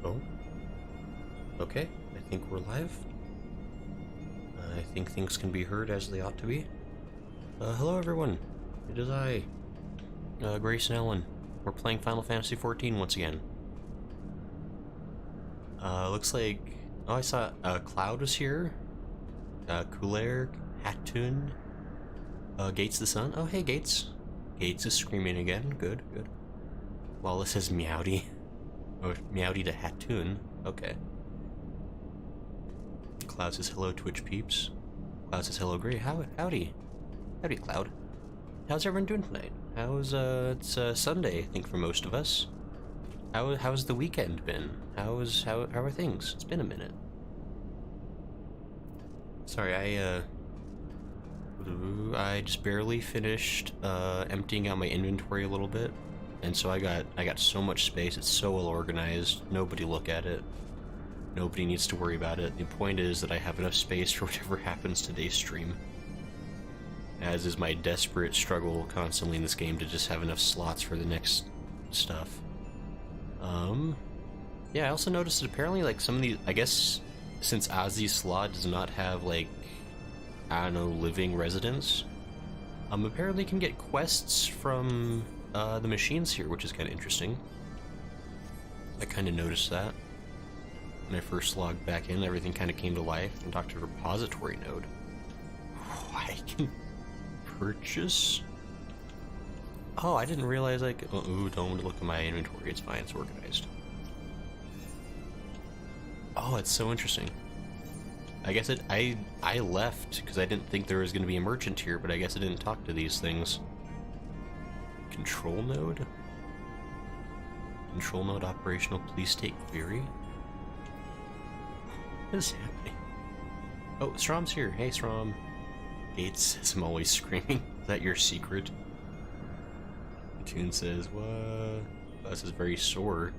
Oh. Okay, I think we're live. I think things can be heard as they ought to be. Hello everyone. It is I, Grace and Ellen. We're playing Final Fantasy XIV once again. Looks like... Oh, I saw Cloud was here. Kulair, Hatun, Gates the Sun. Oh, hey Gates. Gates is screaming again. Good, good. Lawless says Meowdy. Oh, Meowdy to Hatun. Okay. Cloud says hello, Twitch peeps. Cloud says hello, Gray. Howdy. Howdy, Cloud. How's everyone doing tonight? How's, it's Sunday, I think, for most of us. How's the weekend been? How are things? It's been a minute. Sorry, I just barely finished, emptying out my inventory a little bit. And so I got so much space, it's so well organized, nobody look at it. Nobody needs to worry about it. The point is that I have enough space for whatever happens today's stream. As is my desperate struggle constantly in this game to just have enough slots for the next stuff. Yeah, I also noticed that apparently, like, some of these, I guess, since Azys Lla does not have, like, I don't know, living residents, apparently you can get quests from, the machines here, which is kind of interesting. I kind of noticed that. When I first logged back in, everything kind of came to life. And Dr. Repository node. Oh, I can purchase? Oh, I didn't realize I could... Oh, don't look at my inventory. It's fine. It's organized. Oh, it's so interesting. I guess I left because I didn't think there was going to be a merchant here, but I guess I didn't talk to these things. Control node? Control node operational. Please take query. What is happening? Oh, Strom's here. Hey, Strom. Gates says I'm always screaming. Is that your secret? Tune says, what? This is very sore.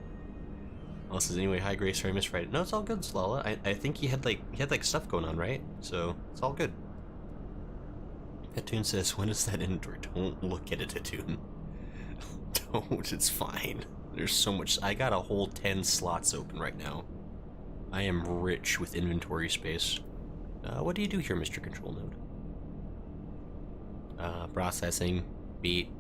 Alice says, anyway, hi Grace, sorry I missed Friday. No, it's all good, Slala. I think he had like stuff going on, right? So it's all good. Tune says, when is that inventory? Don't look at it, Tune. Don't, it's fine. There's so much. I got a whole 10 slots open right now. I am rich with inventory space. What do you do here, Mr. Control Node? Processing. Beep.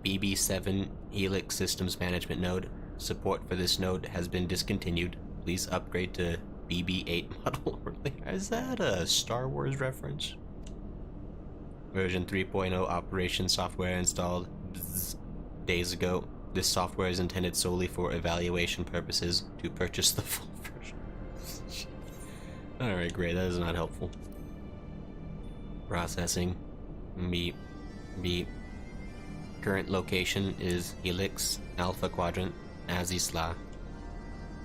BB7 Helix Systems Management Node. Support for this node has been discontinued. Please upgrade to BB8 model. Is that a Star Wars reference? Version 3.0 operation software installed days ago. This software is intended solely for evaluation purposes. To purchase the full version. Alright, great. That is not helpful. Processing. Beep. Current location is Helix, Alpha Quadrant, Azys Lla.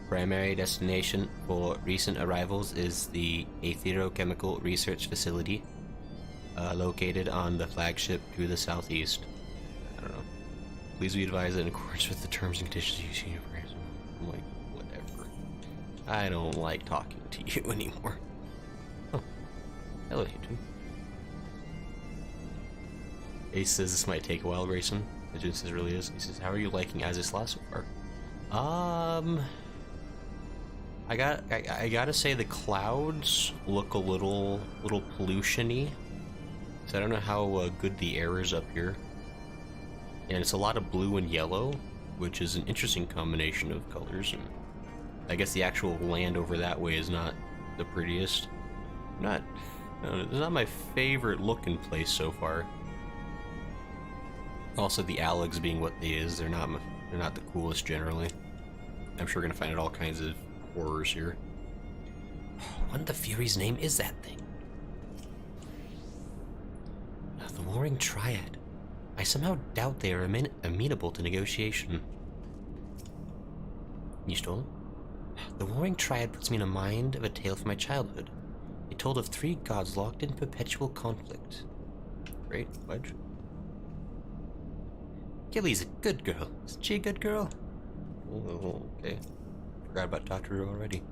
Primary destination for recent arrivals is the Aetherochemical Research Facility, located on the flagship to the southeast. I don't know. Please be advised that in accordance with the terms and conditions you see. I'm like, whatever. I don't like talking to you anymore. Oh. Hello, YouTube. Ace says this might take a while, Grayson. It says really is. He says, how are you liking Azys Lla so far? I gotta say the clouds look a little pollution-y. So I don't know how good the air is up here. And it's a lot of blue and yellow, which is an interesting combination of colors. And I guess the actual land over that way is not the prettiest. It's not my favorite looking place so far. Also, the Alex being what they is, they're not the coolest generally. I'm sure we're gonna find out all kinds of horrors here. What in the Fury's name is that thing? The Warring Triad. I somehow doubt they are amenable to negotiation. You stole? The Warring Triad puts me in a mind of a tale from my childhood. It told of 3 gods locked in perpetual conflict. Great, Wedge. Gilly's a good girl. Isn't she a good girl? Oh, okay. Forgot about Tataru already.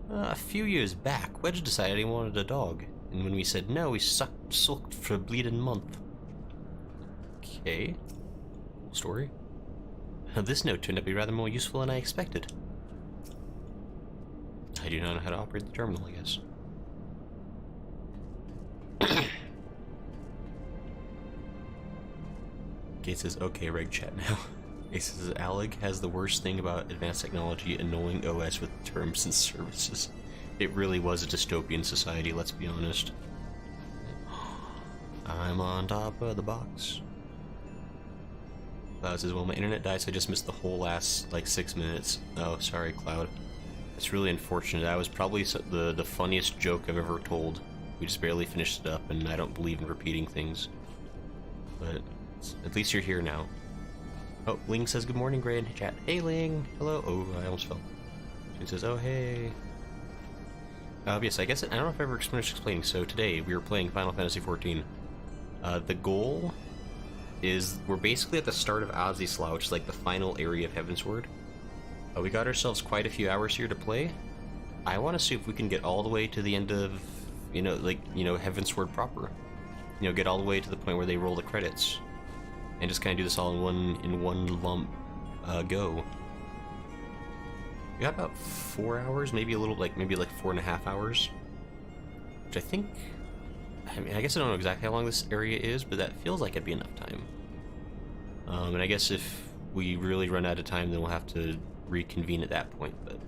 A few years back, Wedge decided he wanted a dog. And when we said no, he sulked for a bleeding month. Okay. Cool story. This note turned out to be rather more useful than I expected. I do not know how to operate the terminal, I guess. Gate says, okay, reg chat now. It says, Alec has the worst thing about advanced technology, annoying OS with terms and services. It really was a dystopian society, let's be honest. I'm on top of the box. Cloud says, well, my internet died, so I just missed the whole last, like, 6 minutes. Oh, sorry, Cloud. It's really unfortunate. That was probably the funniest joke I've ever told. We just barely finished it up, and I don't believe in repeating things. But at least you're here now. Oh, Ling says, good morning, Gray, in chat. Hey, Ling! Hello! Oh, I almost fell. She says, oh, hey. Yes, I guess, I don't know if I ever finished explaining. So today, we were playing Final Fantasy XIV. The goal is, we're basically at the start of Azys Lla, which is like the final area of Heavensward. We got ourselves quite a few hours here to play. I want to see if we can get all the way to the end of, Heavensward proper. Get all the way to the point where they roll the credits. And just kind of do this all in one lump go. We got about 4 hours, maybe a little, maybe 4.5 hours. Which I think, I guess I don't know exactly how long this area is, but that feels like it'd be enough time. And I guess if we really run out of time, then we'll have to reconvene at that point, but...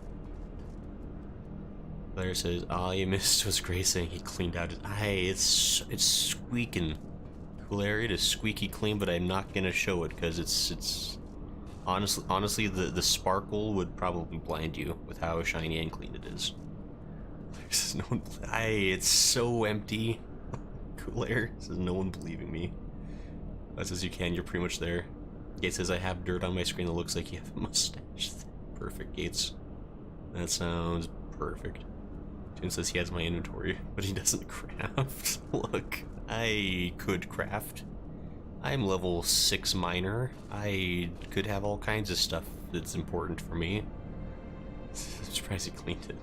Blair says, all you missed was Gray saying he cleaned out his... it's squeaking. Cool area, it is squeaky clean, but I'm not gonna show it, because it's... Honestly, the sparkle would probably blind you with how shiny and clean it is. There's no one... it's so empty. Cool air says, no one believing me. That says you can, you're pretty much there. Gates says, I have dirt on my screen that looks like you have a mustache. Perfect, Gates. That sounds perfect. Jim says he has my inventory, but he doesn't craft. Look, I could craft. I'm level 6 miner. I could have all kinds of stuff that's important for me. I'm surprised he cleaned it.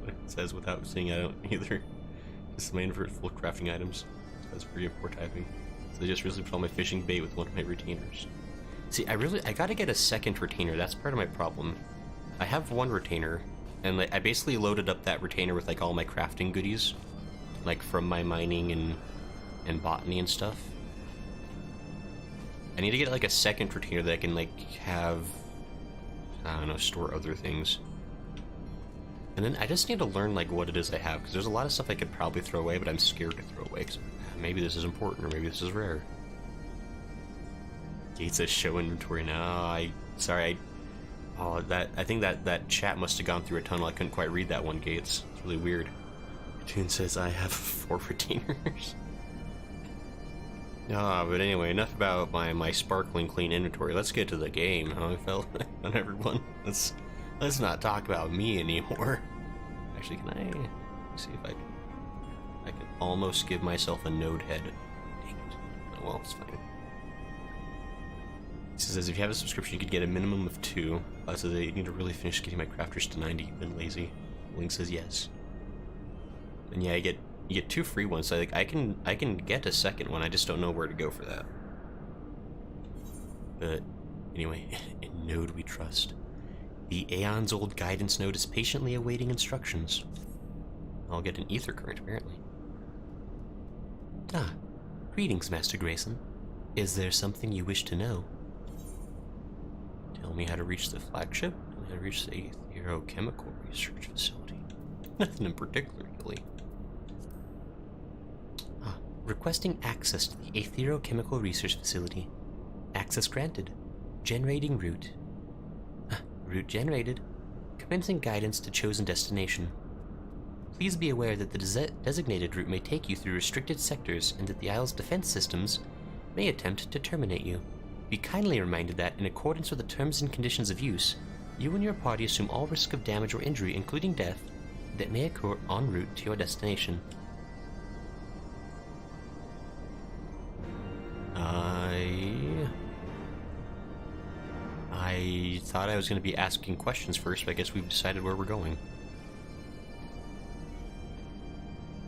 It says without seeing I don't either. This is my inventory full of crafting items. That's pretty poor typing. So I just recently put all my fishing bait with one of my retainers. See, I gotta get a second retainer. That's part of my problem. I have one retainer, and I basically loaded up that retainer with all my crafting goodies, from my mining and botany and stuff. I need to get a second retainer that I can have, I don't know, store other things. And then I just need to learn what it is I have, because there's a lot of stuff I could probably throw away, but I'm scared to throw away, because maybe this is important, or maybe this is rare. Gates says show inventory now. I think that chat must have gone through a tunnel. I couldn't quite read that one, Gates. It's really weird. Tune says I have 4 retainers. But anyway, enough about my sparkling clean inventory. Let's get to the game, huh, fella? On everyone. Let's not talk about me anymore. Actually, can I... Let me see if I can almost give myself a node head. Dang it. Oh, well, it's fine. It says if you have a subscription, you could get a minimum of 2. So they need to really finish getting my crafters to 90. You've been lazy. Link says yes. And yeah, you get 2 free ones. So I can get a second one. I just don't know where to go for that. But anyway, in Node we trust. The aeons-old guidance node is patiently awaiting instructions. I'll get an ether current, apparently. Ah, greetings, Master Grayson. Is there something you wish to know? Tell me how to reach the flagship, and how to reach the Aetherochemical Research Facility. Nothing in particular, really. Ah, requesting access to the Aetherochemical Research Facility. Access granted. Generating route. Route generated. Commencing guidance to chosen destination. Please be aware that the designated route may take you through restricted sectors and that the Isle's defense systems may attempt to terminate you. Be kindly reminded that, in accordance with the terms and conditions of use, you and your party assume all risk of damage or injury, including death, that may occur en route to your destination. I thought I was going to be asking questions first, but I guess we've decided where we're going.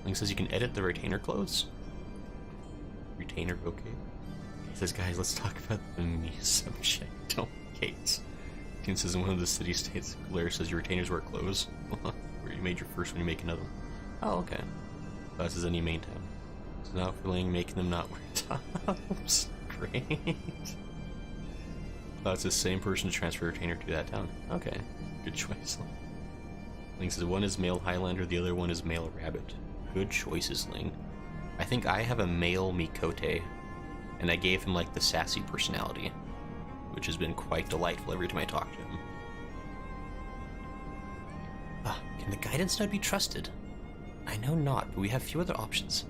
Link says you can edit the retainer clothes. Retainer, okay. He says, guys, let's talk about the me subject. Gates. Tune says in one of the city-states, Blair says your retainers wear clothes. Where you made your first when you make another. Oh, okay. That says any main town. So now feeling making them not wear tops. Great. That's the same person to transfer a retainer to that town. Okay. Good choice. Ling says one is male Highlander, the other one is male Rabbit. Good choices, Ling. I think I have a male Mikote, and I gave him like the sassy personality, which has been quite delightful every time I talk to him. Can the guidance node be trusted? I know not, but we have few other options.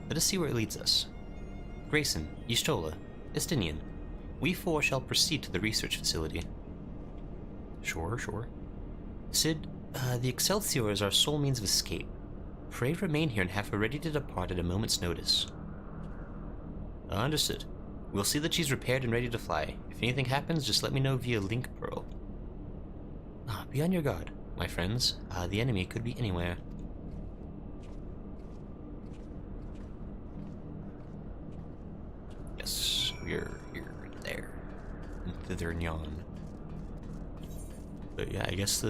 Let us see where it leads us. Grayson, Y'shtola, Estinian, we four shall proceed to the research facility. Sure. Sid, the Excelsior is our sole means of escape. Pray remain here and have her ready to depart at a moment's notice. Understood. We'll see that she's repaired and ready to fly. If anything happens, just let me know via link pearl. Be on your guard, my friends. The enemy could be anywhere. Yes, we're here, there. Thither and yon. But yeah, I guess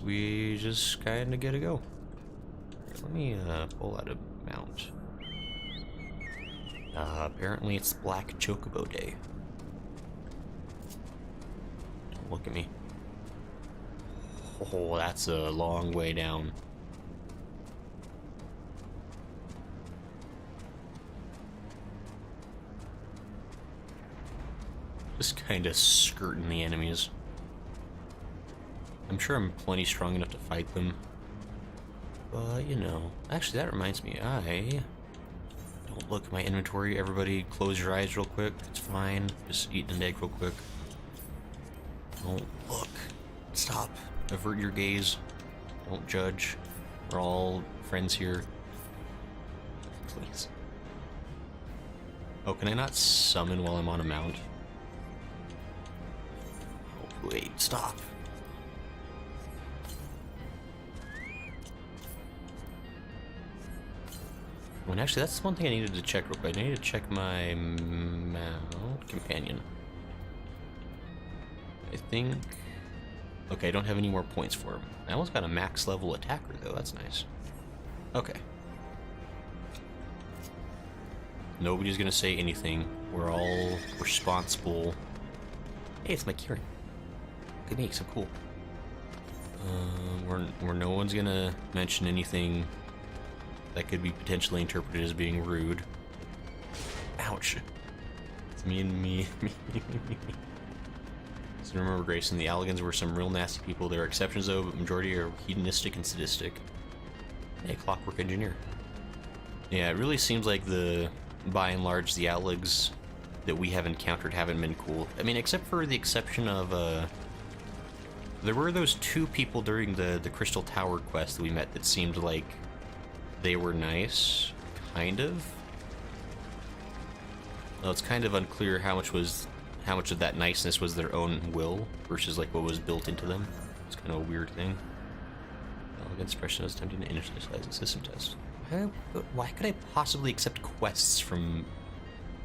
we just kinda gotta go. Here, let me pull out a mount. Apparently it's Black Chocobo Day. Don't look at me. Oh, that's a long way down. Just kinda skirting the enemies. I'm sure I'm plenty strong enough to fight them. But, you know, actually that reminds me, don't look at my inventory. Everybody close your eyes real quick. It's fine. Just eat an egg real quick. Don't look. Stop. Avert your gaze. Don't judge. We're all friends here. Please. Oh, can I not summon while I'm on a mount? Oh, wait, stop. Well, actually, that's one thing I needed to check real quick. I need to check my mount companion. I think... Okay, I don't have any more points for him. I almost got a max level attacker, though. That's nice. Okay. Nobody's gonna say anything. We're all responsible. Hey, it's my Kieran. Good me, so cool. Where no one's gonna mention anything that could be potentially interpreted as being rude. Ouch. It's me. So remember, Grayson, the Alligans were some real nasty people. There are exceptions, though, but majority are hedonistic and sadistic. Hey, Clockwork Engineer. Yeah, it really seems like by and large, the Alligs that we have encountered haven't been cool. I mean, except for the exception of, there were those two people during the Crystal Tower quest that we met that seemed like they were nice, kind of. Well, it's kind of unclear how much of that niceness was their own will versus like what was built into them. It's kind of a weird thing. Against expression is attempting to initialize a system test. Why could I possibly accept quests from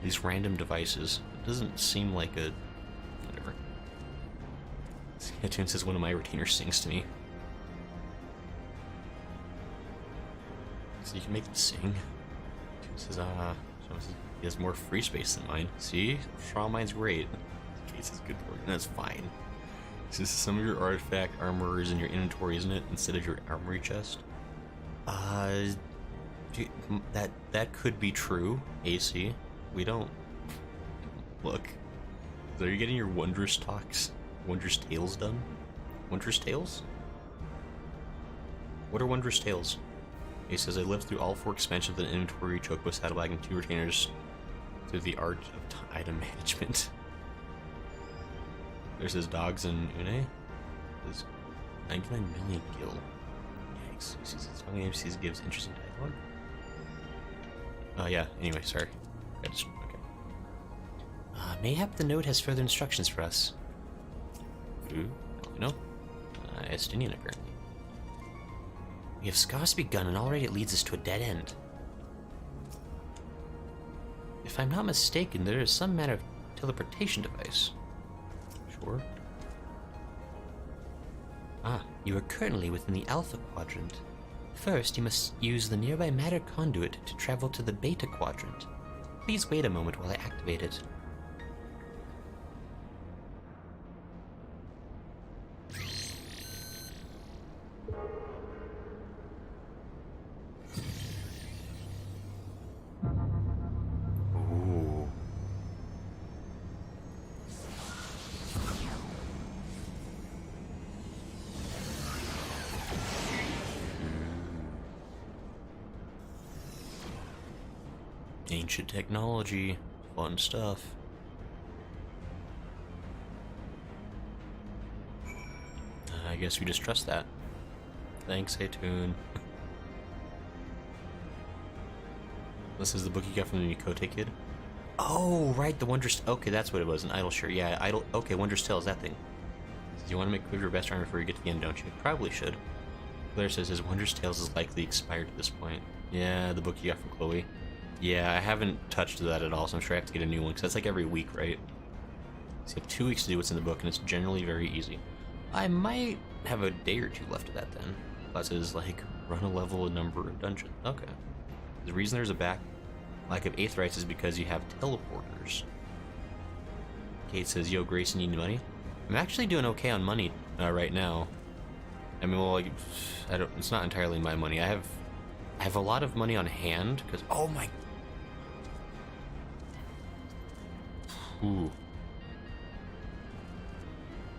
these random devices? It doesn't seem like a... whatever. Tune says one of my retainers sings to me. So you can make it sing. Tune says, he has more free space than mine. See? Straw mine's great. Case is good for you. That's fine. So this is some of your artifact armor is in your inventory, isn't it? Instead of your armory chest? That could be true, AC. We don't... Look. So are you getting your Wondrous Tales done? Wondrous Tales? What are Wondrous Tales? He says, I lived through all 4 expansions of the inventory, chocobo saddlebag, and 2 retainers through the art of item management. There's his dogs and Une. There's 99 million gil. Yikes. He says, gives interesting dialogue. Yeah, anyway, sorry. Okay. Mayhap the node has further instructions for us. Who? No? Estinian, apparently. We have scarce begun, and already it leads us to a dead end. If I'm not mistaken, there is some manner of teleportation device. Sure. Ah, you are currently within the Alpha Quadrant. First, you must use the nearby matter conduit to travel to the Beta Quadrant. Please wait a moment while I activate it. Ooh. Ancient technology, fun stuff. I guess we just trust that. Thanks, Haytoon. This is the book you got from the Nikote kid? Oh, right, the Wondrous... Okay, that's what it was, an idle shirt. Yeah, idle... Okay, Wondrous Tale is that thing. Says you want to make clear your best armor before you get to the end, don't you? Probably should. Blair says his Wondrous Tales is likely expired at this point. Yeah, the book you got from Chloe. Yeah, I haven't touched that at all, so I'm sure I have to get a new one, because that's like every week, right? So you have 2 weeks to do what's in the book, and it's generally very easy. I might have a day or two left of that then. That says, like, run a level, a number of dungeons. Okay. The reason there's a lack of Aetherites is because you have teleporters. Kate says, yo, Grayson, you need money? I'm actually doing okay on money right now. I mean, well, like, it's not entirely my money. I have a lot of money on hand, because, oh my... Ooh.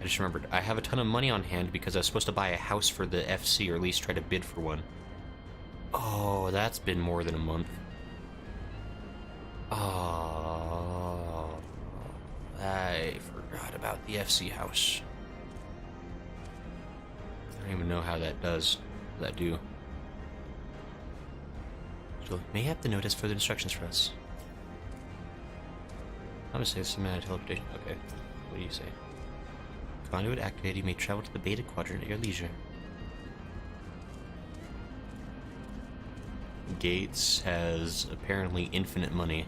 I just remembered, I have a ton of money on hand because I was supposed to buy a house for the FC, or at least try to bid for one. Oh, that's been more than a month. Oh, I forgot about the FC house. I don't even know how that does. What does that do? You may have to notice further instructions for us. I'm gonna say some teleportation. Okay, what do you say? Conduit activated. You may travel to the Beta Quadrant at your leisure. Gates has apparently infinite money.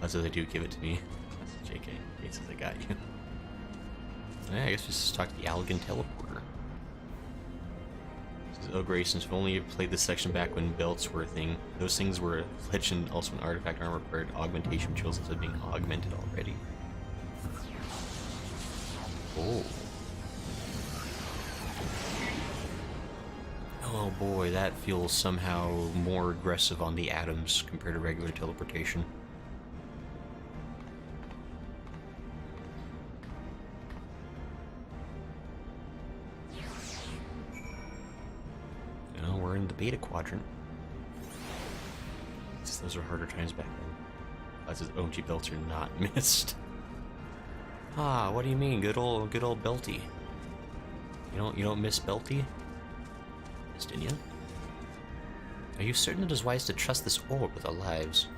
That's what they do give it to me. That's JK. Gates says I got you. Yeah, I guess we just talk to the Allegan teleporter. Says, oh, Grayson, if only you played this section back when belts were a thing. Those things were a legend, also an artifact armor required augmentation chills instead of being augmented already. Oh. Oh boy, that feels somehow more aggressive on the atoms compared to regular teleportation. Now we're in the Beta Quadrant. Those are harder times back then. That's his OMG belts are not missed. Ah, what do you mean? Good old Belty. You don't miss Belty? Justinian? Are you certain it is wise to trust this orb with our lives?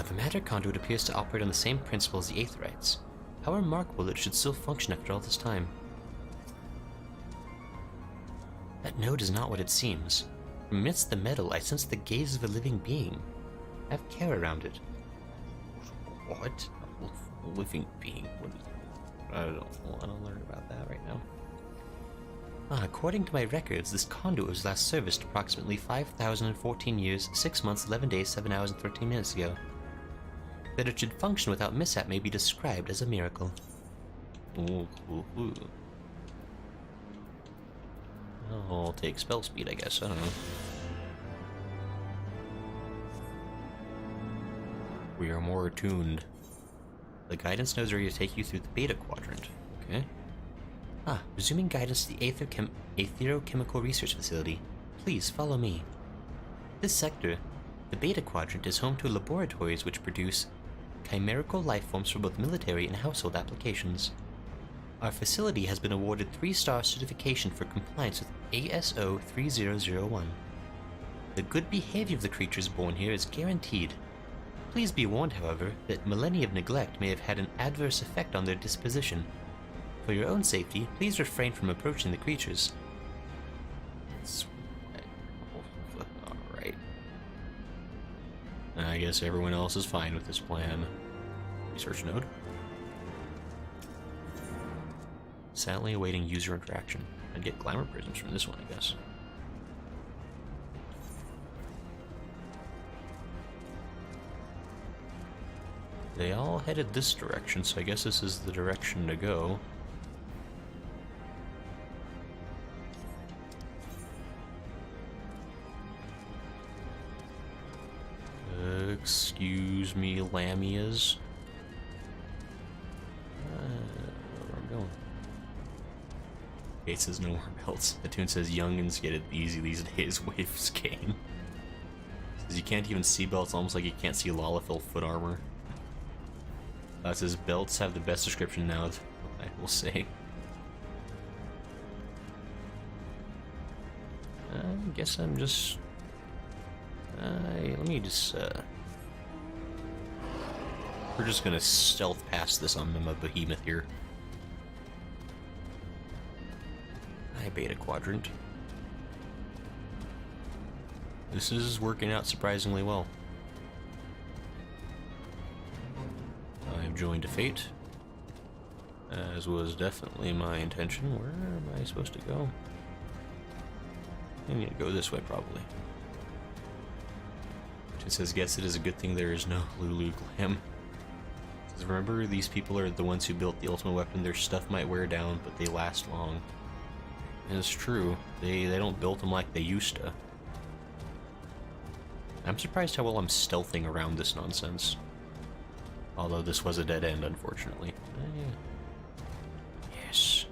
The matter conduit appears to operate on the same principle as the Aetherites. How remarkable that it should still function after all this time. That node is not what it seems. From amidst the metal, I sense the gaze of a living being. Have care around it. What? A living being? I don't want to learn about that right now. According to my records, this conduit was last serviced approximately 5,014 years, 6 months, 11 days, 7 hours, and 13 minutes ago. That it should function without mishap may be described as a miracle. Ooh. I'll take spell speed, I guess. I don't know. We are more attuned. The guidance nodes are ready to take you through the Beta Quadrant. Okay. Resuming guidance to the Aetherochemical Research Facility. Please follow me. This sector, the Beta Quadrant, is home to laboratories which produce chimerical lifeforms for both military and household applications. Our facility has been awarded 3-star certification for compliance with ASO 3001. The good behavior of the creatures born here is guaranteed. Please be warned, however, that millennia of neglect may have had an adverse effect on their disposition. For your own safety, please refrain from approaching the creatures. Alright. I guess everyone else is fine with this plan. Research node. Sadly awaiting user interaction. I'd get glamour prisms from this one, I guess. They all headed this direction, so I guess this is the direction to go. Excuse me, Lamias. Where I'm going. Kate says no more belts. The tune says youngins get it easy these days. Waves game. Says you can't even see belts, almost like you can't see Lalafell foot armor. Says belts have the best description now, I will say. I guess I'm just... let me just, we're just gonna stealth past this on the behemoth here. Hi, Beta Quadrant. This is working out surprisingly well. I've joined a fate, as was definitely my intention. Where am I supposed to go? I need to go this way, probably. It says, guess it is a good thing there is no Lulu Glam. It says, remember, these people are the ones who built the ultimate weapon. Their stuff might wear down, but they last long. And it's true. They don't build them like they used to. I'm surprised how well I'm stealthing around this nonsense. Although this was a dead end, unfortunately. Yes.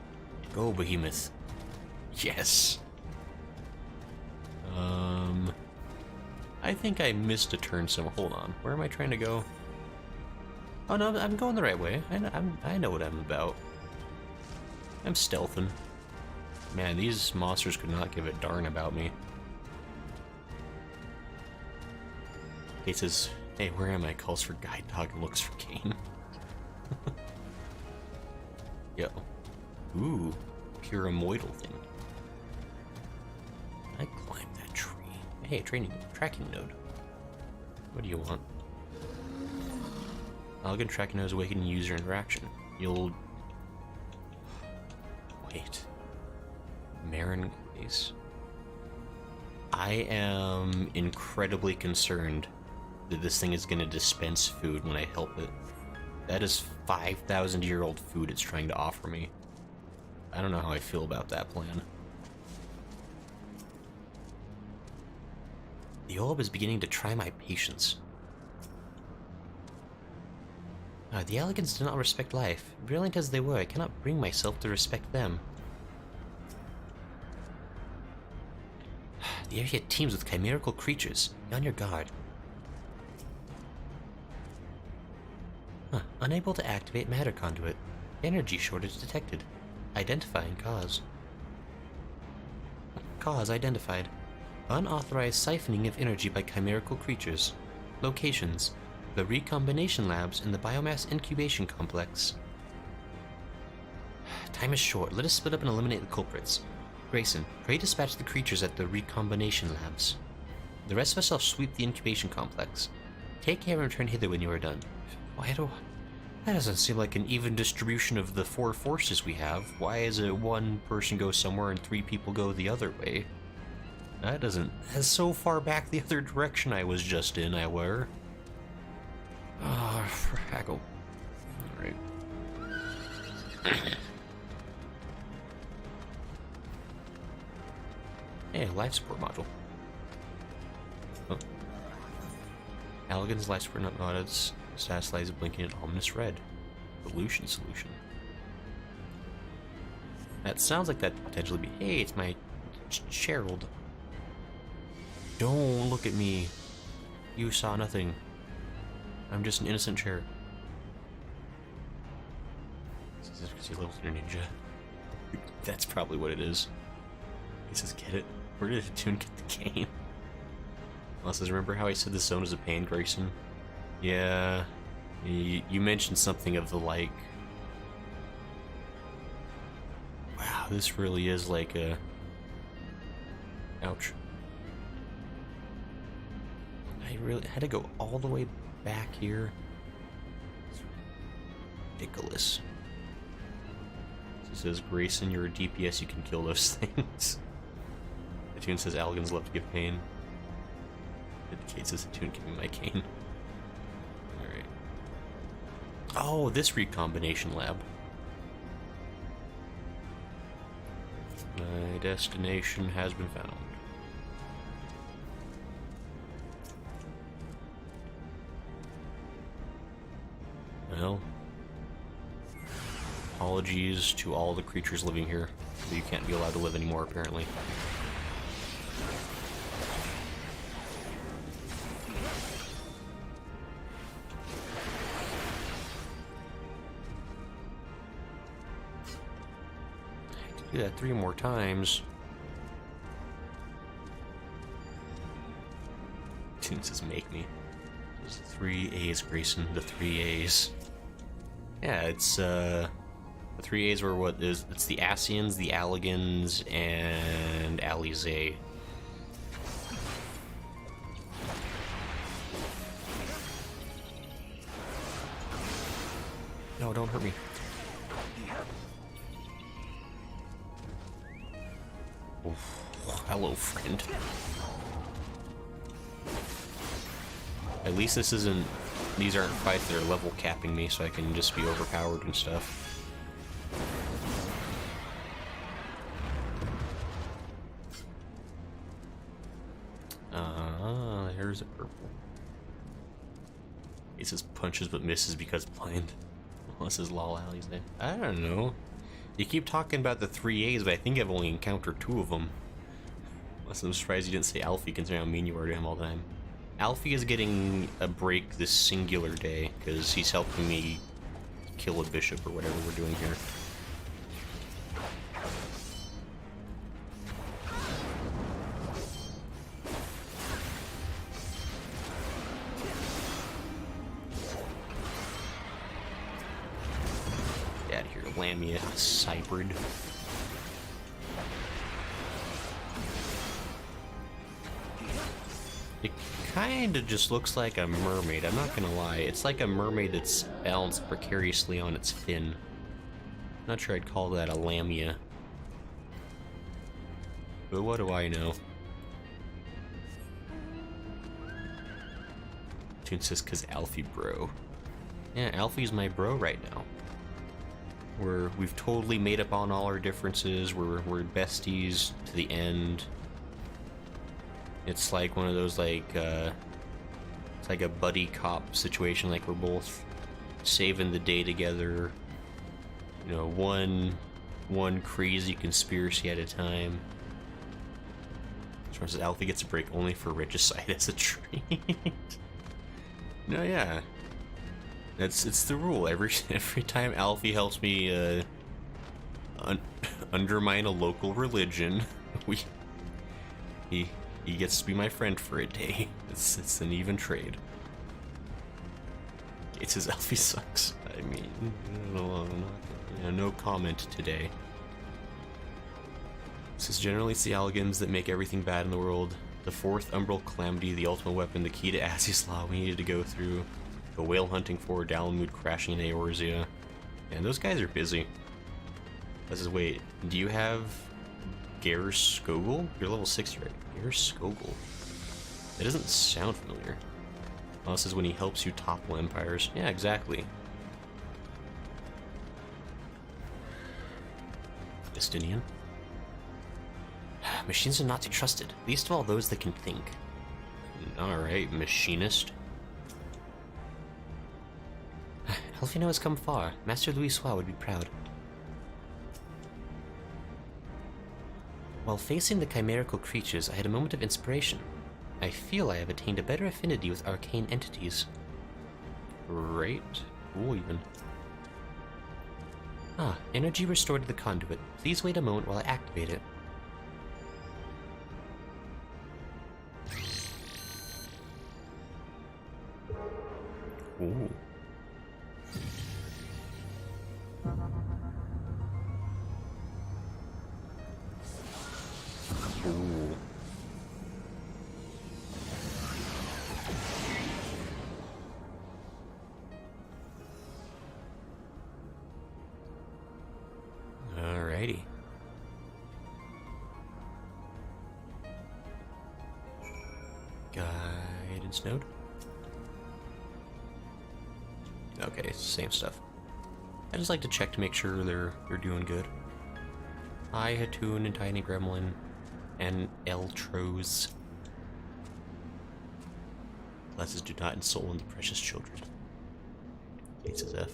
Go, Behemoth. Yes. I think I missed a turn somewhere. Hold on. Where am I trying to go? Oh no, I'm going the right way. I know what I'm about. I'm stealthing. Man, these monsters could not give a darn about me. He says, hey, where am I? Calls for guide dog and looks for game. Yo. Ooh, pyramidal thing. I climbed that tree. Hey, tracking node. What do you want? Elegant tracking node is awakening user interaction. You'll... Wait. Marin Grace. I am incredibly concerned that this thing is going to dispense food when I help it. That is 5,000-year-old food it's trying to offer me. I don't know how I feel about that plan. The orb is beginning to try my patience. The elegants do not respect life. Brilliant as they were, I cannot bring myself to respect them. The area teems with chimerical creatures. Be on your guard. Unable to activate matter conduit. Energy shortage detected. Identifying cause. Cause identified. Unauthorized siphoning of energy by chimerical creatures. Locations. The recombination labs in the biomass incubation complex. Time is short. Let us split up and eliminate the culprits. Grayson, pray dispatch the creatures at the recombination labs. The rest of us shall sweep the incubation complex. Take care and return hither when you are done. That doesn't seem like an even distribution of the 4 forces we have. Why is it one person goes somewhere and 3 people go the other way? That doesn't... That's so far back the other direction I was just in, I were. Ah, fraggle. Alright. Hey, life support module. Oh. Allegan's life support not modded. Status lights blinking in ominous red. Pollution solution. That sounds like that potentially be. Hey, it's my Gerald. Don't look at me. You saw nothing. I'm just an innocent chair. This is because you little ninja. That's probably what it is. He says, get it? Where did Tune get the game? Well, says, remember how I said the zone is a pain, Grayson? Yeah. You mentioned something of the like. Wow, this really is like a... Ouch. I really had to go all the way back here. It's ridiculous. It says, Grayson, you're a DPS, you can kill those things. The tune says, Alligans love to give pain. Indicates this tune, give me my cane. Alright. Oh, this recombination lab. My destination has been found. Well, apologies to all the creatures living here. You can't be allowed to live anymore, apparently. I could do that 3 more times. Tune says make me. There's 3 A's, Grayson. The 3 A's. Yeah, it's, the 3 A's were what is, it's the Asians, the Alligans, and Azys Lla. No, don't hurt me. Oh, hello, friend. At least this isn't... These aren't fights that are level capping me, so I can just be overpowered and stuff. There's a purple. It says punches but misses because blind. Well, this is Lol Alley's name. I don't know. You keep talking about the 3 A's, but I think I've only encountered 2 of them. Unless I'm surprised you didn't say Alfie, considering how mean you are to him all the time. Alfie is getting a break this singular day, because he's helping me kill a bishop or whatever we're doing here. Get out of here, Lamia, Cybrid. It kinda just looks like a mermaid, I'm not gonna lie. It's like a mermaid that's balanced precariously on its fin. Not sure I'd call that a lamia. But what do I know? Tune says, 'cause Alfie bro. Yeah, Alfie's my bro right now. We've totally made up on all our differences, we're besties to the end. It's like one of those, like, it's like a buddy cop situation, like we're both saving the day together. You know, one crazy conspiracy at a time. As Alfie gets a break only for regicide as a treat. No, yeah. It's the rule. Every time Alfie helps me undermine a local religion, he gets to be my friend for a day. It's an even trade. It says Alfie sucks. I mean, no comment today. This is generally it's the Alligans that make everything bad in the world. The 4th Umbral Calamity, the ultimate weapon, the key to Azys Lla we needed to go through. Go whale hunting for, Dalamud crashing in Eorzea. And those guys are busy. This is, wait, do you have Garrus Skogul? You're level 60, right? Garrus Skogul. That doesn't sound familiar. Oh, this is when he helps you topple empires. Yeah, exactly. Justinian. Machines are not to be trusted, least of all those that can think. Alright, machinist. Alphinaud has come far. Master Louis would be proud. While facing the chimerical creatures, I had a moment of inspiration. I feel I have attained a better affinity with arcane entities. Right? Cool, even. Ah, energy restored to the conduit. Please wait a moment while I activate it. Ooh. Ooh. Guidance node. Okay, it's the same stuff. I just like to check to make sure they're doing good. Hi, Hatoon and Tiny Gremlin and Eltros. Blesses do not insult the precious children. Gates is F.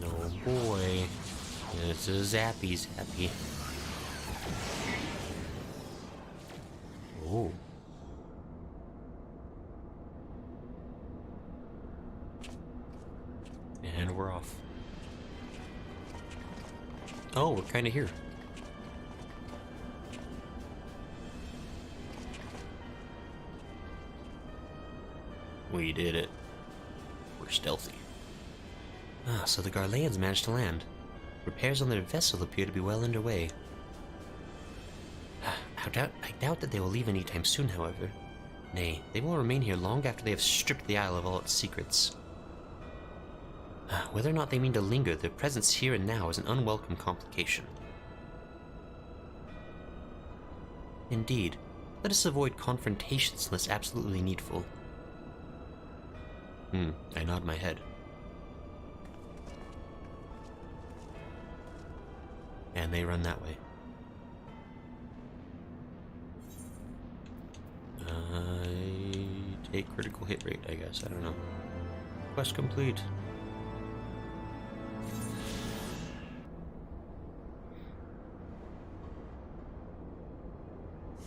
No boy. It's a zappy. Oh. And we're off. Oh, we're kind of here. We did it. We're stealthy. Ah, so the Garleans managed to land. Repairs on their vessel appear to be well underway. I doubt that they will leave anytime soon, however. Nay, they will remain here long after they have stripped the isle of all its secrets. Whether or not they mean to linger, their presence here and now is an unwelcome complication. Indeed, let us avoid confrontations unless absolutely needful. I nod my head. And they run that way. Take critical hit rate, I guess. I don't know. Quest complete.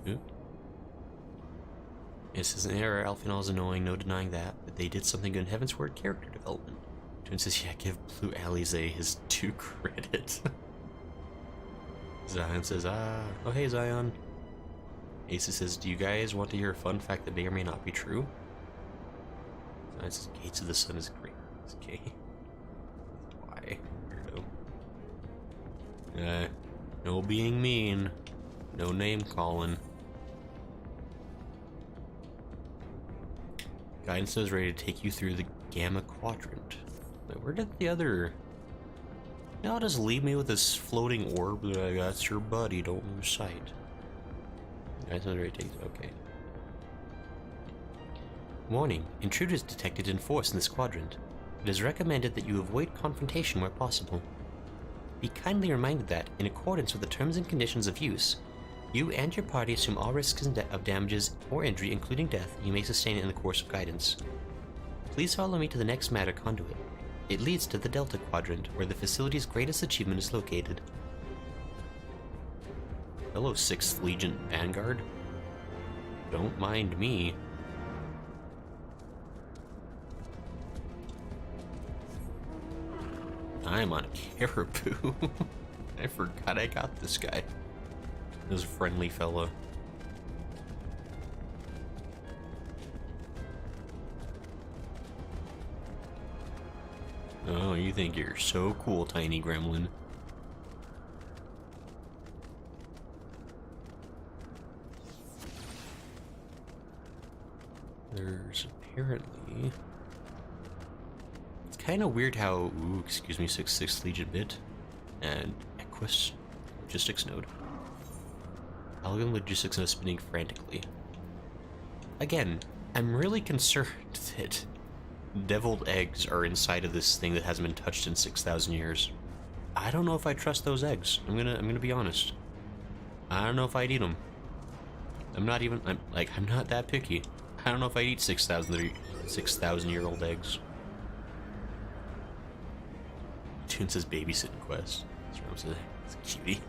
Ooh. This is an error. Alphinaud is annoying, no denying that. But they did something good in Heavensward character development. Twin says, yeah, give Blue Azys Lla his due credit. Zion says, oh hey Zion. Azys says, do you guys want to hear a fun fact that may or may not be true? Zion says, Gates of the Sun is great. It's gay. Why? Weirdo. No being mean. No name calling. Guidance is ready to take you through the Gamma Quadrant. Wait, where did the other... Now just leave me with this floating orb that I got. Your buddy, don't lose sight. Guidance is ready to take it. Okay. Warning. Intruders detected in force in this quadrant. It is recommended that you avoid confrontation where possible. Be kindly reminded that, in accordance with the terms and conditions of use, you and your party assume all risks of damages or injury, including death, you may sustain in the course of guidance. Please follow me to the next matter conduit. It leads to the Delta Quadrant, where the facility's greatest achievement is located. Hello, 6th Legion Vanguard. Don't mind me. I'm on Caribou. I forgot I got this guy. This friendly fella. Oh, you think you're so cool, tiny gremlin. There's apparently... It's kind of weird how... Ooh, excuse me, 6th Legion bit. And Equus logistics node. Algon logistics node spinning frantically. Again, I'm really concerned that deviled eggs are inside of this thing that hasn't been touched in 6,000 years. I don't know if I trust those eggs. I'm gonna be honest. I don't know if I'd eat them. I'm not that picky. I don't know if I'd eat 6,000-year-old eggs. Tune says babysitting quest. It's a cutie.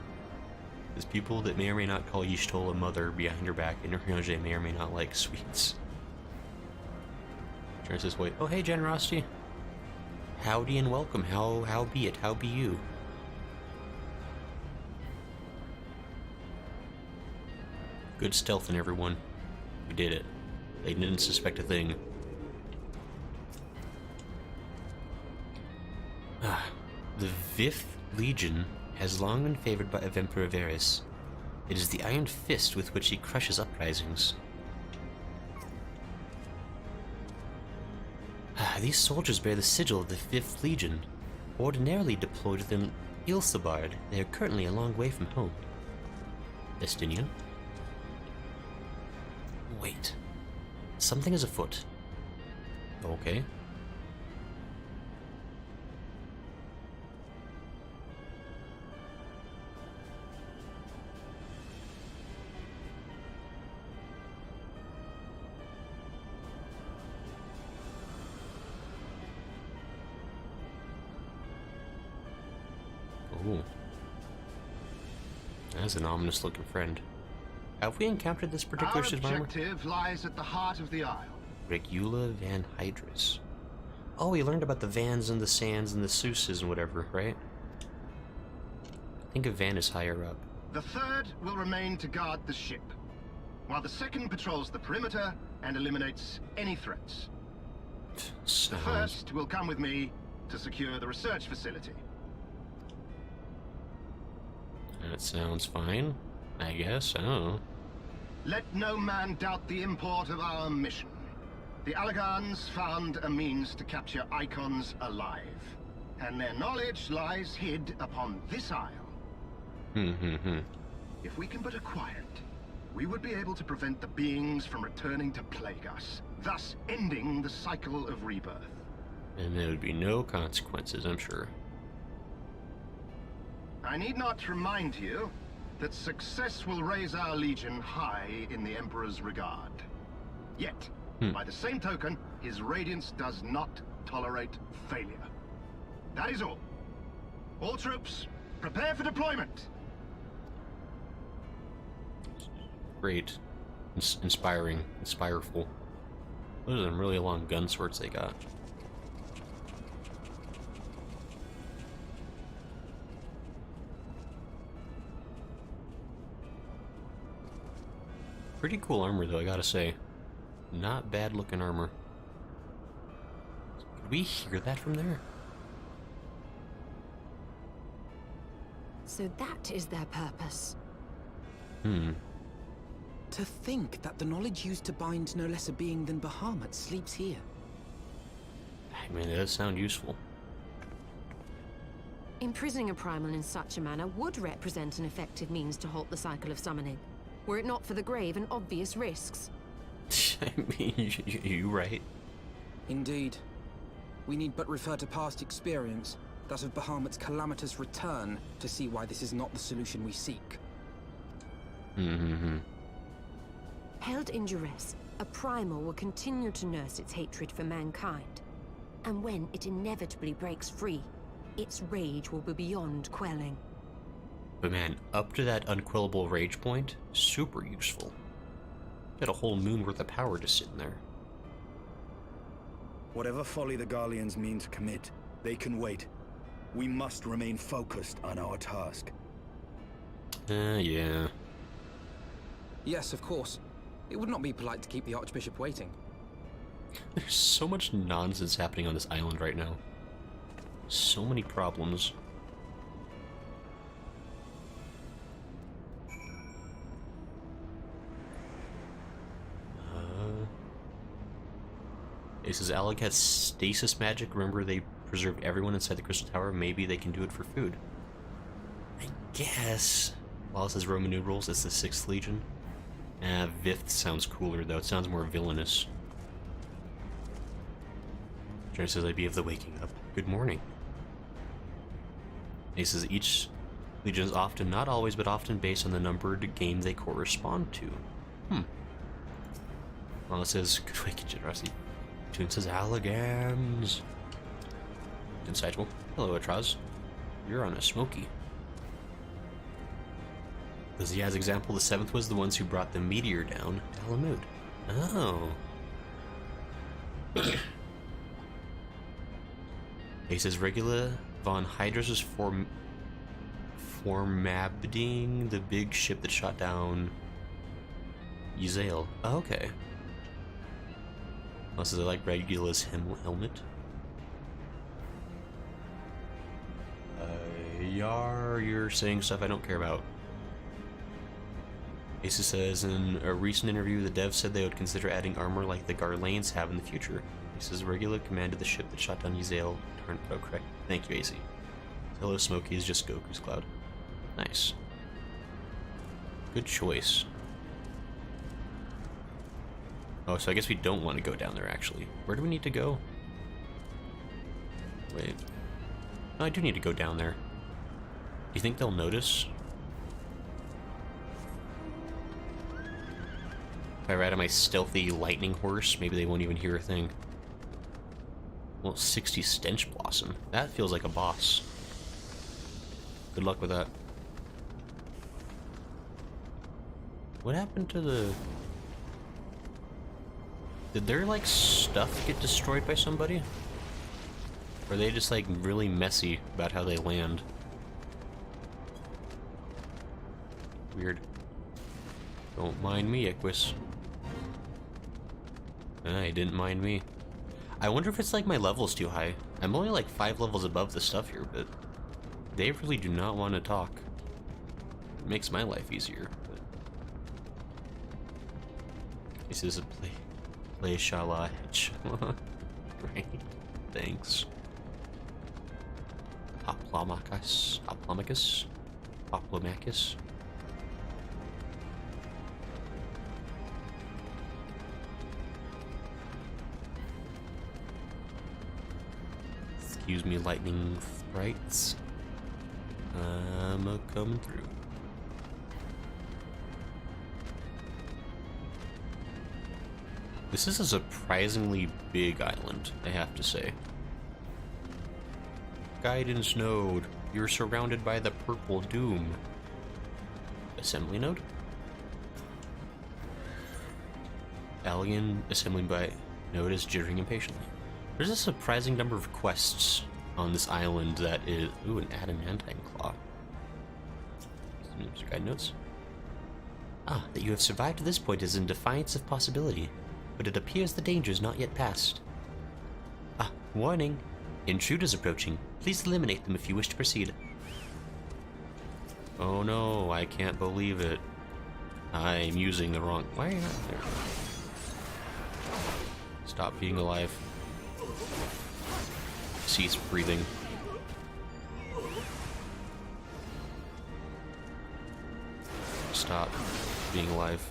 There's people that may or may not call Y'shtola a mother behind her back, and Ringe may or may not like sweets. Turn says, wait. Oh, hey, Generosity. Howdy and welcome. How be it? How be you? Good stealthing, everyone. We did it. They didn't suspect a thing. The 5th Legion has long been favored by Emperor Varys. It is the iron fist with which he crushes uprisings. These soldiers bear the sigil of the 5th Legion, ordinarily deployed within Ilsabard, they are currently a long way from home. Destinian? Wait. Something is afoot. Okay. Ooh. That's an ominous looking friend. Have we encountered this particular survivor? Our objective lies at the heart of the isle. Regula Van Hydrus. Oh, we learned about the Vans and the Sands and the Seuses and whatever, right? I think a Van is higher up. The third will remain to guard the ship, while the second patrols the perimeter and eliminates any threats. The first will come with me to secure the research facility. That sounds fine, I guess. I don't know. Let no man doubt the import of our mission. The Allagans found a means to capture icons alive, and their knowledge lies hid upon this isle. If we can but acquire it, we would be able to prevent the beings from returning to plague us, thus ending the cycle of rebirth. And there would be no consequences, I'm sure. I need not remind you that success will raise our legion high in the Emperor's regard. Yet, by the same token, his radiance does not tolerate failure. That is all. All troops, prepare for deployment! Great. Inspiring. Inspireful. Those are some really long gun swords they got. Pretty cool armor, though, I gotta say. Not bad looking armor. Could we hear that from there? So that is their purpose. To think that the knowledge used to bind no less a being than Bahamut sleeps here. I mean, it does sound useful. Imprisoning a primal in such a manner would represent an effective means to halt the cycle of summoning, were it not for the grave and obvious risks. I mean, you right. Indeed. We need but refer to past experience, that of Bahamut's calamitous return, to see why this is not the solution we seek. Held in duress, a primal will continue to nurse its hatred for mankind. And when it inevitably breaks free, its rage will be beyond quelling. But man, up to that unquellable rage point, super useful. Got a whole moon worth of power just sitting there. Whatever folly the Garleans mean to commit, they can wait. We must remain focused on our task. Yeah. Yes, of course. It would not be polite to keep the Archbishop waiting. There's so much nonsense happening on this island right now. So many problems. It says Alec has stasis magic. Remember, they preserved everyone inside the Crystal Tower. Maybe they can do it for food. I guess. While it says Roman numerals, it's the 6th Legion. Vith sounds cooler, though. It sounds more villainous. Jared says, I'd be of the waking up. Good morning. He says, each legion is often, not always, but often based on the numbered game they correspond to. Well, it says, good waking generosity. Tune says, Allagans. Insightful. Hello, Atraz. You're on a smoky. As he has example, the 7th was the ones who brought the meteor down to Alphinaud. Oh. He says Regula von Hydrus is formabding the big ship that shot down Azys Lla. Oh, okay. Well, says I like Regula's helmet. Yar, you're saying stuff I don't care about. Asa says, in a recent interview, the devs said they would consider adding armor like the Garlanes have in the future. He says, Regula commanded the ship that shot down Azys Lla. Oh, correct. Thank you, AC. Hello Smokey is just Goku's cloud. Nice. Good choice. Oh, so I guess we don't want to go down there, actually. Where do we need to go? Wait. No, I do need to go down there. Do you think they'll notice? If I ride on my stealthy lightning horse, maybe they won't even hear a thing. Well, 60 Stench Blossom. That feels like a boss. Good luck with that. What happened to the... Did their, like, stuff get destroyed by somebody? Or are they just, like, really messy about how they land? Weird. Don't mind me, Equus. He didn't mind me. I wonder if it's like my level's too high. I'm only like 5 levels above the stuff here, but they really do not want to talk. It makes my life easier. But... This is a play Shala. Great. Thanks. Hoplomachus. Hoplomachus. Hoplomachus. Excuse me, lightning sprites. I'm a-coming through. This is a surprisingly big island, I have to say. Guidance node. You're surrounded by the purple doom. Assembly node? Alien assembling by node is jittering impatiently. There's a surprising number of quests on this island that is... Ooh, an adamantine claw. Some guide notes. Ah, that you have survived to this point is in defiance of possibility, but it appears the danger is not yet past. Ah, warning. Intruders approaching. Please eliminate them if you wish to proceed. Oh no, I can't believe it. I'm using the wrong... Why are you not there? Stop being alive. Cease breathing. Stop being alive.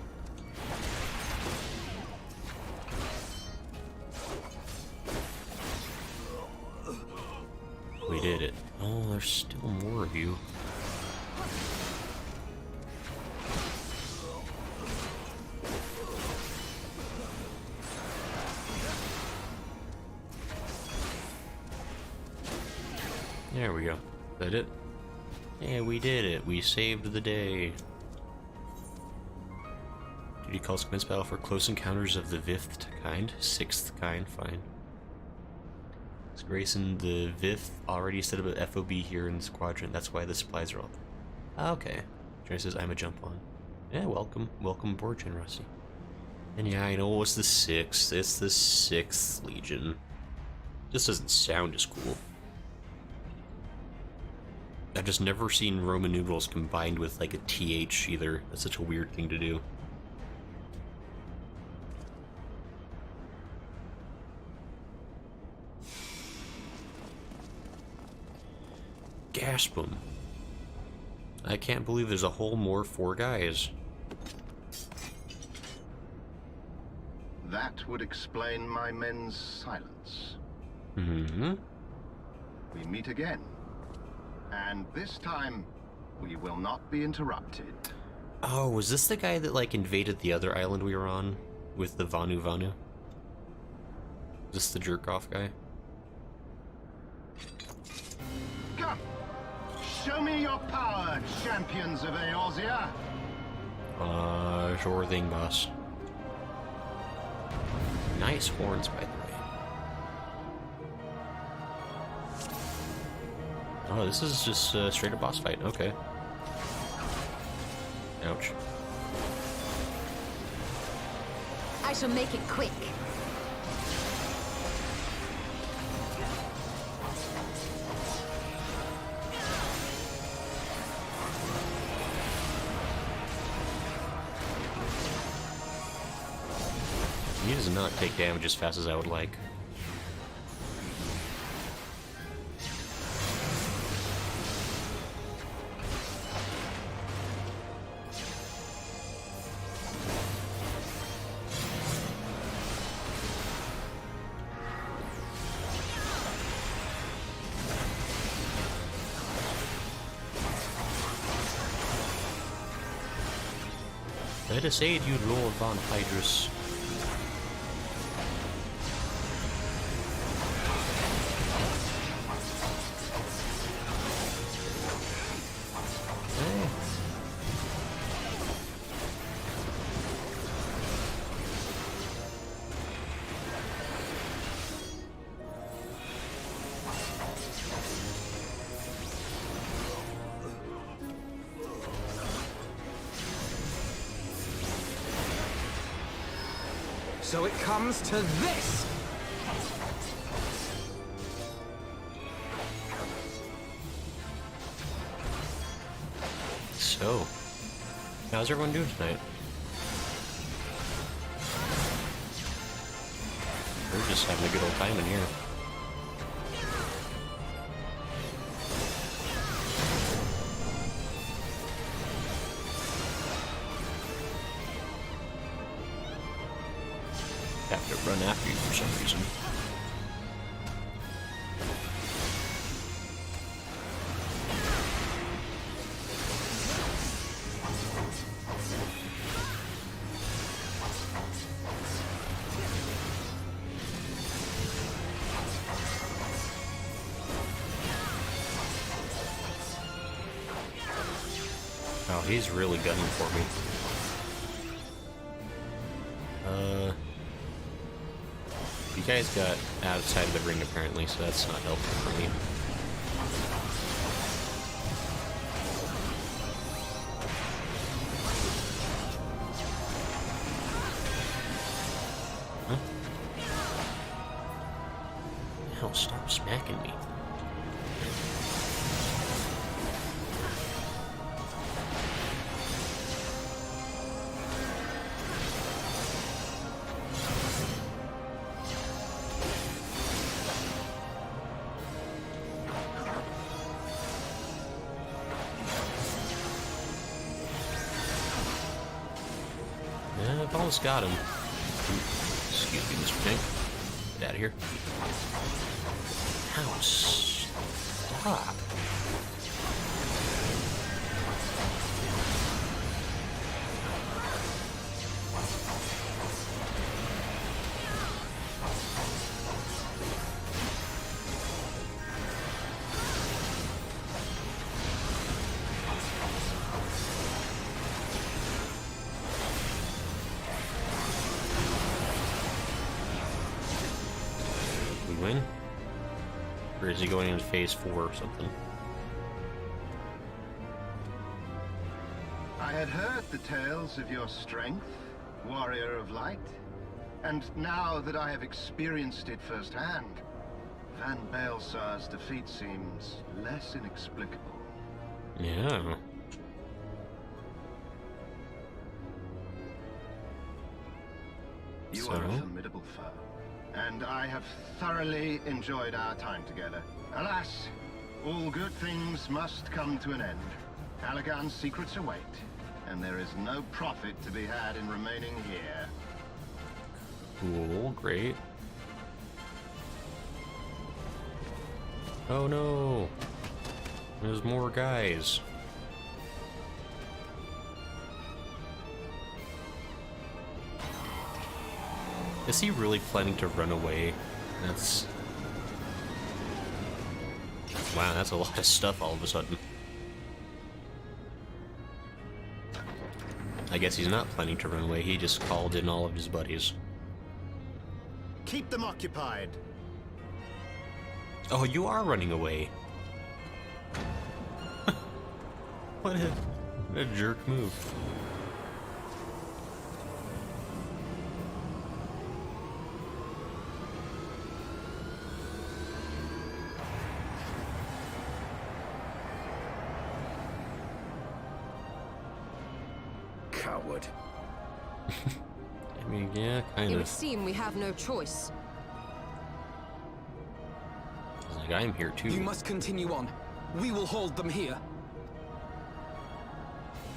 We did it. Oh, there's still more of you. There we go. Is that it? Yeah, we did it. We saved the day. Duty calls commence battle for close encounters of the 5th kind. 6th kind, fine. Is Grayson the 5th already set up an FOB here in this quadrant? That's why the supplies are all there. Okay. Johnny says, I'm a jump on. Yeah, welcome. Welcome aboard, Generosity. And yeah, I know it's the 6th. It's the 6th Legion. This doesn't sound as cool. I've just never seen Roman numerals combined with like a TH either. That's such a weird thing to do. Gasp 'em. I can't believe there's a whole more 4 guys. That would explain my men's silence. Mm-hmm. We meet again. And this time, we will not be interrupted. Oh, was this the guy that, like, invaded the other island we were on? With the Vanu Vanu? Is this the jerk-off guy? Come! Show me your power, champions of Eorzea! Sure thing, boss. Nice horns, by the way. Oh, this is just a straight-up boss fight. Okay. Ouch. I shall make it quick. He does not take damage as fast as I would like. Let us aid you, Lord Von Hydrus. So it comes to this! So, how's everyone doing tonight? We're just having a good old time in here. Have to run after you for some reason. Oh, he's really gunning for me. You guys got outside of the ring apparently, so that's not helpful for me. Huh? Hell, stop smacking me. I've almost got him. Excuse me, Mr. Tank. Get out of here. Ow, stop. Win? Or is he going into phase 4 or something? I had heard the tales of your strength, warrior of light, and now that I have experienced it firsthand, Van Baelsar's defeat seems less inexplicable. Yeah. You are a formidable foe, and I have thoroughly enjoyed our time together. Alas, all good things must come to an end. Allagan's secrets await, and there is no profit to be had in remaining here. Cool, great. Oh no! There's more guys. Is he really planning to run away? That's... Wow, that's a lot of stuff all of a sudden. I guess he's not planning to run away, he just called in all of his buddies. Keep them occupied. Oh, you are running away. What a jerk move. Coward. I mean, yeah, kind It would of. seem we have no choice. Like, I'm here too. You must continue on. We will hold them here.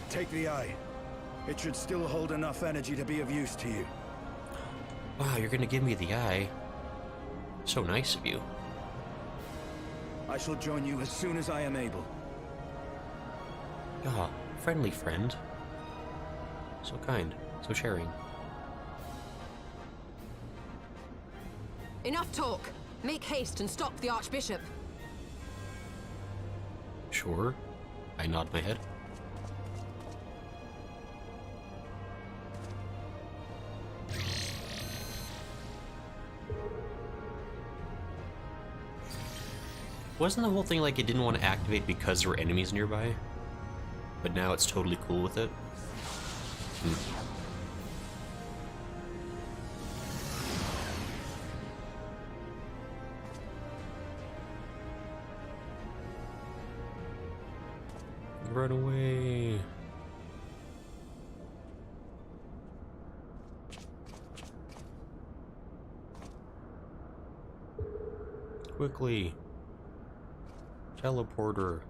Take the eye. It should still hold enough energy to be of use to you. Wow, you're gonna give me the eye. So nice of you. I shall join you as soon as I am able. Ah, friendly friend. So kind. So sharing. Enough talk! Make haste and stop the Archbishop! Sure. I nod my head. Wasn't the whole thing like it didn't want to activate because there were enemies nearby? But now it's totally cool with it? Run away! Quickly! Teleporter.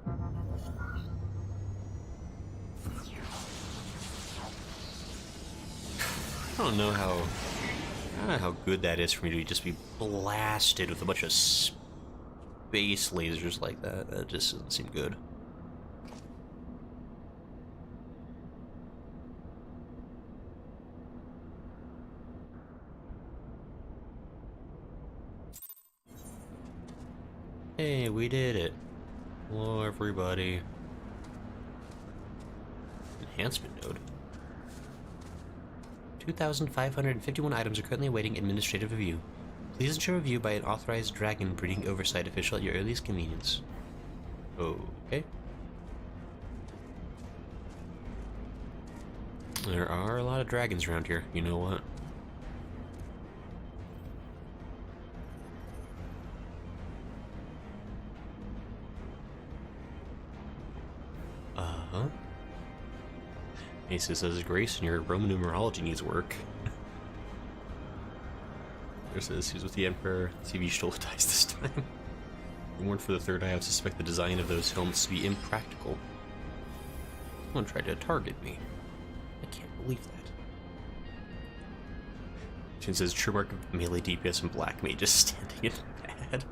I don't know how good that is for me to just be blasted with a bunch of space lasers like that. That just doesn't seem good. Hey, we did it. Hello, everybody. Enhancement node. 2,551 items are currently awaiting administrative review. Please ensure review by an authorized dragon breeding oversight official at your earliest convenience. Okay. There are a lot of dragons around here. You know what? Azys says, Grace, and your Roman numerology needs work. There says, he's with the Emperor. TV stole ties this time. Warned for the third eye, I would suspect the design of those helmets to be impractical. Someone tried to target me. I can't believe that. Chin says, true mark of melee DPS and black mage just standing in bad.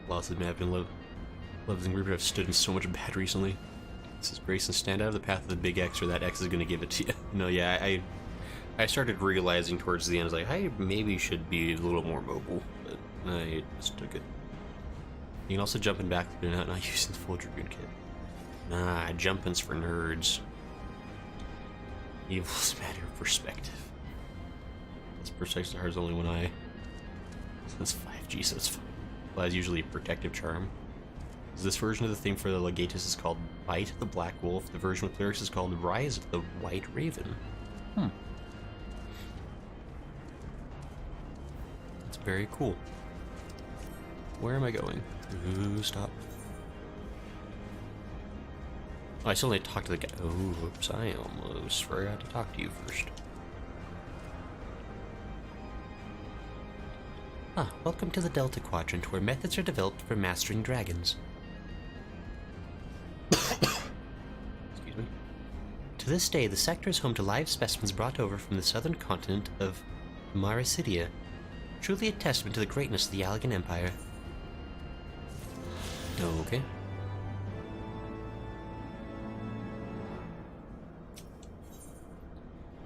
Lost of map and love and Rupert have stood in so much bad recently. Says Grayson, stand out of the path of the big X or that X is gonna give it to you. No, yeah, I started realizing towards the end, I was like, I maybe should be a little more mobile, but I just took it. You can also jump in back and not using the full Dragoon kit. Nah, jumping's for nerds. Evil's a matter of perspective. This perspective has only one eye. That's 5G, so it's fine. Well, that's usually a protective charm. This version of the theme for the Legatus is called Bite the Black Wolf. The version with lyrics is called Rise of the White Raven. That's very cool. Where am I going? Ooh, stop. Oh, I still need to talk to the guy. Oh, oops, I almost forgot to talk to you first. Welcome to the Delta Quadrant, where methods are developed for mastering dragons. Excuse me. To this day, the sector is home to live specimens brought over from the southern continent of Marasidia, truly a testament to the greatness of the Allagan Empire. Okay.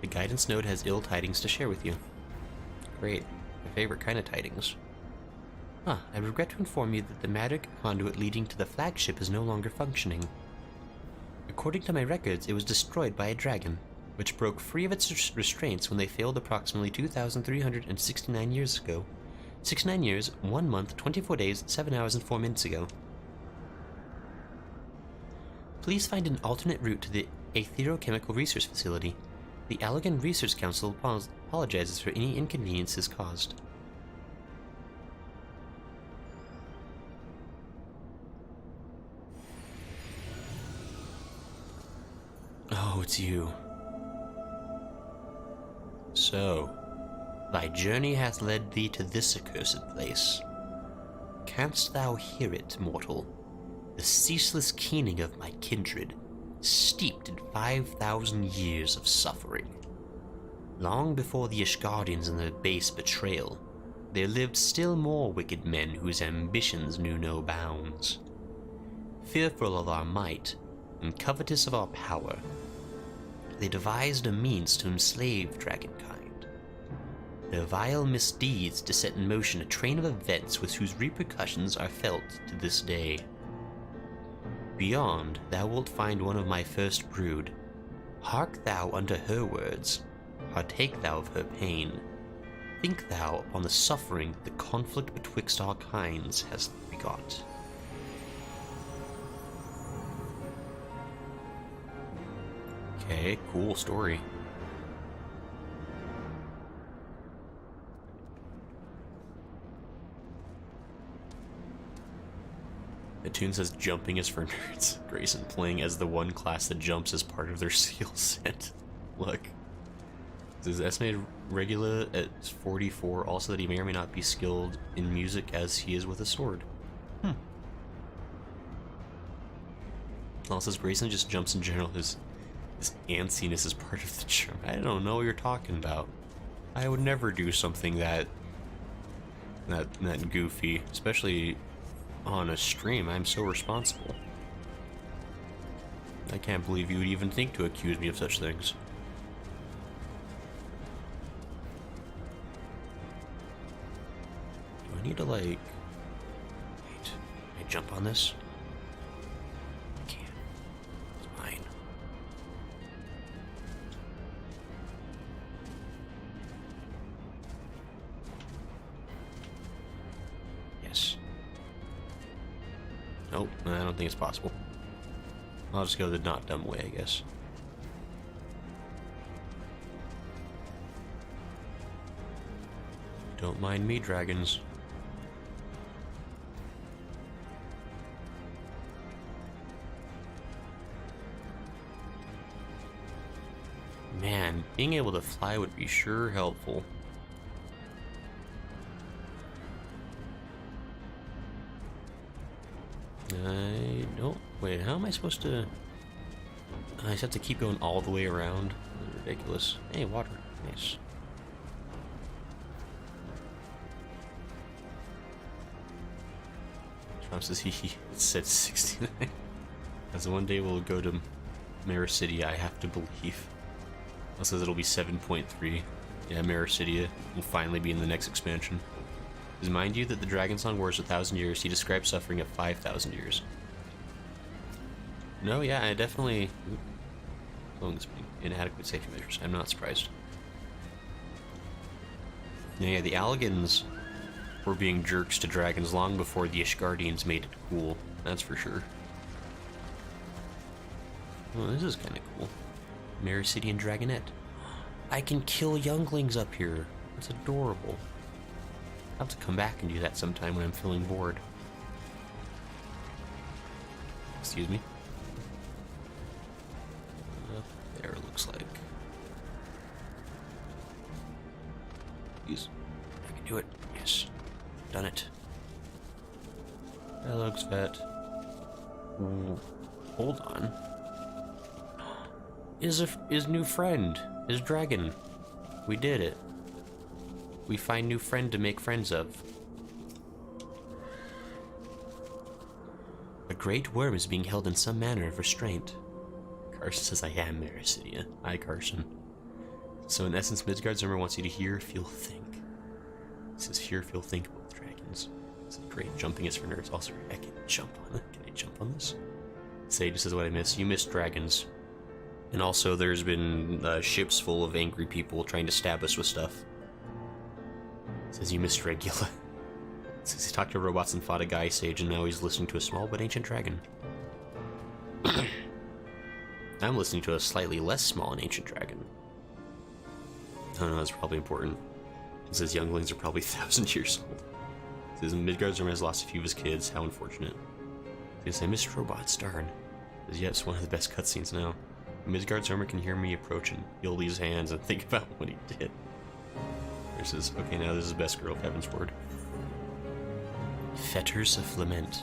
The guidance node has ill tidings to share with you. Great. My favorite kind of tidings. I regret to inform you that the magic conduit leading to the flagship is no longer functioning. According to my records, it was destroyed by a dragon, which broke free of its restraints when they failed approximately 2,369 years ago. 69 years, 1 month, 24 days, 7 hours and 4 minutes ago. Please find an alternate route to the Aetherochemical Research Facility. The Allagan Research Council apologizes for any inconveniences caused. Oh, it's you. So, thy journey hath led thee to this accursed place. Canst thou hear it, mortal? The ceaseless keening of my kindred, steeped in 5,000 years of suffering. Long before the Ishgardians and their base betrayal, there lived still more wicked men whose ambitions knew no bounds. Fearful of our might, and covetous of our power, they devised a means to enslave dragonkind. Their vile misdeeds to set in motion a train of events with whose repercussions are felt to this day. Beyond, thou wilt find one of my first brood. Hark thou unto her words, partake thou of her pain. Think thou upon the suffering the conflict betwixt our kinds has begot. Okay, cool story. The tune says jumping is for nerds. Grayson playing as the one class that jumps as part of their skill set. Look. This is estimated Regula at 44, also that he may or may not be skilled in music as he is with a sword. Also says Grayson just jumps in general. His antsiness is part of the charm. I don't know what you're talking about. I would never do something that goofy, especially on a stream. I'm so responsible. I can't believe you would even think to accuse me of such things. Do I need to, like... Wait, can I jump on this? I can't. It's mine. Yes. Nope, I don't think it's possible. I'll just go the not dumb way, I guess. Don't mind me, dragons. Man, being able to fly would be sure helpful. Nope. Wait, how am I supposed to... I just have to keep going all the way around? That's ridiculous. Hey, water. Nice. Trump says he said 69. As one day we'll go to Maricidia, I have to believe. It says it'll be 7.3. Yeah, Maricidia will finally be in the next expansion. Because mind you that the Dragon Song Wars 1,000 years, he describes suffering at 5,000 years. No, yeah, I definitely... inadequate safety measures. I'm not surprised. Yeah, the Allagans were being jerks to dragons long before the Ishgardians made it cool. That's for sure. Well, this is kind of cool. Maricidian Dragonette. I can kill younglings up here. That's adorable. I'll have to come back and do that sometime when I'm feeling bored. Excuse me. Up there, looks like. Please. I can do it. Yes. Done it. That looks vet. Ooh. Hold on. His new friend. His dragon. We did it. We find new friend to make friends of. A great worm is being held in some manner of restraint. Carson says, I am Maricidia. Hi, Carson. So in essence, Midgard's armor wants you to hear, feel, think. It says hear, feel, think about dragons. It's great. Jumping is for nerds. Also, I can jump on it. Can I jump on this? Sage says what I miss. You miss dragons. And also, there's been ships full of angry people trying to stab us with stuff. Says you missed Regula. Says he talked to robots and fought a guy sage, and now he's listening to a small but ancient dragon. I'm listening to a slightly less small and ancient dragon. Oh no, that's probably important. It says younglings are probably 1,000 years old. It says Midgard's armor has lost a few of his kids. How unfortunate. It says I missed robots, darn. It says yeah, it's one of the best cutscenes now. Midgard's armor can hear me approaching. He'll leave his hands and think about what he did. This is okay. Now this is the best girl of Heavensward. Fetters of Lament.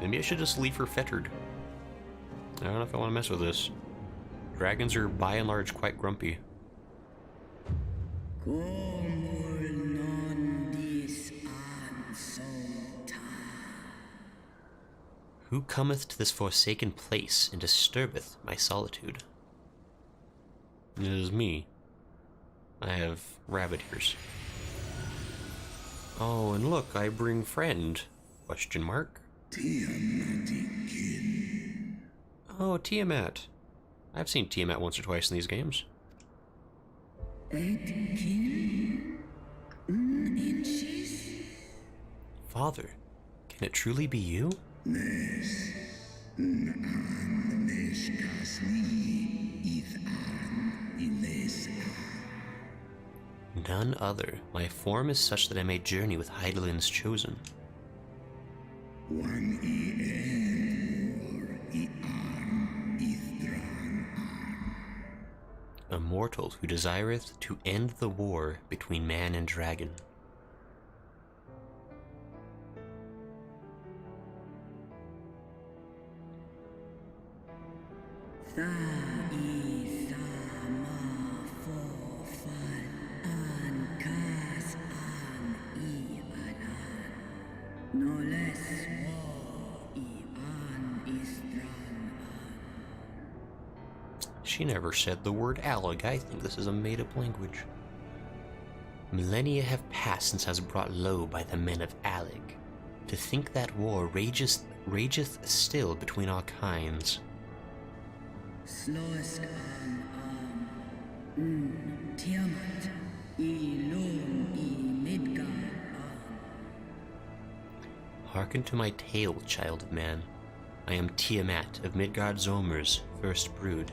Maybe I should just leave her fettered. I don't know if I want to mess with this. Dragons are by and large quite grumpy. Who cometh to this forsaken place and disturbeth my solitude? It is me. I have rabbit ears. Oh, and look, I bring friend. Question mark. Oh, Tiamat. I've seen Tiamat once or twice in these games. Father, can it truly be you? None other. My form is such that I may journey with Heidelin's chosen. A mortal who desireth to end the war between man and dragon. She never said the word Allig. I think this is a made-up language. Millennia have passed since I was brought low by the men of Allig. To think that war rageth still between our kinds. Hearken to my tale, child of man. I am Tiamat of Midgard Zomer's first brood.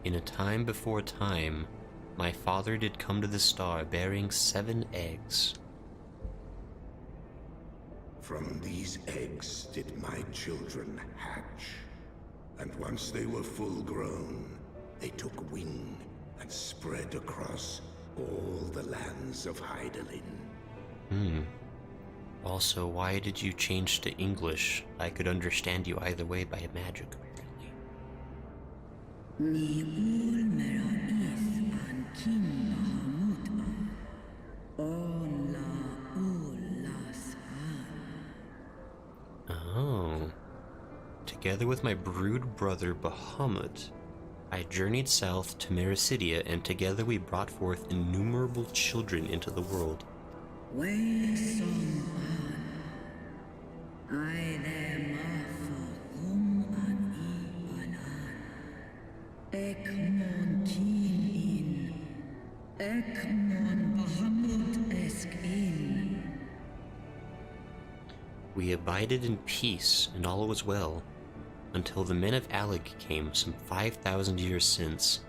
In a time before time, my father did come to the star bearing 7 eggs. From these eggs did my children hatch, and once they were full grown, they took wing and spread across all the lands of Heidelin. Also, why did you change to English? I could understand you either way by magic, apparently. Oh. Together with my brood brother Bahamut, I journeyed south to Mericidia, and together we brought forth innumerable children into the world. We abided in peace, and all was well, until the men of Allig came some 5,000 years since.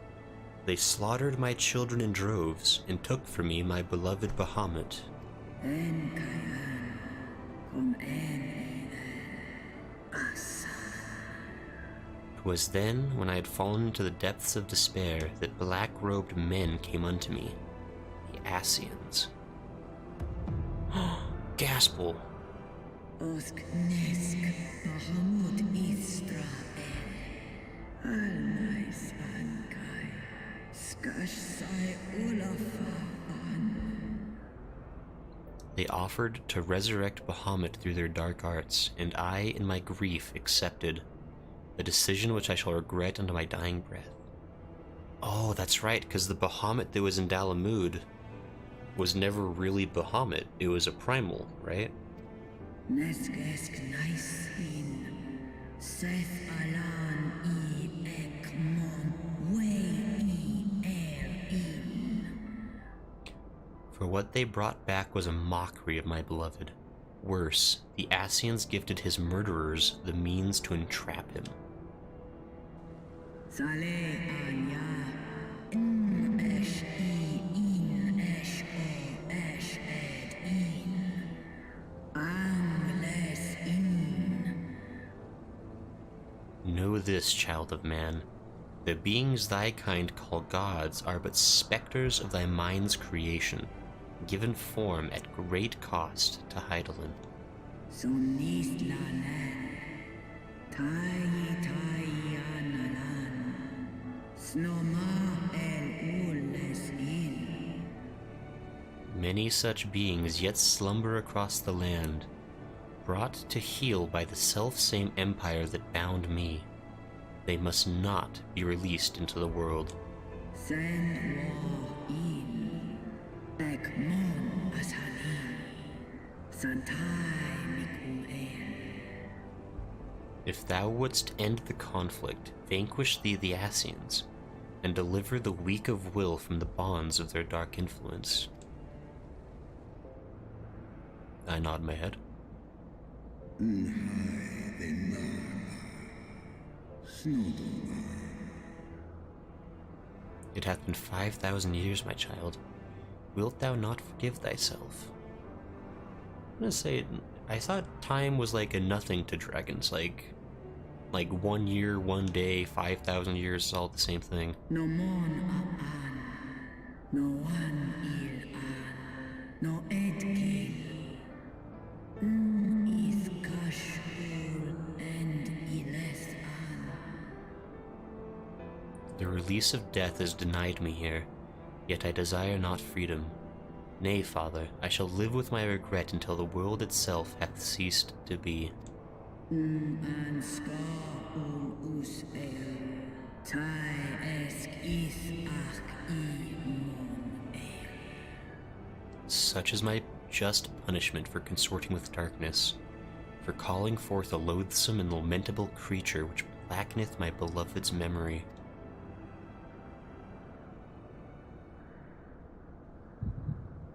They slaughtered my children in droves, and took from me my beloved Bahamut. 'Twas then, when I had fallen into the depths of despair, that black-robed men came unto me, the Asyans. Gaspel! They offered to resurrect Bahamut through their dark arts, and I, in my grief, accepted, a decision which I shall regret unto my dying breath. Oh, that's right, because the Bahamut that was in Dalamud was never really Bahamut. It was a primal, right? For what they brought back was a mockery of my beloved. Worse, the Asyans gifted his murderers the means to entrap him. Know this, child of man. The beings thy kind call gods are but specters of thy mind's creation, given form at great cost to Heidelin. Many such beings yet slumber across the land, brought to heel by the self-same empire that bound me. They must not be released into the world. If thou wouldst end the conflict, vanquish the Asians, and deliver the weak of will from the bonds of their dark influence. I nod my head. It hath been 5,000 years, my child. Wilt thou not forgive thyself? I'm gonna say, I thought time was like a nothing to dragons, like 1 year, 1 day, 5,000 years is all the same thing. No mon apan, no one il an, no ed kail. Is kashur and iles an. The release of death is denied me here, yet I desire not freedom. Nay, father, I shall live with my regret until the world itself hath ceased to be. An ska ul us el, tai esk is ach I mon el. Such is my just punishment for consorting with darkness, for calling forth a loathsome and lamentable creature which blackeneth my beloved's memory.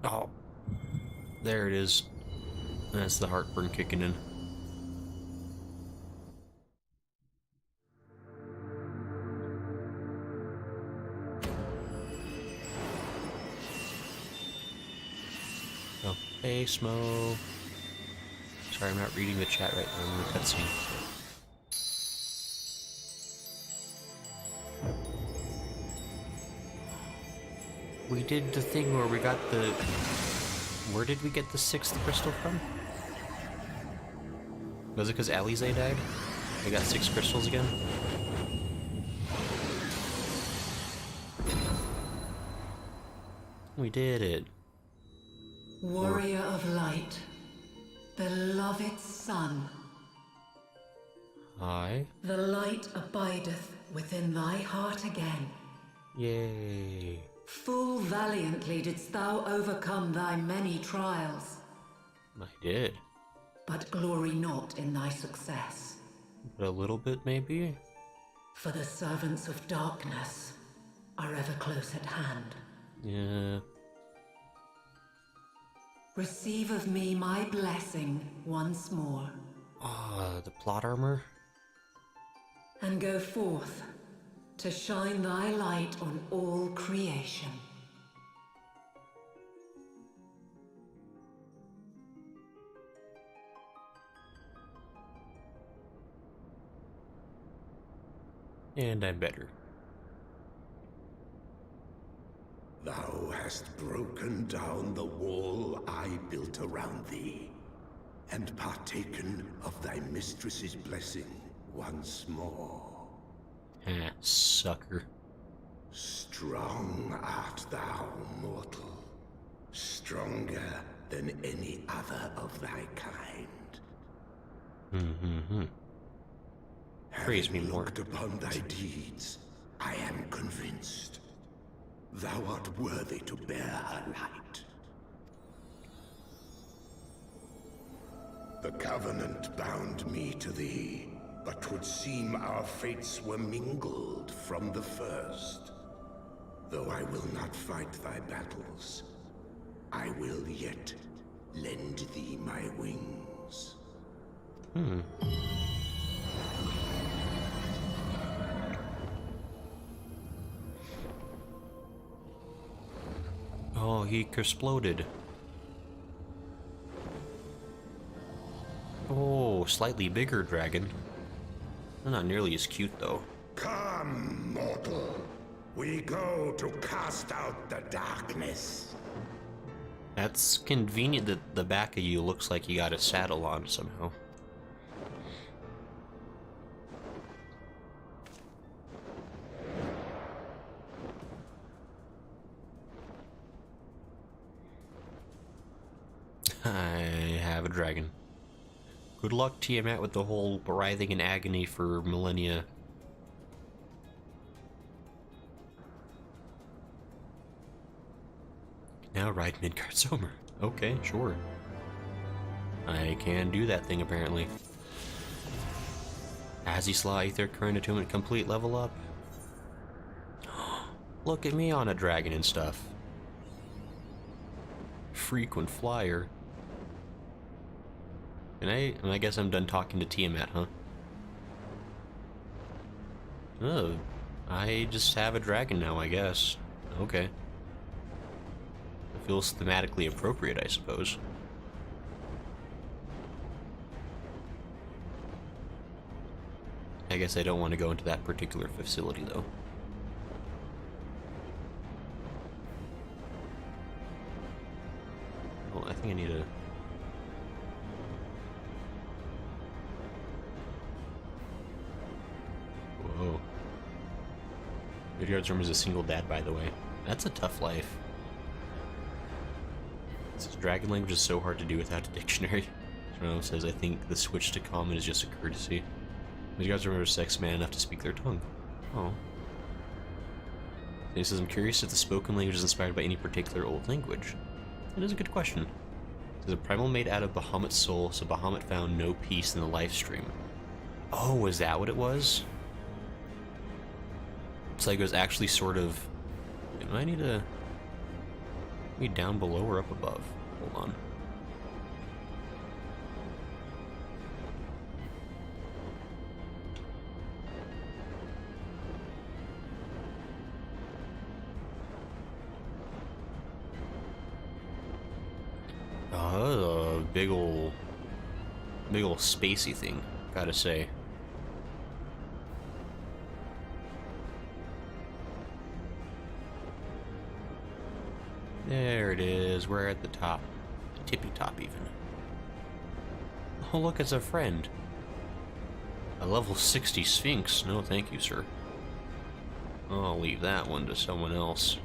Oh, there it is. That's the heartburn kicking in. Oh, hey, Smo. Sorry, I'm not reading the chat right now. I'm in the cutscene. We did the thing where we got the... Where did we get the 6th crystal from? Was it because Azys Lla died? We got 6 crystals again? We did it. Warrior of light, beloved son, Hi. the light abideth within thy heart again. Yay. Full valiantly didst thou overcome thy many trials, I did. but glory not in thy success. But a little bit, maybe? For the servants of darkness are ever close at hand. Yeah. Receive of me my blessing once more, Ah, the plot armor? and go forth to shine thy light on all creation. And I'm better. Thou hast broken down the wall I built around thee, and partaken of thy mistress's blessing once more. Ah, sucker. Strong art thou, mortal. Stronger than any other of thy kind. Praise me Having more. looked upon thy deeds, I am convinced thou art worthy to bear her light. The Covenant bound me to thee, but 'twould seem our fates were mingled from the first. Though I will not fight thy battles, I will yet lend thee my wings. Oh, he exploded. Oh, slightly bigger dragon. Not nearly as cute, though. Come, mortal. We go to cast out the darkness. That's convenient that the back of you looks like you got a saddle on somehow. I have a dragon. Good luck, Tiamat, with the whole writhing in agony for millennia. Now ride Midgard Sommer. Okay, sure. I can do that thing, apparently. Azys Lla, Aether Current Attunement complete, level up. Look at me on a dragon and stuff. Frequent flyer. And I guess I'm done talking to Tiamat, huh? Oh, I just have a dragon now, I guess. Okay. It feels thematically appropriate, I suppose. I guess I don't want to go into that particular facility, though. Well, I think I need a... Whoa. Midgard's room is a single dad, by the way. That's a tough life. This dragon language is so hard to do without a dictionary. Toronto says, I think the switch to common is just a courtesy. Midgard's remember sex man enough to speak their tongue. Oh. He says, I'm curious if the spoken language is inspired by any particular old language. That is a good question. It says, a primal made out of Bahamut's soul, so Bahamut found no peace in the life stream. Oh, was that what it was? It's like it was actually sort of... Do I need to... Be down below or up above? Hold on. Oh, big ol' spacey thing, gotta say. There it is, we're at the top. The tippy top, even. Oh, look, it's a friend. A level 60 Sphinx. No, thank you, sir. I'll leave that one to someone else.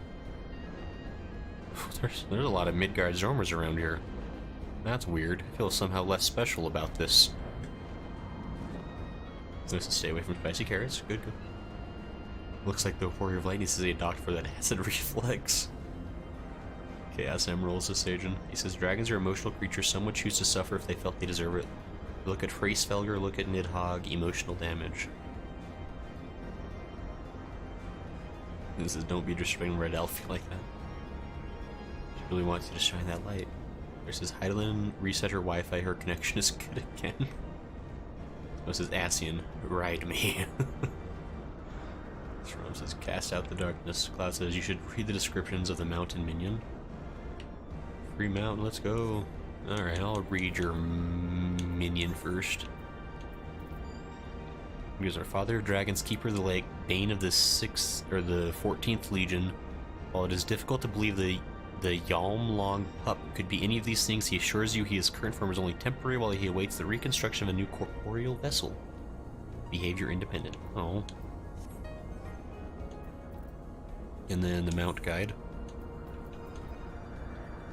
There's a lot of Midgard Zormers around here. That's weird. I feel somehow less special about this. Supposed to stay away from spicy carrots. Good, good. Looks like the Warrior of Light needs to see a doctor for that acid reflex. Chaos Emerald says Sajin. He says, dragons are emotional creatures. Some would choose to suffer if they felt they deserve it. Look at Hraesvelgr, look at Nidhogg, emotional damage. And this says, don't be disrespecting Red Elf like that. She really wants you to shine that light. There says, Heidelin, reset her Wi-Fi, her connection is good again. This says, Ascian, ride me. Shrom says, cast out the darkness. Cloud says, you should read the descriptions of the mountain minion. Free mountain, let's go. Alright, I'll read your minion first. Because our father of dragons, keeper of the lake, bane of the 14th legion. While it is difficult to believe the Yalmlong pup could be any of these things, he assures you his current form is only temporary while he awaits the reconstruction of a new corporeal vessel. Behavior independent. Oh. And then the mount guide.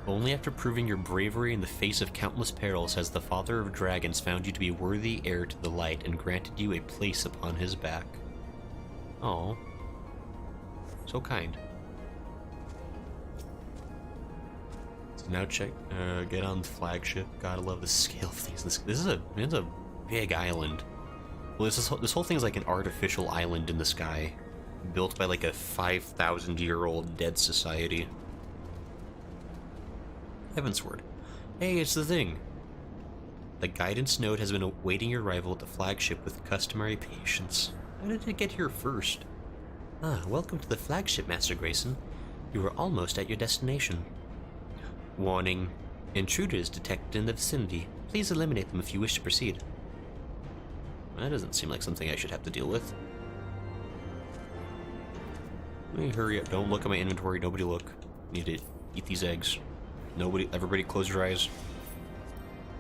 Only after proving your bravery in the face of countless perils has the Father of Dragons found you to be worthy heir to the light and granted you a place upon his back. Oh. So kind. So now check, get on the flagship. Gotta love the scale of things. It's a big island. Well, this whole thing is like an artificial island in the sky. Built by like a 5,000-year-old dead society. Heavensward. Hey, it's the thing. The guidance node has been awaiting your arrival at the flagship with customary patience. How did it get here first? Ah, welcome to the flagship, Master Grayson. You are almost at your destination. Warning. Intruders detected in the vicinity. Please eliminate them if you wish to proceed. That doesn't seem like something I should have to deal with. Let me hurry up. Don't look at my inventory. Nobody look. Need to eat these eggs. Everybody close your eyes.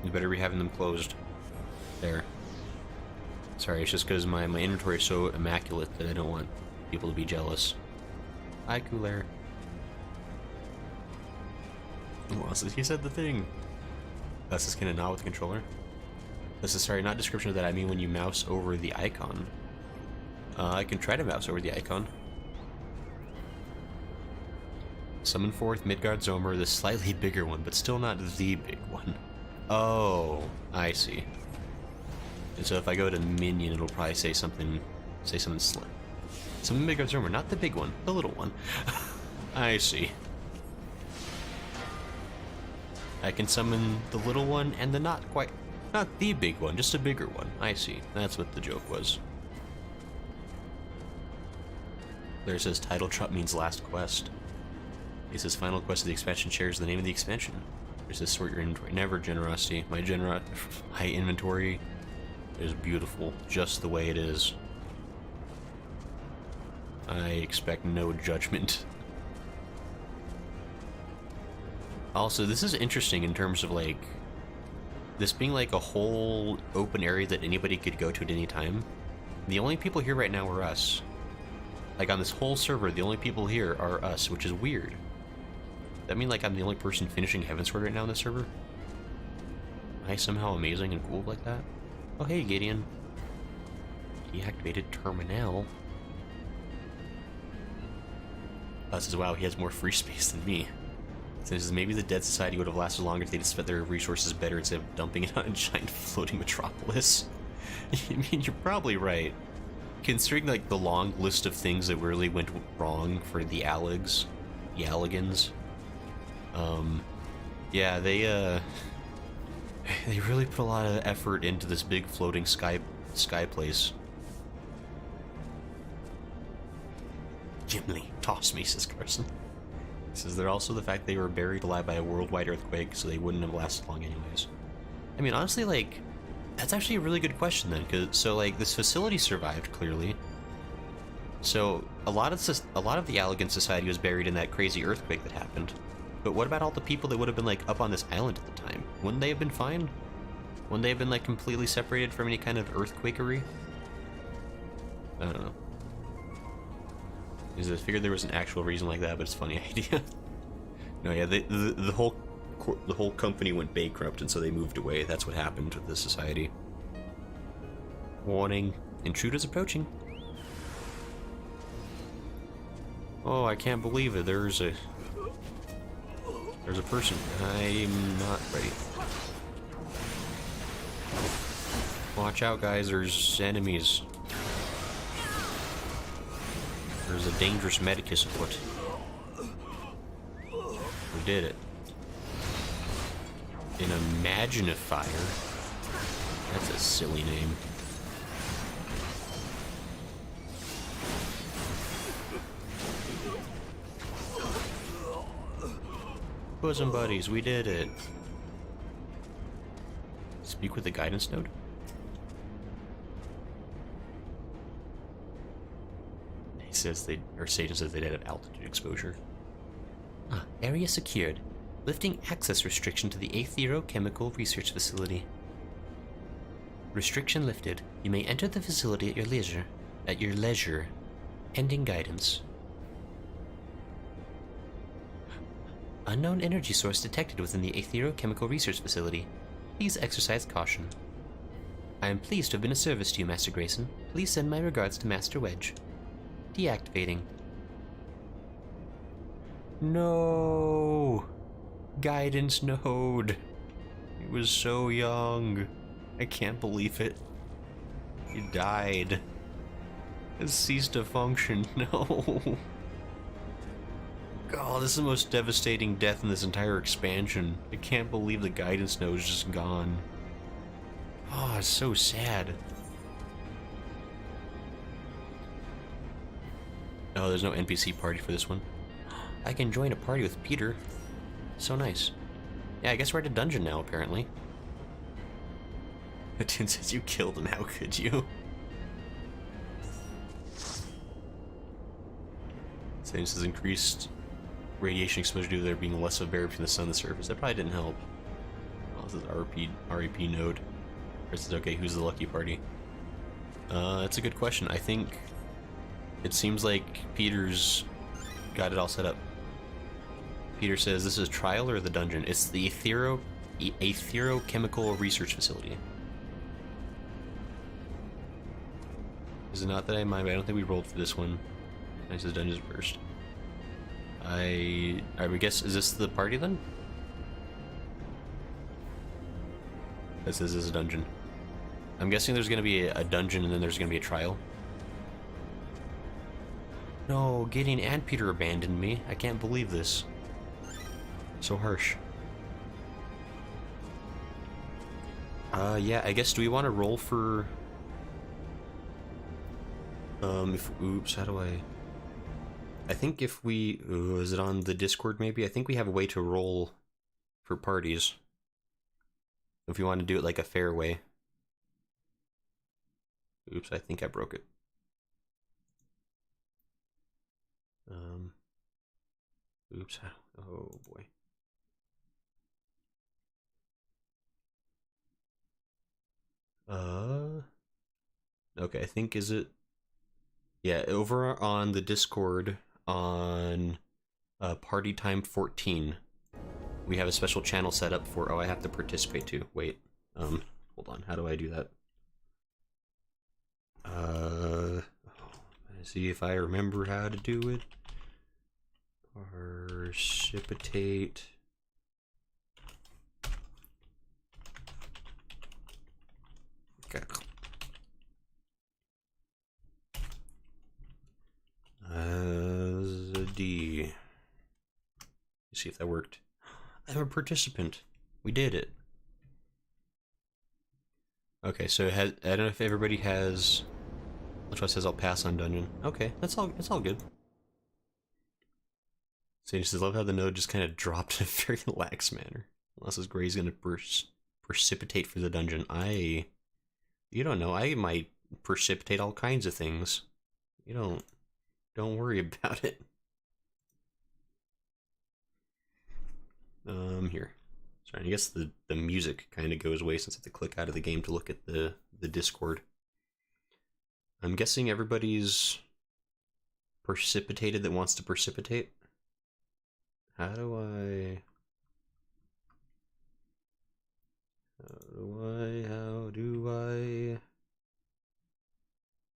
You better be having them closed. There. Sorry, it's just because my inventory is so immaculate that I don't want people to be jealous. Hi, Cooler. Oh, he said the thing. This is kind of not with the controller. This is, sorry, not description of that. I mean when you mouse over the icon. I can try to mouse over the icon. Summon forth Midgard Zomer, the slightly bigger one, but still not the big one. Oh, I see. And so if I go to minion, it'll probably say something slim. Summon Midgard Zomer, not the big one, the little one. I see. I can summon the little one and the not the big one, just a bigger one. I see. That's what the joke was. There says title drop means last quest. It says final quest of the expansion shares the name of the expansion. There's this sort your inventory. Never generosity. My inventory is beautiful, just the way it is. I expect no judgment. Also, this is interesting in terms of like this being like a whole open area that anybody could go to at any time. The only people here right now are us. Like on this whole server, the only people here are us, which is weird. That mean like I'm the only person finishing Heavensward right now on this server? Am I somehow amazing and cool like that? Oh hey Gideon. Deactivated terminal. Says wow, he has more free space than me. Says maybe the Dead Society would have lasted longer if they'd spent their resources better instead of dumping it on a giant floating metropolis. I mean, you're probably right. Considering like the long list of things that really went wrong for the Alligans. Yeah, they really put a lot of effort into this big floating sky place. Gimli, toss me, says Carson. Says they're also the fact they were buried alive by a worldwide earthquake, so they wouldn't have lasted long anyways. I mean, honestly, like, that's actually a really good question then, because so like this facility survived clearly. So a lot of the Alligan society was buried in that crazy earthquake that happened. But what about all the people that would have been like up on this island at the time? Wouldn't they have been fine? Wouldn't they have been like completely separated from any kind of earthquakery? I don't know. I figured there was an actual reason like that, but it's a funny idea. No, yeah, the whole company went bankrupt, and so they moved away. That's what happened with the society. Warning: intruders approaching. Oh, I can't believe it. There's a person. I'm not ready. Watch out, guys. There's enemies. There's a dangerous medicus afoot. We did it. An Imaginifier? That's a silly name. Bosom buddies, we did it. Speak with the guidance node? Satan says they did have altitude exposure. Area secured. Lifting access restriction to the Aetherochemical Research Facility. Restriction lifted. You may enter the facility at your leisure. Ending guidance. Unknown energy source detected within the Aetherochemical Research Facility. Please exercise caution. I am pleased to have been of service to you, Master Grayson. Please send my regards to Master Wedge. Deactivating. No! Guidance node. It was so young. I can't believe it. It died. It ceased to function. No. God, this is the most devastating death in this entire expansion. I can't believe the guidance node is just gone. Oh, it's so sad. Oh, there's no NPC party for this one. I can join a party with Peter. So nice. Yeah, I guess we're at a dungeon now, apparently. The tune says you killed him, how could you? Same says increased radiation exposure due to there being less of a barrier between the sun and the surface. That probably didn't help. Oh, this is REP node. This is okay, who's the lucky party? That's a good question. I think it seems like Peter's got it all set up. Peter says, this is trial or the dungeon? It's the A therochemical research facility. Is it not that I mind, but I don't think we rolled for this one. Nice as dungeons first. I would guess, is this the party then? This is a dungeon. I'm guessing there's gonna be a dungeon and then there's gonna be a trial. No, Gideon and Peter abandoned me. I can't believe this. So harsh. Yeah, I guess, do we want to roll for... oops, how do I think if we... is it on the Discord maybe? I think we have a way to roll for parties. If you want to do it like a fair way. Oops, I think I broke it. Oops, oh boy. Okay, I think, is it... Yeah, over on the Discord on Party Time 14, we have a special channel set up for... Oh, I have to participate too. Wait, hold on, how do I do that? Let's see if I remember how to do it. Precipitate. Okay. As a D. Let's see if that worked. I'm a participant. We did it. Okay, so I don't know if everybody has... Which one says I'll pass on dungeon? Okay, that's all good. So he says, love how the node just kind of dropped in a very lax manner. Unless this Gray's gonna precipitate for the dungeon. You don't know, I might precipitate all kinds of things. You don't worry about it. Here. Sorry, I guess the music kind of goes away since I have to click out of the game to look at the Discord. I'm guessing everybody's precipitated that wants to precipitate. How do I...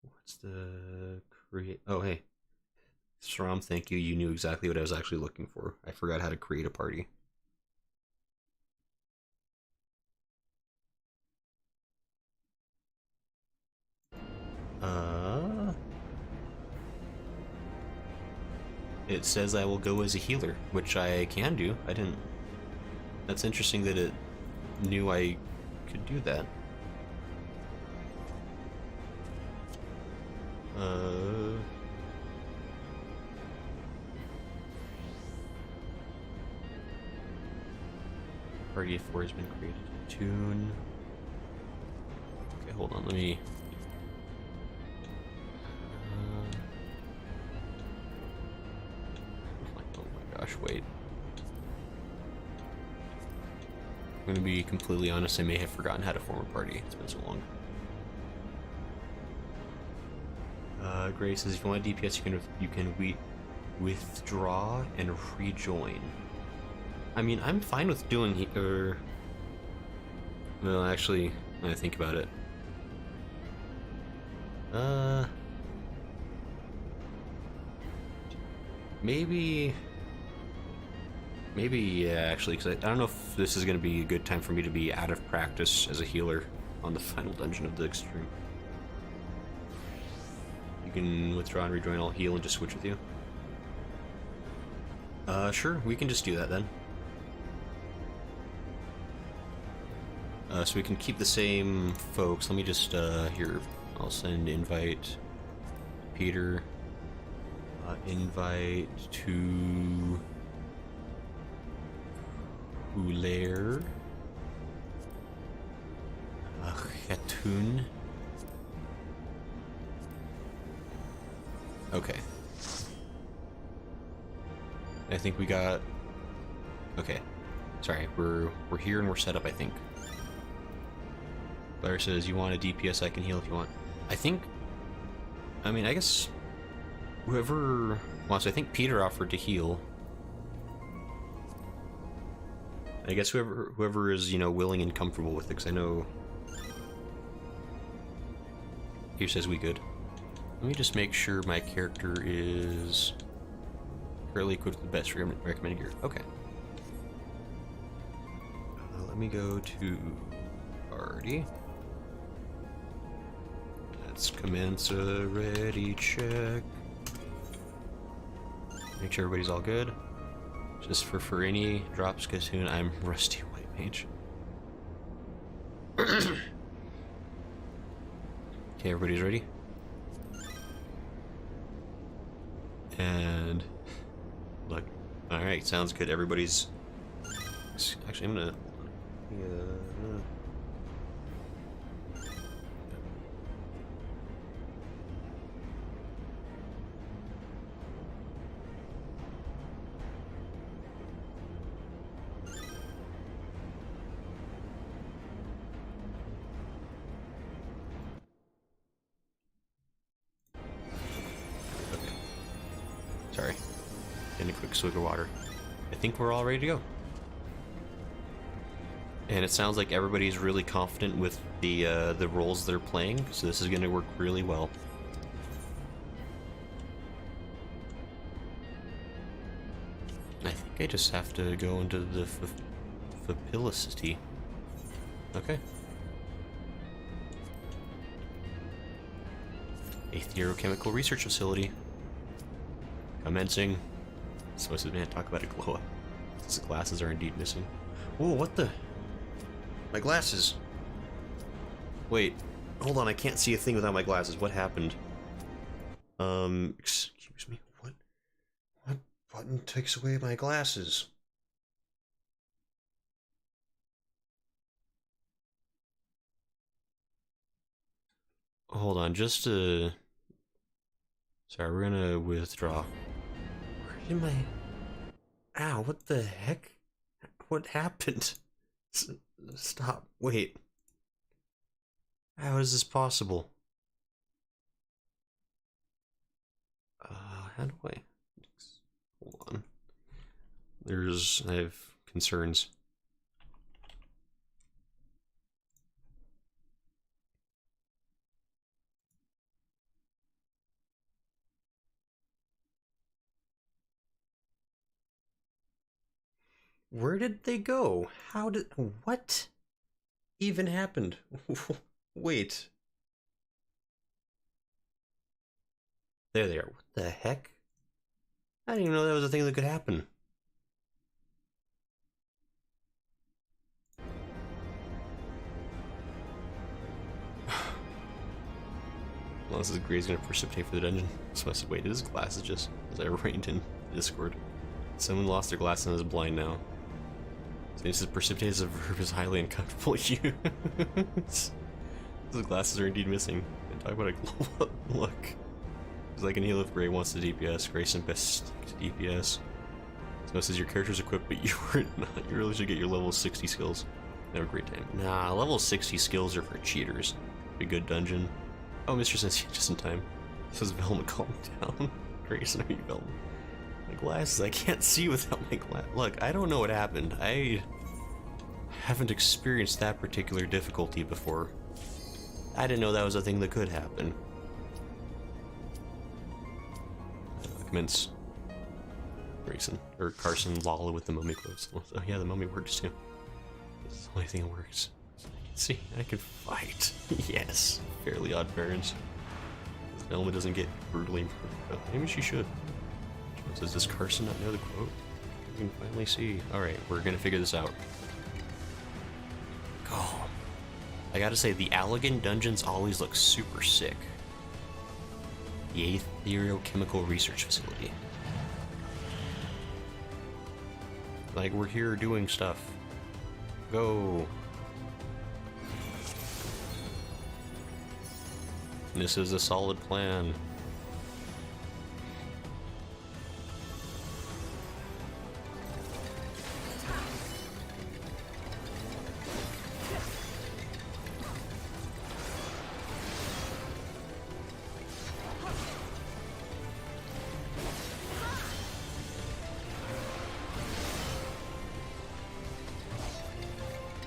What's the create... Oh, hey. Strom, thank you. You knew exactly what I was actually looking for. I forgot how to create a party. It says I will go as a healer, which I can do. I didn't... That's interesting that it knew I could do that. Party of 4 has been created. Tune. Okay, hold on, let me... oh my gosh, wait. I'm gonna be completely honest, I may have forgotten how to form a party. It's been so long. Gray says if you want DPS, you can withdraw and rejoin. I mean, I'm fine with doing well, actually, when I think about it, maybe yeah, actually, because I don't know if this is going to be a good time for me to be out of practice as a healer on the final dungeon of the Extreme. You can withdraw and rejoin, I'll heal and just switch with you. Sure, we can just do that then. So we can keep the same folks. Let me just, here, I'll send invite Peter, invite to Huler, Khatun. Okay. I think we got... Okay. Sorry, we're here and we're set up, I think. Blair says, you want a DPS, I can heal if you want. I think... I mean, I guess... Whoever wants... I think Peter offered to heal. I guess whoever is, you know, willing and comfortable with it, because I know... Here says we good. Let me just make sure my character is currently equipped with the best recommended gear. Okay. Let me go to party. Let's commence a ready check. Make sure everybody's all good. Just for any drops, because I'm Rusty White Mage. Okay, everybody's ready? And look, all right, sounds good. Everybody's actually. I'm gonna. Sorry, getting a quick swig of water. I think we're all ready to go. And it sounds like everybody's really confident with the roles they're playing, so this is going to work really well. I think I just have to go into the Fapilicity. Okay. A theochemical research facility. Commencing. Supposed to talk about a glow up. His glasses are indeed missing. Whoa, what the? My glasses. Wait, hold on, I can't see a thing without my glasses. What happened? Excuse me. What button takes away my glasses? Hold on, just sorry, we're gonna withdraw. Where did my... Ow, what the heck? What happened? Stop, wait. How is this possible? How do I... Hold on. I have concerns. Where did they go? What even happened? Wait. There they are. What the heck? I didn't even know that was a thing that could happen. Well, this is Gray's gonna precipitate for the dungeon. So I said, wait, his glasses just... As I write in Discord. Someone lost their glasses and is blind now. So this is precipitate as a verb is highly uncomfortable. Those glasses are indeed missing. And talk about a glow up look. It's like an heal if Gray wants to DPS. Gray sent best to DPS. So it says your character's equipped, but you are not. You really should get your level 60 skills. Have a great time. Nah, level 60 skills are for cheaters. A good dungeon. Oh, Mr. Sensi, just in time. Says Velma, calm down. Grayson, are you Velma? My glasses, I can't see without my glass. Look, I don't know what happened. I haven't experienced that particular difficulty before. I didn't know that was a thing that could happen. Commence. Grayson, or Carson Lala with the mummy clothes. Oh yeah, the mummy works too. It's the only thing that works. See, I can fight. Yes, Fairly Odd Parents. Velma doesn't get brutally murdered. Oh, maybe she should. Does this Carson not know the quote? We can finally see. Alright, we're gonna figure this out. Oh. I gotta say, the Allegan dungeons always look super sick. The Theochemical Research Facility. Like, we're here doing stuff. Go! This is a solid plan.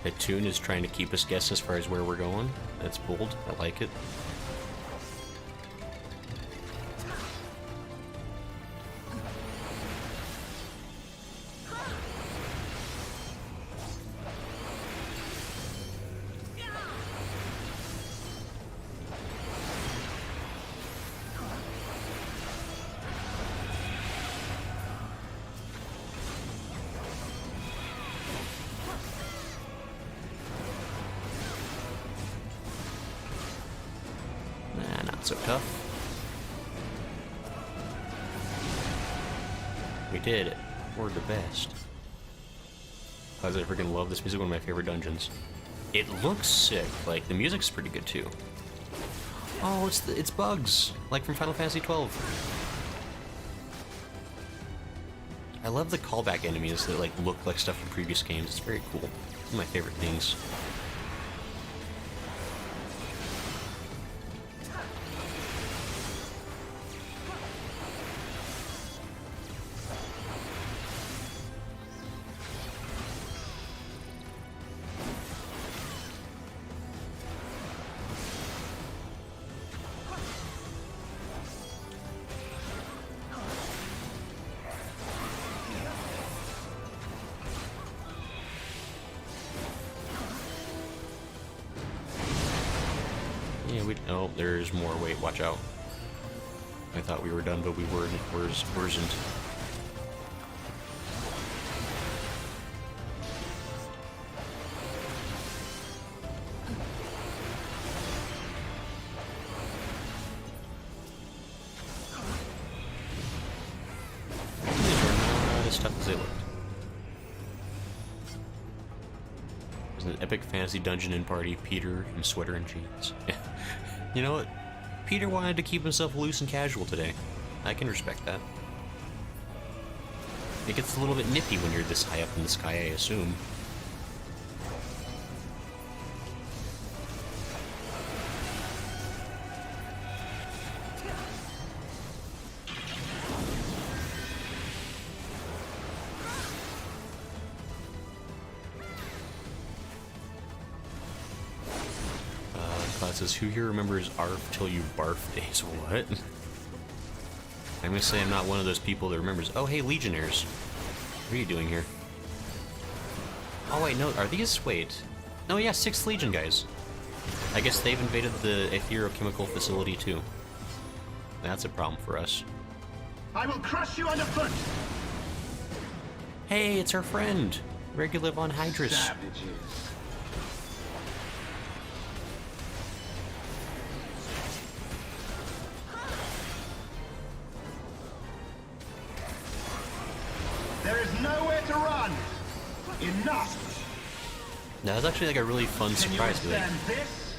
That tune is trying to keep us guessing as far as where we're going. That's bold. I like it. So tough. We did it. We're the best. I freaking love this music. One of my favorite dungeons. It looks sick. Like the music's pretty good too. Oh, it's bugs like from Final Fantasy XII. I love the callback enemies that like look like stuff from previous games. It's very cool. One of my favorite things. Oh, there's more. Wait, watch out. I thought we were done, but we weren't. Wasn't. These are not as tough as they looked. There's an epic fantasy dungeon and party. Peter in sweater and jeans. You know what? Peter wanted to keep himself loose and casual today. I can respect that. It gets a little bit nippy when you're this high up in the sky, I assume. Says, who here remembers ARF till you barf days? What? I'm gonna say I'm not one of those people that remembers. Oh, hey, Legionnaires. What are you doing here? Oh, wait, no, are these? Wait. No, yeah, 6th Legion guys. I guess they've invaded the etherochemical facility, too. That's a problem for us. I will crush you underfoot! Hey, it's our friend, Regula von Hydrus. Savages. There is nowhere to run! Enough! That was actually like a really fun surprise. Can you understand this?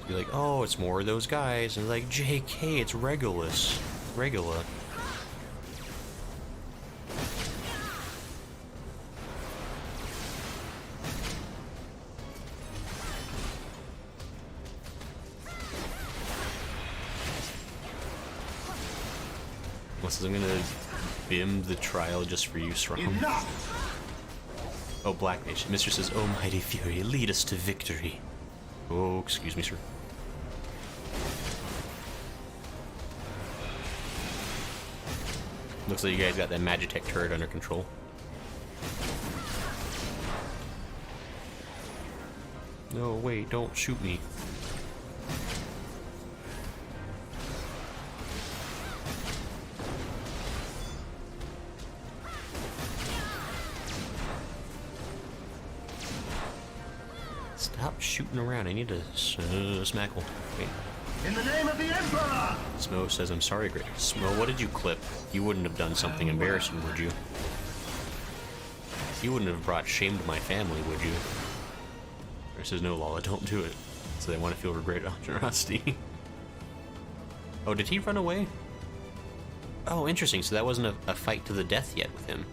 Be like, oh, it's more of those guys. And like, JK, it's Regulus. Regula. Unless I'm gonna bim the trial just for you, Strom. Oh, Black Mage. Mistress says, oh, mighty fury, lead us to victory. Oh, excuse me, sir. Looks like you guys got that Magitech turret under control. No, wait, don't shoot me. Stop shooting around. I need to smackle. Wait. In the name of the Emperor! Smo says, I'm sorry, Greg. Smo, what did you clip? You wouldn't have done something embarrassing, would you? You wouldn't have brought shame to my family, would you? Or says, no, Lala, don't do it. So they want to feel regret on generosity. Oh, did he run away? Oh, interesting. So that wasn't a fight to the death yet with him.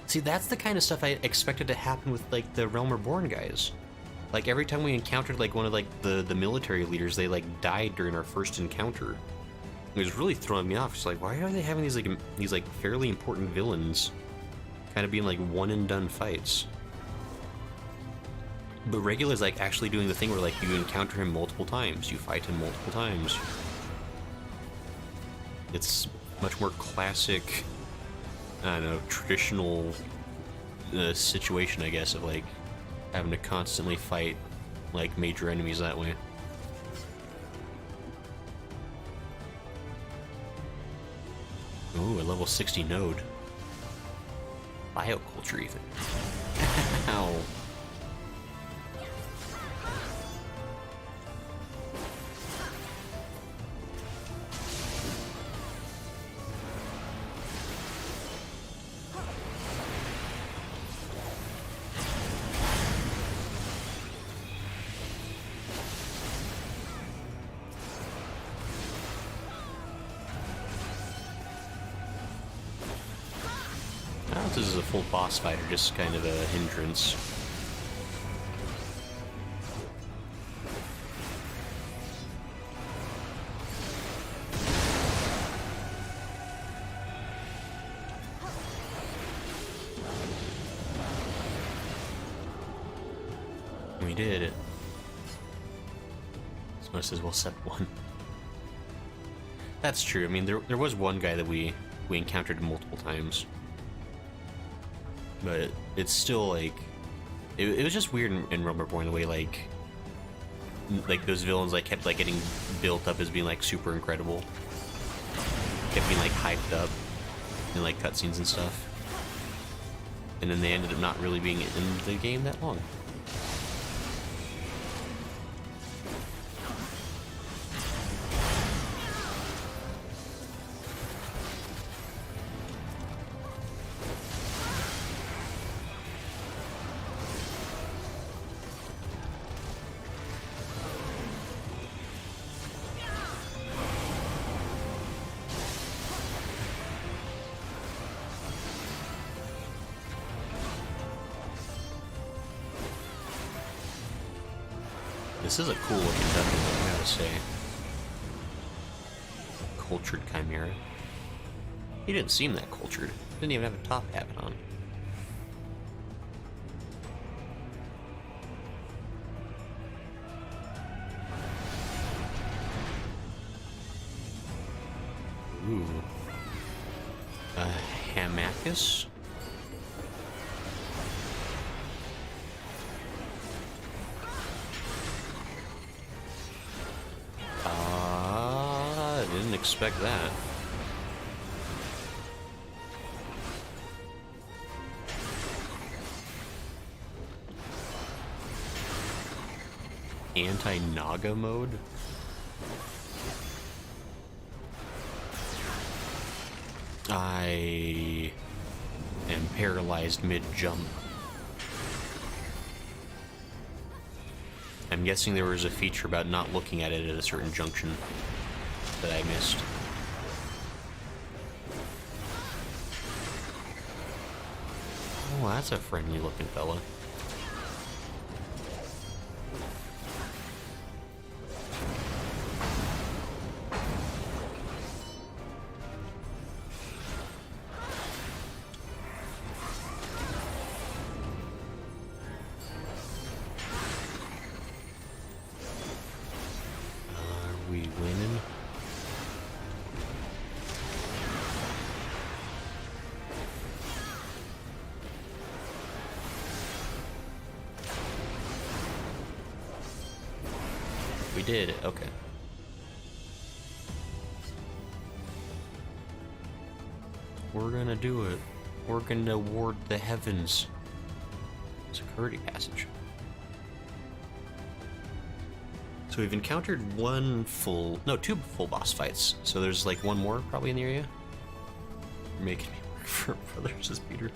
See, that's the kind of stuff I expected to happen with, like, the Realm Reborn guys. Like, every time we encountered, like, one of, like, the military leaders, they, like, died during our first encounter. It was really throwing me off. It's like, why are they having these, like, fairly important villains kind of being, like, one-and-done fights? But Regula's like actually doing the thing where like you encounter him multiple times, you fight him multiple times. It's much more classic, I don't know, traditional situation, I guess, of like having to constantly fight like major enemies that way. Ooh, a level 60 node. Bioculture even. Ow. This is a full boss fight, or just kind of a hindrance. We did it. So might as well set one. That's true. I mean, there was one guy that we encountered multiple times. But it's still like it was just weird in Realm Reborn the way like those villains like kept like getting built up as being like super incredible, kept being like hyped up in like cutscenes and stuff, and then they ended up not really being in the game that long. This is a cool looking dungeon, I gotta say. Cultured Chimera. He didn't seem that cultured. Didn't even have a top hat on. Ooh. A Haemachus? Didn't expect that. Anti-Naga mode? I am paralyzed mid-jump. I'm guessing there was a feature about not looking at it at a certain junction that I missed. Oh, that's a friendly looking fella. Are we winning? We did it, okay. We're gonna do it. We're gonna ward the heavens. Security passage. So we've encountered two full boss fights. So there's like one more probably in the area. You're making me work for brothers, says Peter.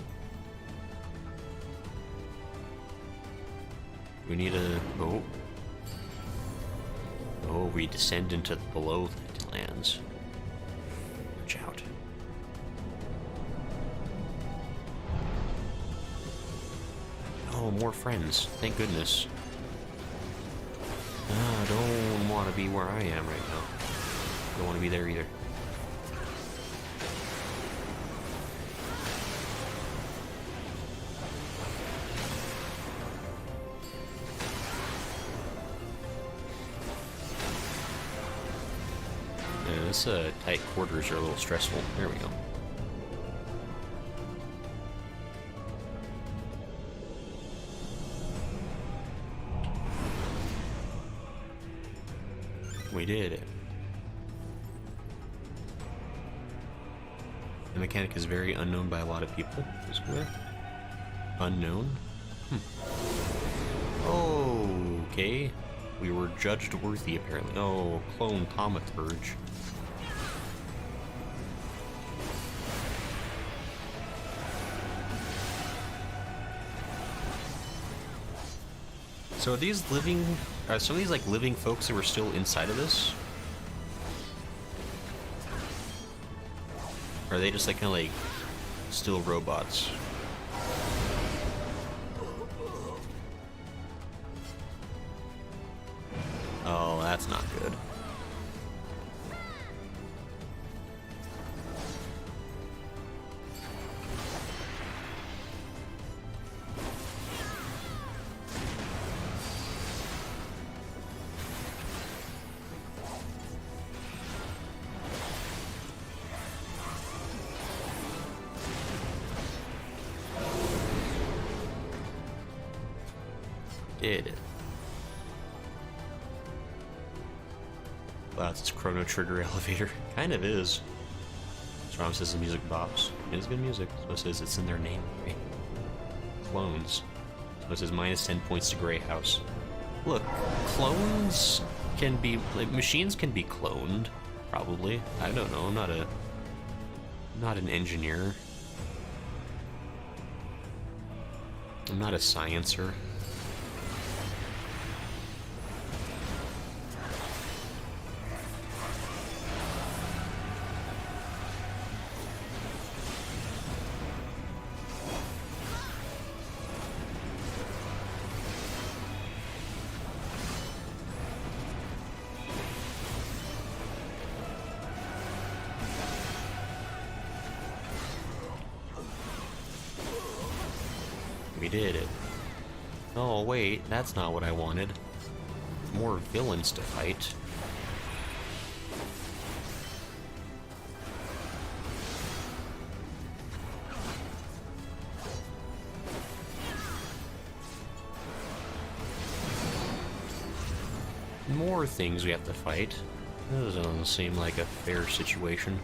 We need a... Oh, we descend into the below lands. Watch out. Oh, more friends. Thank goodness. I don't want to be where I am right now. Don't want to be there either. This tight quarters are a little stressful. There we go. We did it. The mechanic is very unknown by a lot of people. Is where? Unknown? Okay. We were judged worthy, apparently. Oh, clone thaumaturge. So are these living... Are some of these, like, living folks that were still inside of this? Or are they just, like, kind of, like, still robots? Oh, that's not good. Did it. Wow, it's Chrono Trigger elevator. Kind of is. Strom says the music bops. It is good music. So it says it's in their name. Right? Clones. So it says minus 10 points to Grey House. Look, clones can be... like, machines can be cloned. Probably. I don't know. I'm not an engineer. I'm not a sciencer. We did it. Oh wait, that's not what I wanted. More villains to fight. More things we have to fight. This doesn't seem like a fair situation.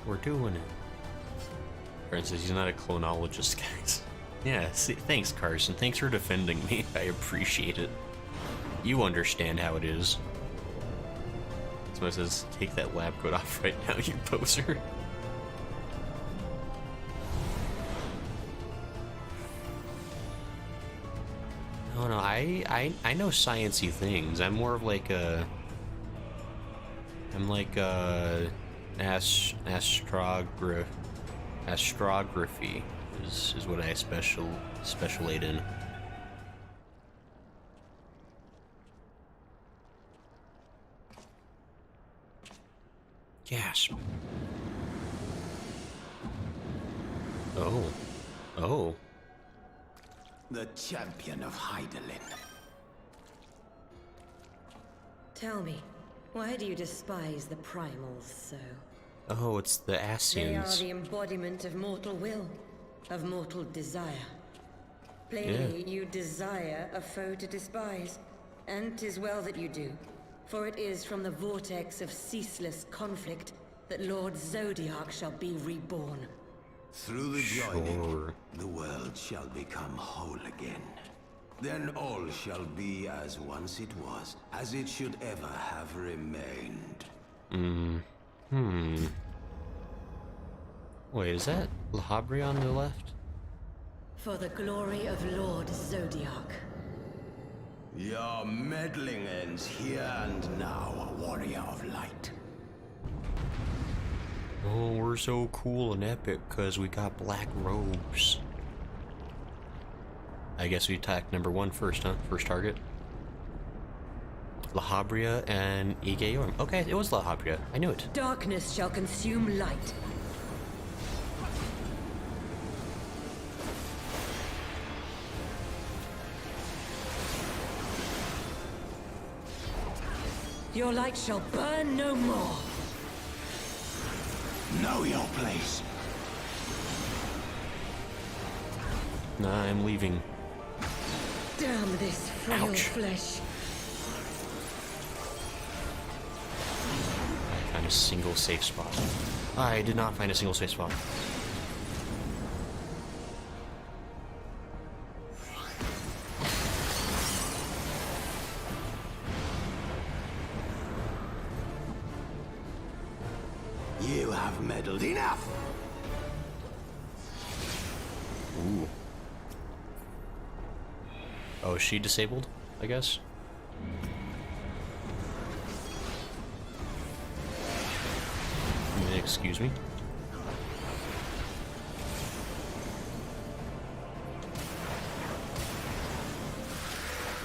We're doing it. Friend says he's not a clonologist, guys. Yeah, see, thanks, Carson. Thanks for defending me. I appreciate it. You understand how it is. Someone says, take that lab coat off right now, you poser. No, I know sciencey things. I'm more of like a... I'm like a... astrography is what I specialate in. Gasp. Oh. The champion of Hydaelyn. Tell me, why do you despise the primals so? Oh, it's the They are Asians. the embodiment of mortal will, of mortal desire. Plainly, you desire a foe to despise, and 'tis well that you do, for it is from the vortex of ceaseless conflict that Lord Zodiac shall be reborn. Through the joining, the world shall become whole again. Then all shall be as once it was, as it should ever have remained. Wait, is that La Habrea on the left? For the glory of Lord Zodiac. Your meddling ends here and now, warrior of light. Oh, we're so cool and epic because we got black robes. I guess we attack number one first, huh? First target. La Habrea and Igayorm. Okay, it was La Habrea. I knew it. Darkness shall consume light. Your light shall burn no more. Know your place. Nah, I'm leaving. Damn this frail Ouch. flesh. I found a single safe spot. I did not find a single safe spot. You have meddled enough. Ooh. Oh, is she disabled, I guess? Excuse me?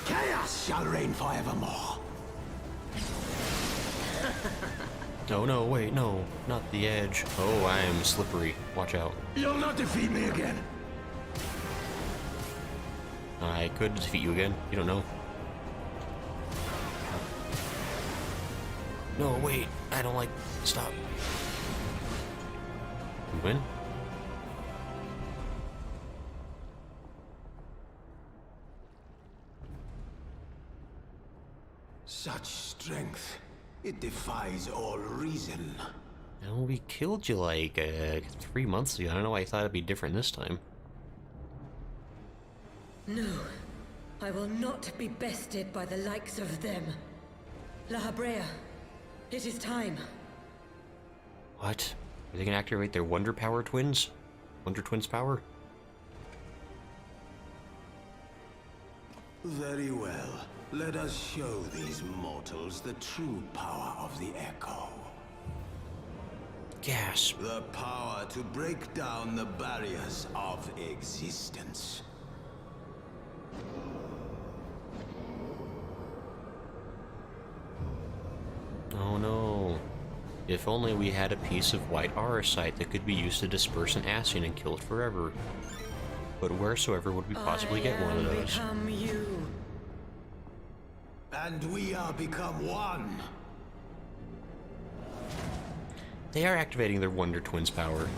Chaos shall reign forevermore. Oh no, wait, no, not the edge. Oh, I am slippery. Watch out. You'll not defeat me again. I could defeat you again. You don't know. No, wait. I don't like... Stop. You win? Such strength. It defies all reason. Well, we killed you like 3 months ago. I don't know why I thought it'd be different this time. No, I will not be bested by the likes of them. La Habrea, it is time. What? Are they gonna activate their Wonder Power twins? Wonder Twins power? Very well. Let us show these mortals the true power of the Echo. Gasp. The power to break down the barriers of existence. Oh no. If only we had a piece of white aurosite that could be used to disperse an Ascian and kill it forever. But wheresoever would we possibly get one of those? Become you. And we are become one. They are activating their Wonder Twins power.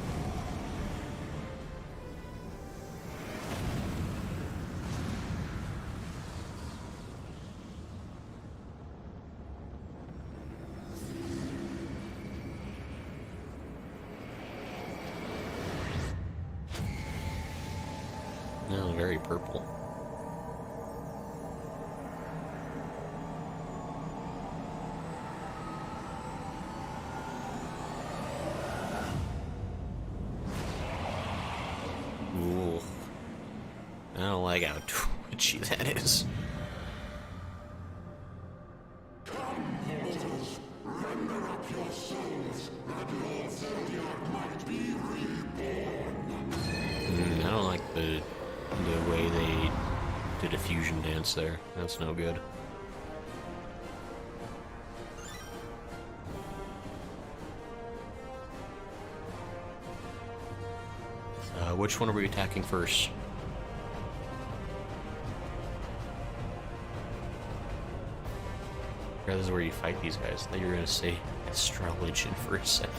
No, very purple. Ooh. I don't like how twitchy that is. I don't like the way they did a fusion dance there. That's no good. Which one are we attacking first? This is where you fight these guys. I thought you were gonna say astrologian for a second.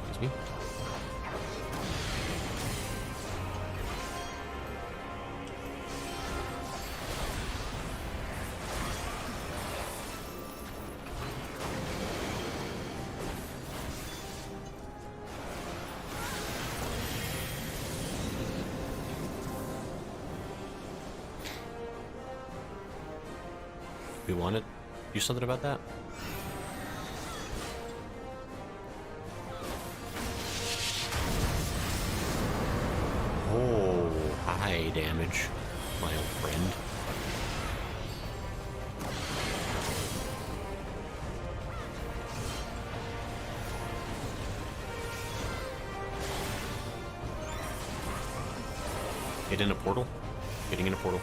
Excuse me. We want to do something about that? Oh, high damage, my old friend. Getting in a portal.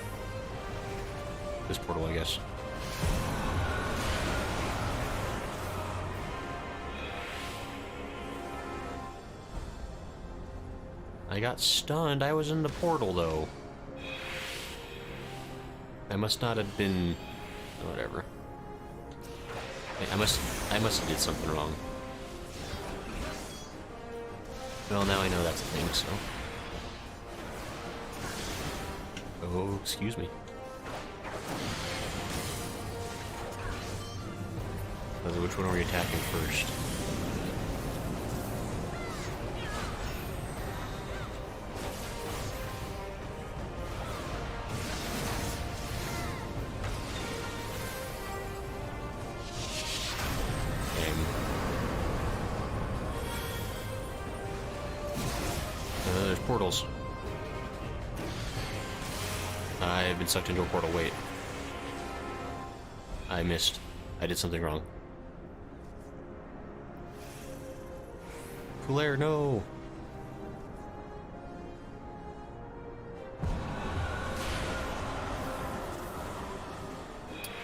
This portal, I guess. I got stunned. I was in the portal, though. I must not have been... whatever. I must have did something wrong. Well, now I know that's a thing, so... Oh, excuse me. Which one are we attacking first? There's portals. I've been sucked into a portal. Wait. I missed. I did something wrong. Cool air, no!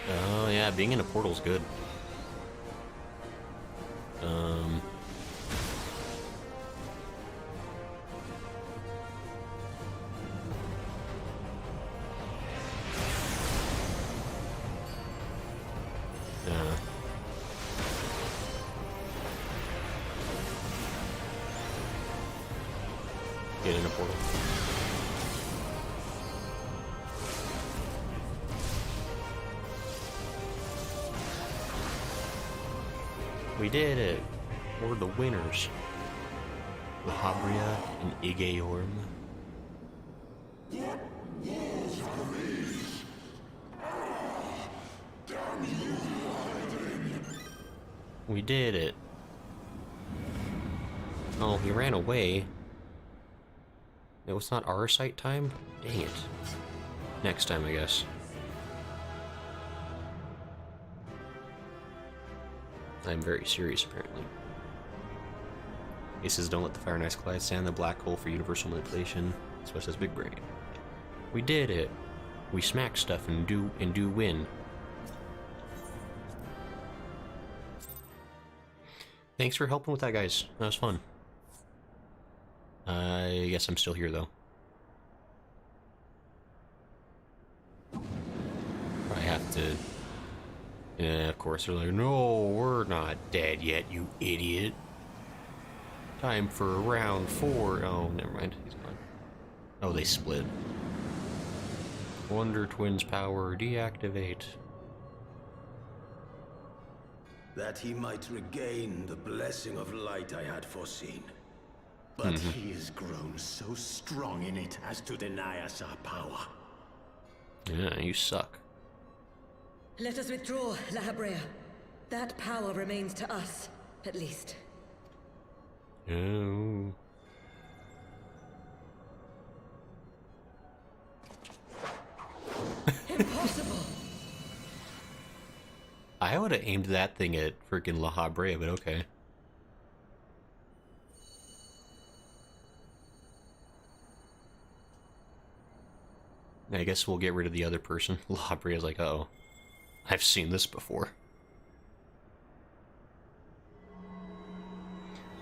Oh yeah, being in a portal's good. Get in a portal. We did it! We're the winners. Lahabria and Igayorm. We did it. Oh, he ran away. No, it's not our sight time? Dang it. Next time, I guess. I'm very serious, apparently. He says, don't let the fire and ice collide. Stand in the black hole for universal manipulation. Especially as big brain. We did it. We smack stuff and do win. Thanks for helping with that, guys. That was fun. I guess I'm still here, though. I have to... Yeah, of course, they're like, no, we're not dead yet, you idiot. Time for round 4. Oh, never mind. He's gone. Oh, they split. Wonder Twins power deactivate. That he might regain the blessing of light I had foreseen. But he has grown so strong in it as to deny us our power. Yeah, you suck. Let us withdraw, Lahabrea. That power remains to us, at least. Oh. Impossible! I would have aimed that thing at freaking Lahabrea, but okay. I guess we'll get rid of the other person. Lahabrea's like, uh-oh. I've seen this before.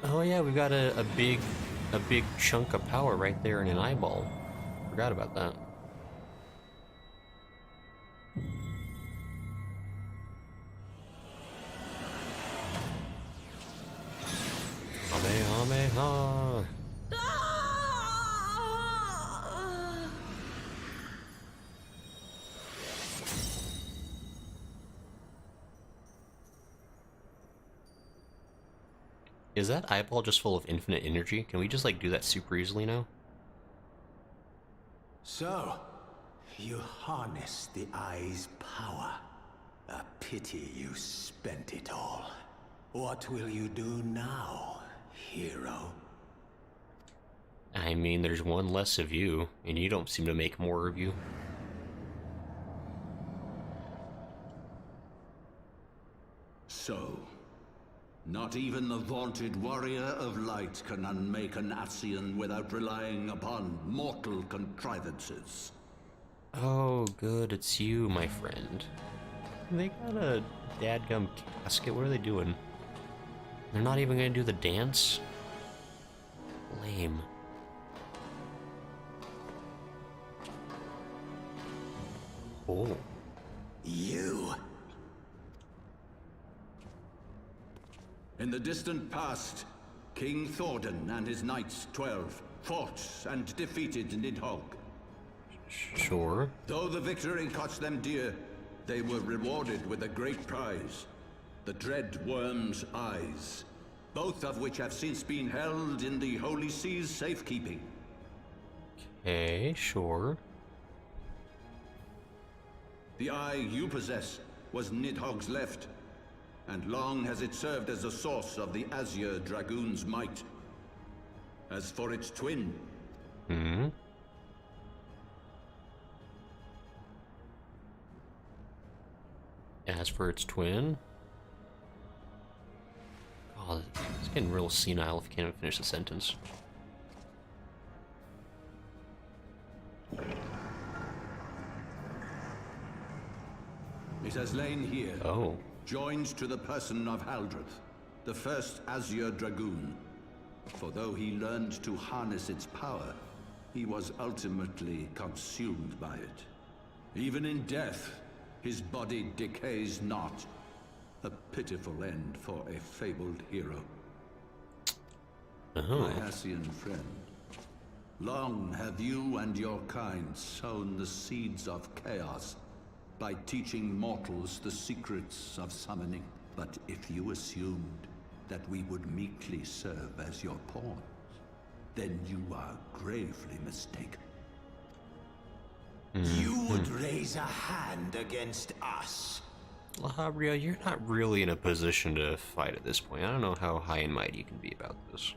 Oh yeah, we've got a big chunk of power right there in an eyeball. Forgot about that. Kamehameha! Is that eyeball just full of infinite energy? Can we just like do that super easily now? So, you harness the eye's power. A pity you spent it all. What will you do now, hero? I mean, there's one less of you, and you don't seem to make more of you. So, not even the vaunted warrior of light can unmake an Ascian without relying upon mortal contrivances. Oh, good, it's you, my friend. They got a dadgum casket. What are they doing? They're not even gonna do the dance? Lame. Oh. You? In the distant past, King Thordan and his knights 12 fought and defeated Nidhogg. Sure. Though the victory cost them dear, they were rewarded with a great prize. The dread worm's eyes, both of which have since been held in the Holy Sea's safekeeping. Okay, sure. The eye you possess was Nidhogg's left, and long has it served as the source of the Azure Dragoon's might. As for its twin... As for its twin? Oh, it's getting real senile if you can't even finish the sentence. It has lain here, joined to the person of Haldreth, the first Azure Dragoon. For though he learned to harness its power, he was ultimately consumed by it. Even in death, his body decays not. A pitiful end for a fabled hero. My Ascian friend, long have you and your kind sown the seeds of chaos by teaching mortals the secrets of summoning. But if you assumed that we would meekly serve as your pawns, then you are gravely mistaken. You would raise a hand against us? Lahabria, you're not really in a position to fight at this point. I don't know how high and mighty you can be about this.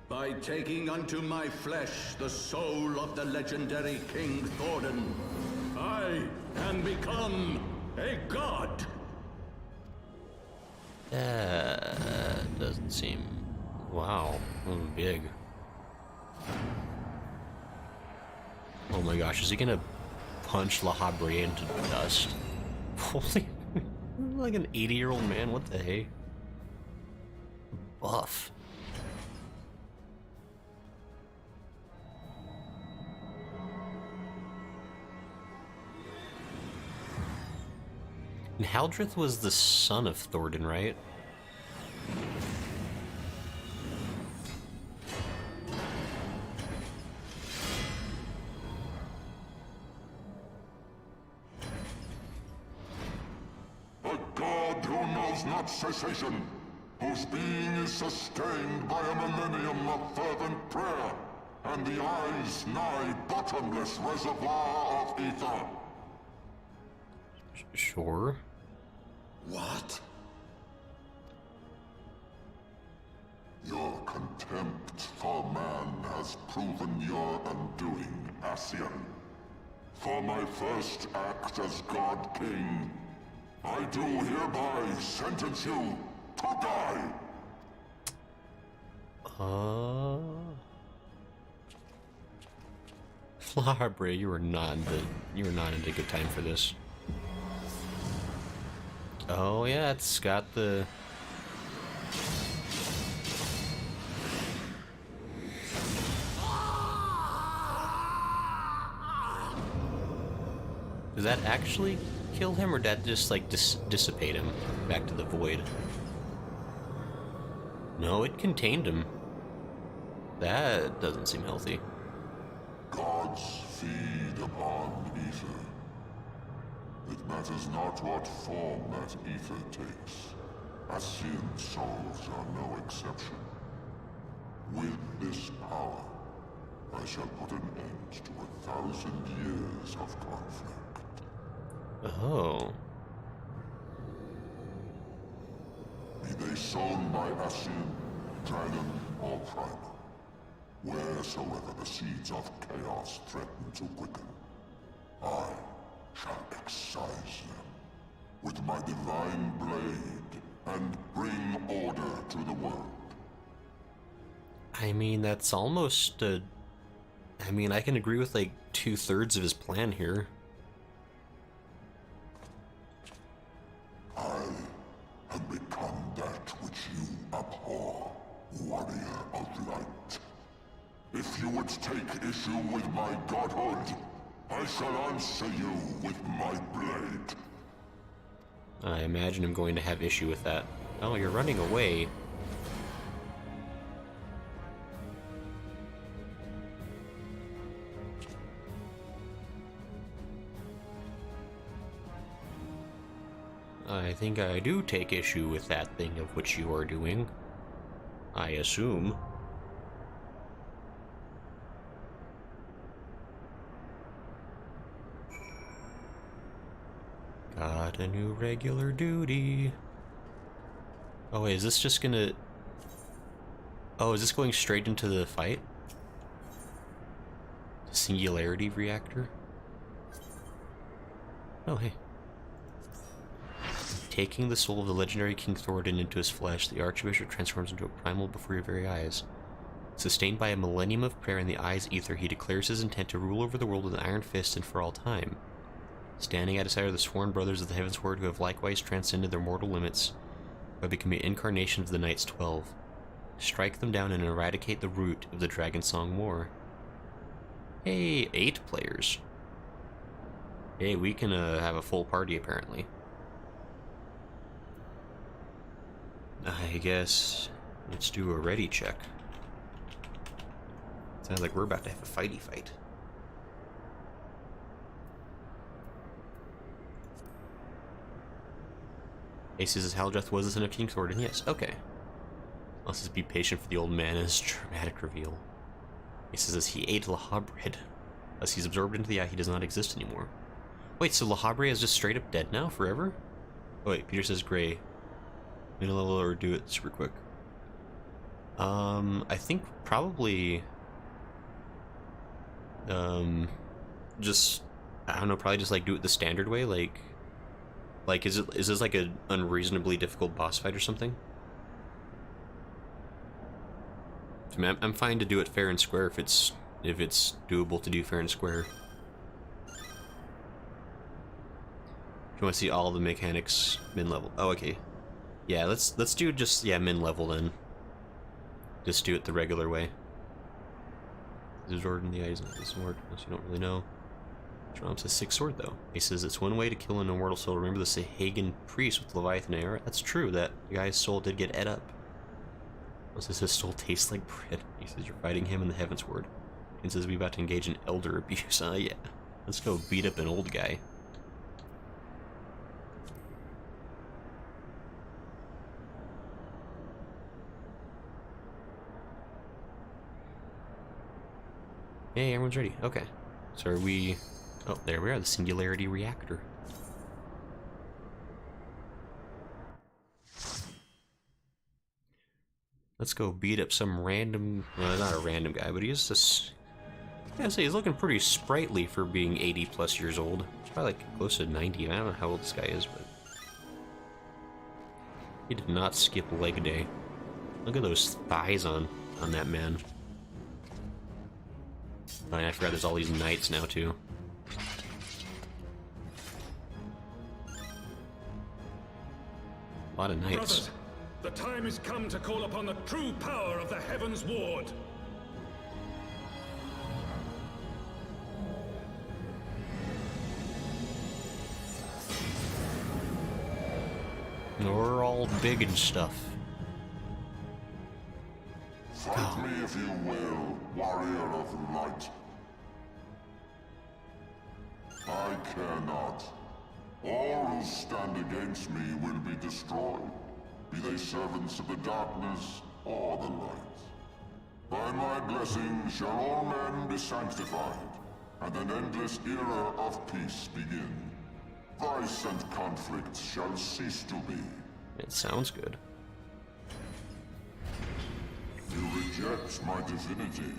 By taking unto my flesh the soul of the legendary King Thordan, I can become a god! That doesn't seem... Wow, that was big. Oh my gosh, is he gonna punch Lahabria into dust? Holy... like an 80-year-old man, what the hey? Buff. And Haldreth was the son of Thordan, right? A god who knows not cessation, whose being is sustained by a millennium of fervent prayer, and the eye's nigh bottomless reservoir of ether. Sure. What? Your contempt for man has proven your undoing, Ascian. For my first act as God King, I do hereby sentence you to die. Lahabria, you were not in a good time for this. Oh yeah, it's got the... Does that actually kill him, or did that just like dissipate him back to the void? No, it contained him. That doesn't seem healthy. Gods feed upon ether. It matters not what form that ether takes. Ascian souls are no exception. With this power, I shall put an end to 1,000 years of conflict. Oh. Be they sown by Ascian, dragon, or primal, wheresoever the seeds of chaos threaten to quicken, I shall excise them with my divine blade and bring order to the world. I mean, that's almost a I mean, I can agree with like 2/3 of his plan here. I have become that which you abhor, warrior of light. If you would take issue with my godhood, I shall answer you with my blade. I imagine I'm going to have issue with that. Oh, you're running away. I think I do take issue with that thing of which you are doing. I assume. Got a new regular duty. Oh wait, is this just gonna... Oh, is this going straight into the fight? The singularity reactor? Oh, hey. Taking the soul of the legendary King Thoradin into his flesh, the Archbishop transforms into a primal before your very eyes. Sustained by a millennium of prayer in the Azys Ether, he declares his intent to rule over the world with an iron fist and for all time. Standing at his side are the sworn brothers of the Heavensward who have likewise transcended their mortal limits by becoming incarnations of the Knights 12. Strike them down and eradicate the root of the Dragon Song War. Hey, 8 players. Hey, we can have a full party apparently. I guess let's do a ready check. Sounds like we're about to have a fighty fight. Azys says Haldreth was the son of King Thoradin. Yes, okay. Let's just be patient for the old man and his dramatic reveal. He says he ate Lahabred. As he's absorbed into the eye, he does not exist anymore. Wait, so Lahabred is just straight up dead now, forever? Oh wait, Peter says gray. Middle level or do it super quick. I think probably just I don't know, probably just like do it the standard way, like is this like an unreasonably difficult boss fight or something? I mean, I'm fine to do it fair and square if it's doable to do fair and square. If you want to see all the mechanics min level. Oh, okay. Yeah, let's do just min level then. Just do it the regular way. Zord in the eyes of the sword, unless you don't really know. Strom says 6 sword though. He says it's one way to kill an immortal soul. Remember the Sahagan priest with Leviathan AR? That's true, that guy's soul did get ate up. Unless his soul tastes like bread. He says you're fighting him in the Heavensward. He says we're about to engage in elder abuse. Yeah. Let's go beat up an old guy. Hey, everyone's ready. Okay. So are we... Oh, there we are, the singularity reactor. Let's go beat up some random... Well, not a random guy, but he is just... I gotta say, he's looking pretty sprightly for being 80 plus years old. He's probably like close to 90. I don't know how old this guy is, but... He did not skip leg day. Look at those thighs on that man. Oh, and I forgot there's all these knights now, too. A lot of knights. Brothers, the time has come to call upon the true power of the Heavensward. We're all big and stuff. Fight me if you will, warrior of light. I care not. All who stand against me will be destroyed, be they servants of the darkness or the light. By my blessing shall all men be sanctified, and an endless era of peace begin. Vice and conflict shall cease to be. It sounds good. You reject my divinity,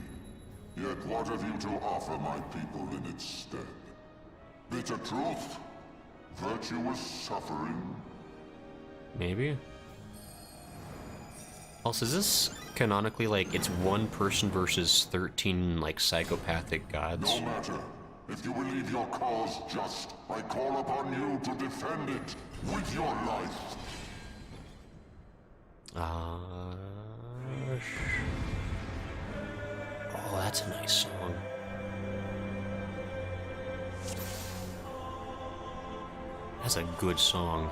yet what have you to offer my people in its stead? Bitter truth? Virtuous suffering? Maybe. Also, is this canonically like it's one person versus 13 like psychopathic gods? No matter. If you believe your cause just, I call upon you to defend it with your life. Oh, that's a nice song. That's a good song.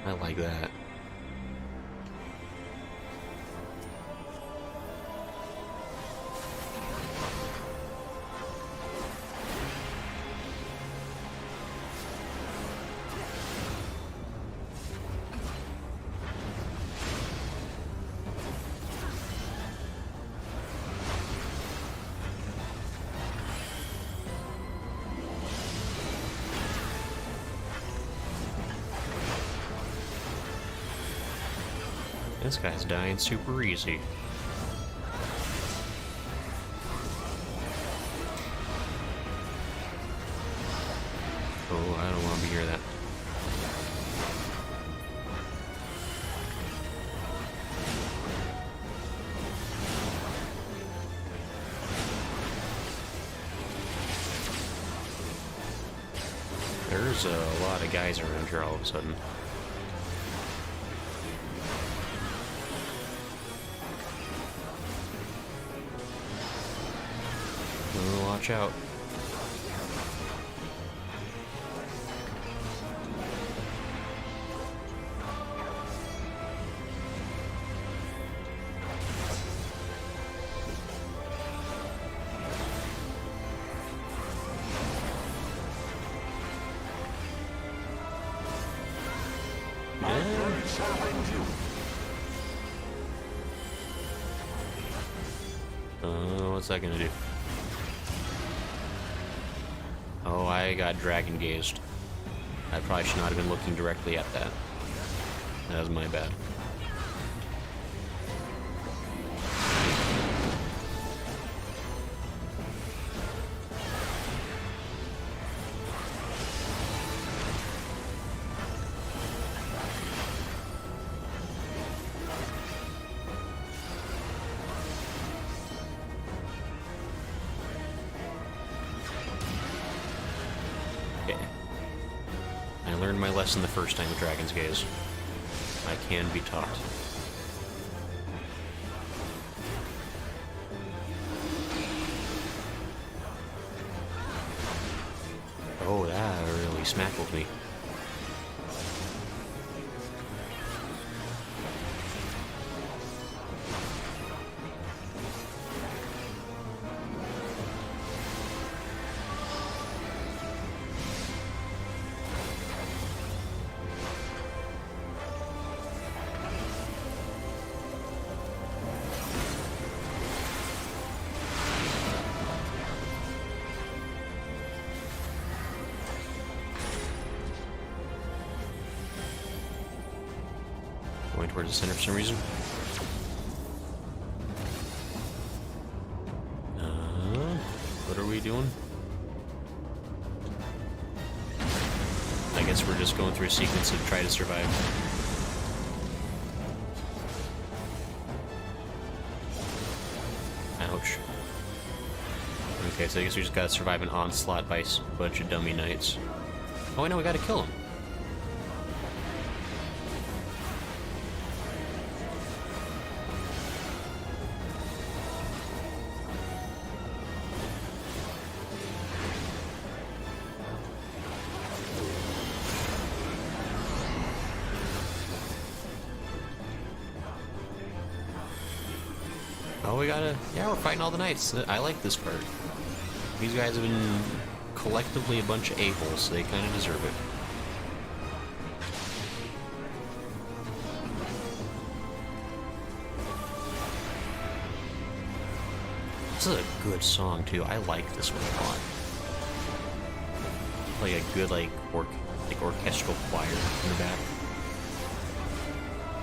I like that. This guy's dying super easy. Oh, I don't want to be near that. There's a lot of guys around here all of a sudden. Watch out. What's that gonna do? Oh, I got dragon gazed. I probably should not have been looking directly at that. That was my bad. I learned my lesson the first time with Dragon's Gaze. I can be taught. Oh, that really smackled me. Going towards the center for some reason. What are we doing? I guess we're just going through a sequence to try to survive. Ouch. Okay, so I guess we just gotta survive an onslaught by a bunch of dummy knights. Oh, I know, we gotta kill him. Oh, we gotta... Yeah, we're fighting all the knights. I like this part. These guys have been collectively a bunch of a-holes, so they kind of deserve it. This is a good song, too. I like this one a lot. Like a good, like orchestral choir in the back.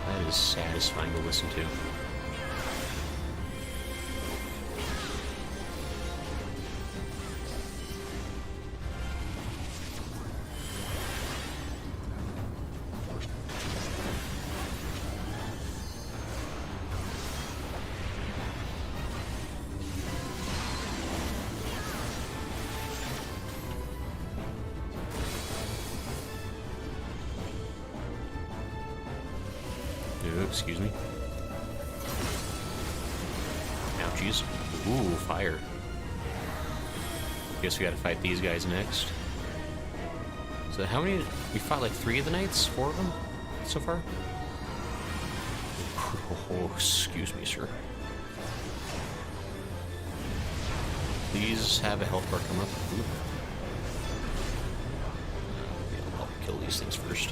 That is satisfying to listen to. excuse me. Ouchies. Ooh, fire. Guess we gotta fight these guys next. So how many? We fought like 3 of the knights? 4 of them so far? Oh, excuse me, sir. Please have a health bar come up. Ooh. I'll kill these things first.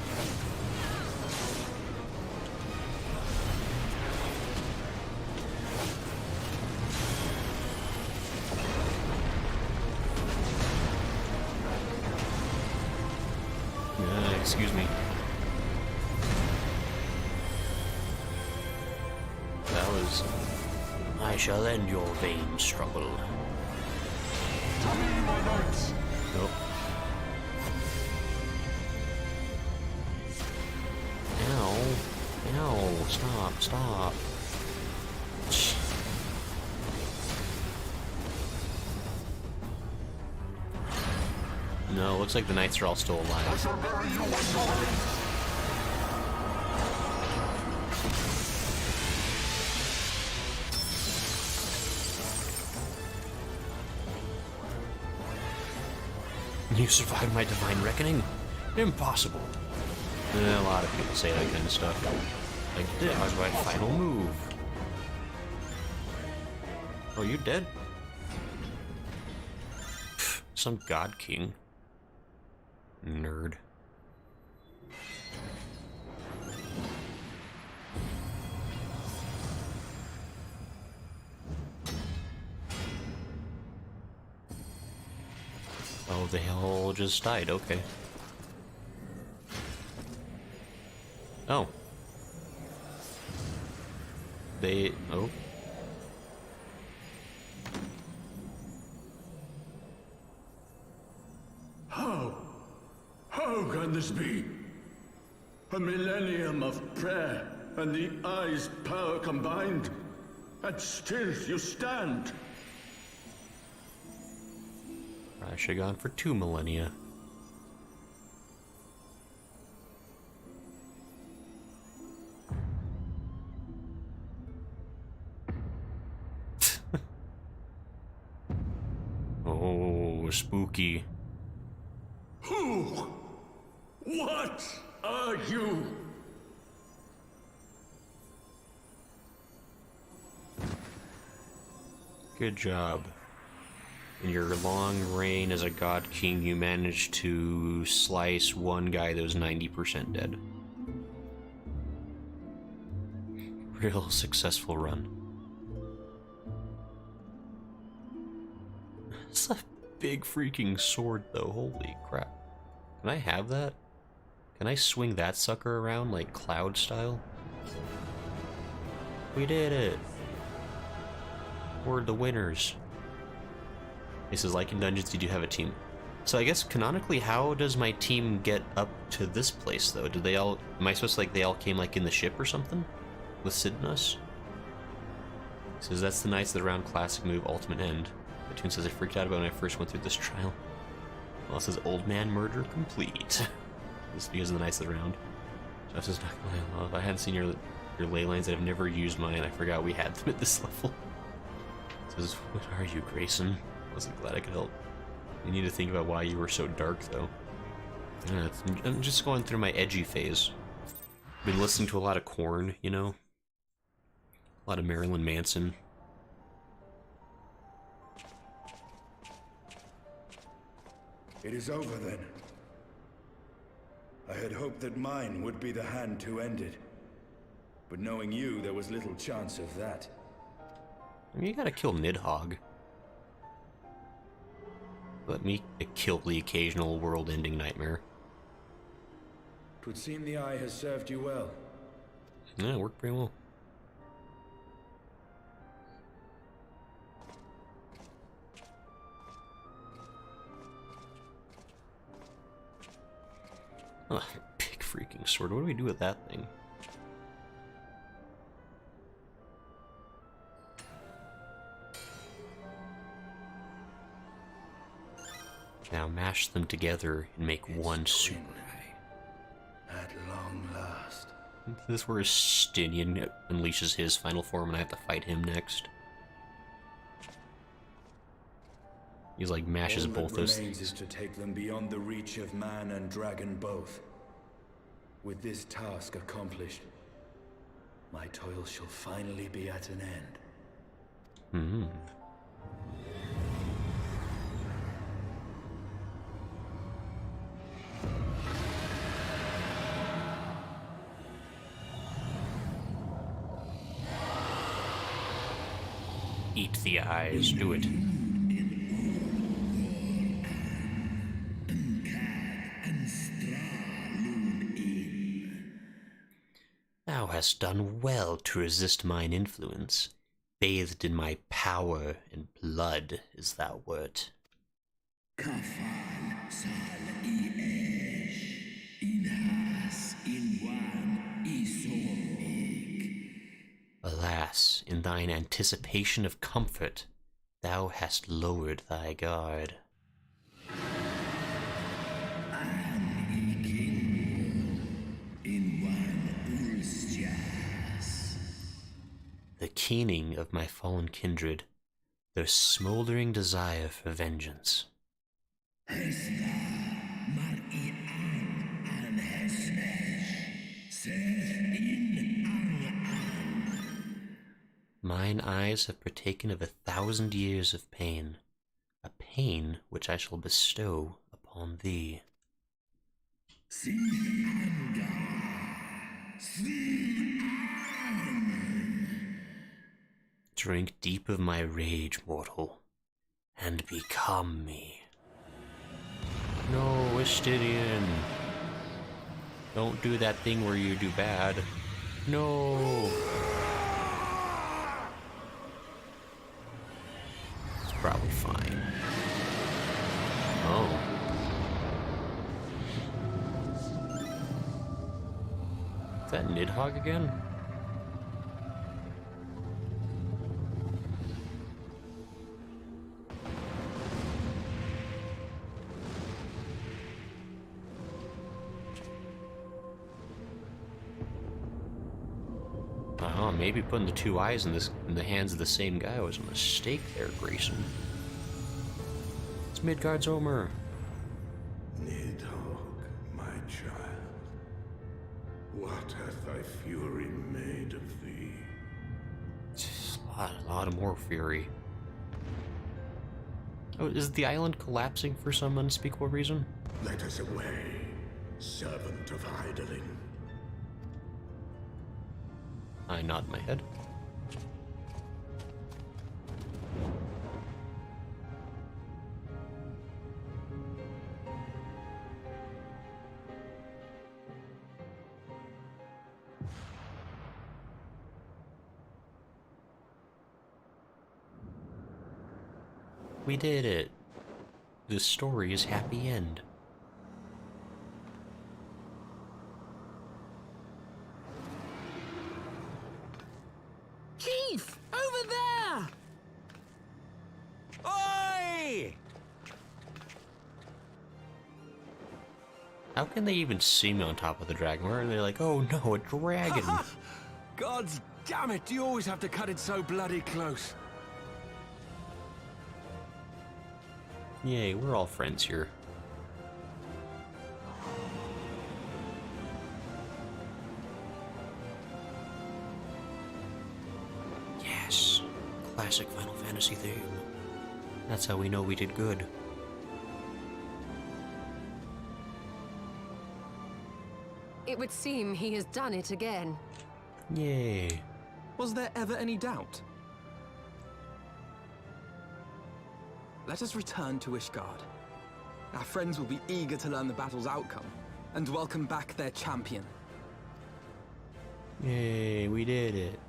Excuse me. That was... I shall end your vain struggle. To me, my knights! Nope. Ow. Ow. Stop. Stop. No, looks like the knights are all still alive. I shall bury you when you're You survived my divine reckoning? Impossible. A lot of people say that kind of stuff. Like, that was my final move. Oh, you dead? Pfft, some god king. Nerd. Oh, they all just died, okay. Oh. Oh. How can this be? A millennium of prayer and the eye's power combined, and still you stand. I should have gone for 2 millennia. Oh, spooky. Who? What are you? Good job. In your long reign as a god king, you managed to slice one guy that was 90% dead. Real successful run. It's a big freaking sword, though. Holy crap. Can I have that? Can I swing that sucker around like Cloud style? We did it! We're the winners. He says, like in Dungeons, you do have a team. So I guess canonically, how does my team get up to this place, though? Do they all... Am I supposed to, like, they all came, like, in the ship or something? With Sid and us? He says, that's the Knights of the Round classic move, Ultimate End. The tune says, I freaked out about when I first went through this trial. Well, it says, Old Man Murder Complete. This is because of the Knights of the Round. Josh says, not gonna lie, well, if I hadn't seen your ley lines, I'd have never used mine. I forgot we had them at this level. It says, what are you, Grayson? I wasn't glad I could help. You need to think about why you were so dark, though. I'm just going through my edgy phase. Been listening to a lot of Korn, you know? A lot of Marilyn Manson. It is over, then. I had hoped that mine would be the hand to end it. But knowing you, there was little chance of that. I mean, you gotta kill Nidhogg. Let me kill the occasional world-ending nightmare. 'Twould seem the eye has served you well. Yeah, it worked pretty well. Oh, big freaking sword. What do we do with that thing? Now mash them together and make one super. At long last. This is where Stinian unleashes his final form and I have to fight him next. He's like mashes both those things. Is to take them beyond the reach of man and dragon both. With this task accomplished, my toil shall finally be at an end. Eat the eyes, do it. Thou hast done well to resist mine influence. Bathed in my power and blood as thou wert. Alas, in thine anticipation of comfort, thou hast lowered thy guard. The keening of my fallen kindred, their smoldering desire for vengeance. Mine eyes have partaken of 1,000 years of pain, a pain which I shall bestow upon thee. Drink deep of my rage, mortal, and become me. No, Stydian. Don't do that thing where you do bad. No. It's probably fine. Oh. Is that Nidhogg again? Oh, maybe putting the two eyes in the hands of the same guy was a mistake there, Grayson. It's Midgard's Omer. Nidhogg, my child, what hath thy fury made of thee? Just a lot of more fury. Oh, is the island collapsing for some unspeakable reason? Let us away, servant of Hydaelyn. I nod my head. We did it. The story's happy end. Chief! Over there! Oi! How can they even see me on top of the dragon? Where are they like, oh no, a dragon? Gods damn it, you always have to cut it so bloody close. Yay, we're all friends here. Yes, classic Final Fantasy theme. That's how we know we did good. It would seem he has done it again. Yay. Was there ever any doubt? Let us return to Ishgard. Our friends will be eager to learn the battle's outcome, and welcome back their champion. Yay, we did it.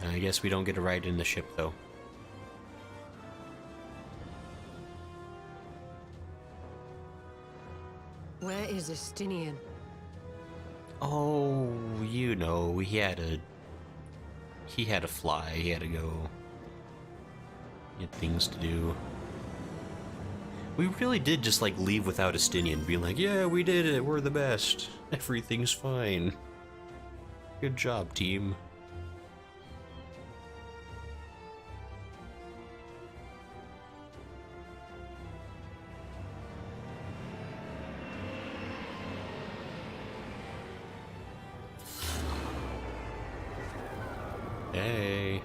I guess we don't get to ride in the ship, though. Where is Estinian? Oh, you know, he had to fly, he had to go. He had things to do. We really did just, like, leave without Estinian, being like, yeah, we did it, we're the best. Everything's fine. Good job, team. Hey.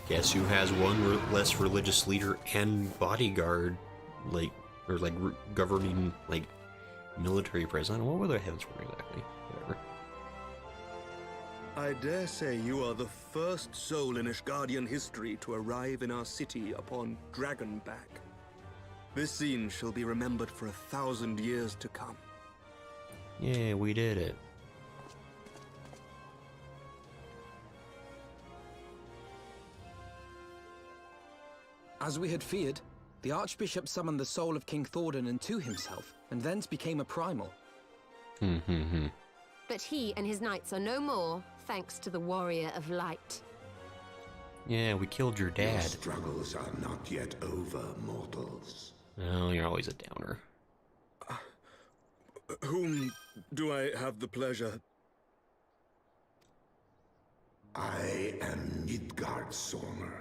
Guess who has one less religious leader and bodyguard, like, or like governing, like, military president? What were the Heavensward exactly? Whatever. I dare say you are the first soul in Ishgardian history to arrive in our city upon Dragonback. This scene shall be remembered for 1,000 years to come. Yeah, we did it. As we had feared, the Archbishop summoned the soul of King Thordan into himself, and thence became a primal. But he and his knights are no more, thanks to the Warrior of Light. Yeah, we killed your dad. Your struggles are not yet over, mortals. Oh, you're always a downer. Whom do I have the pleasure? I am Midgard Sormer.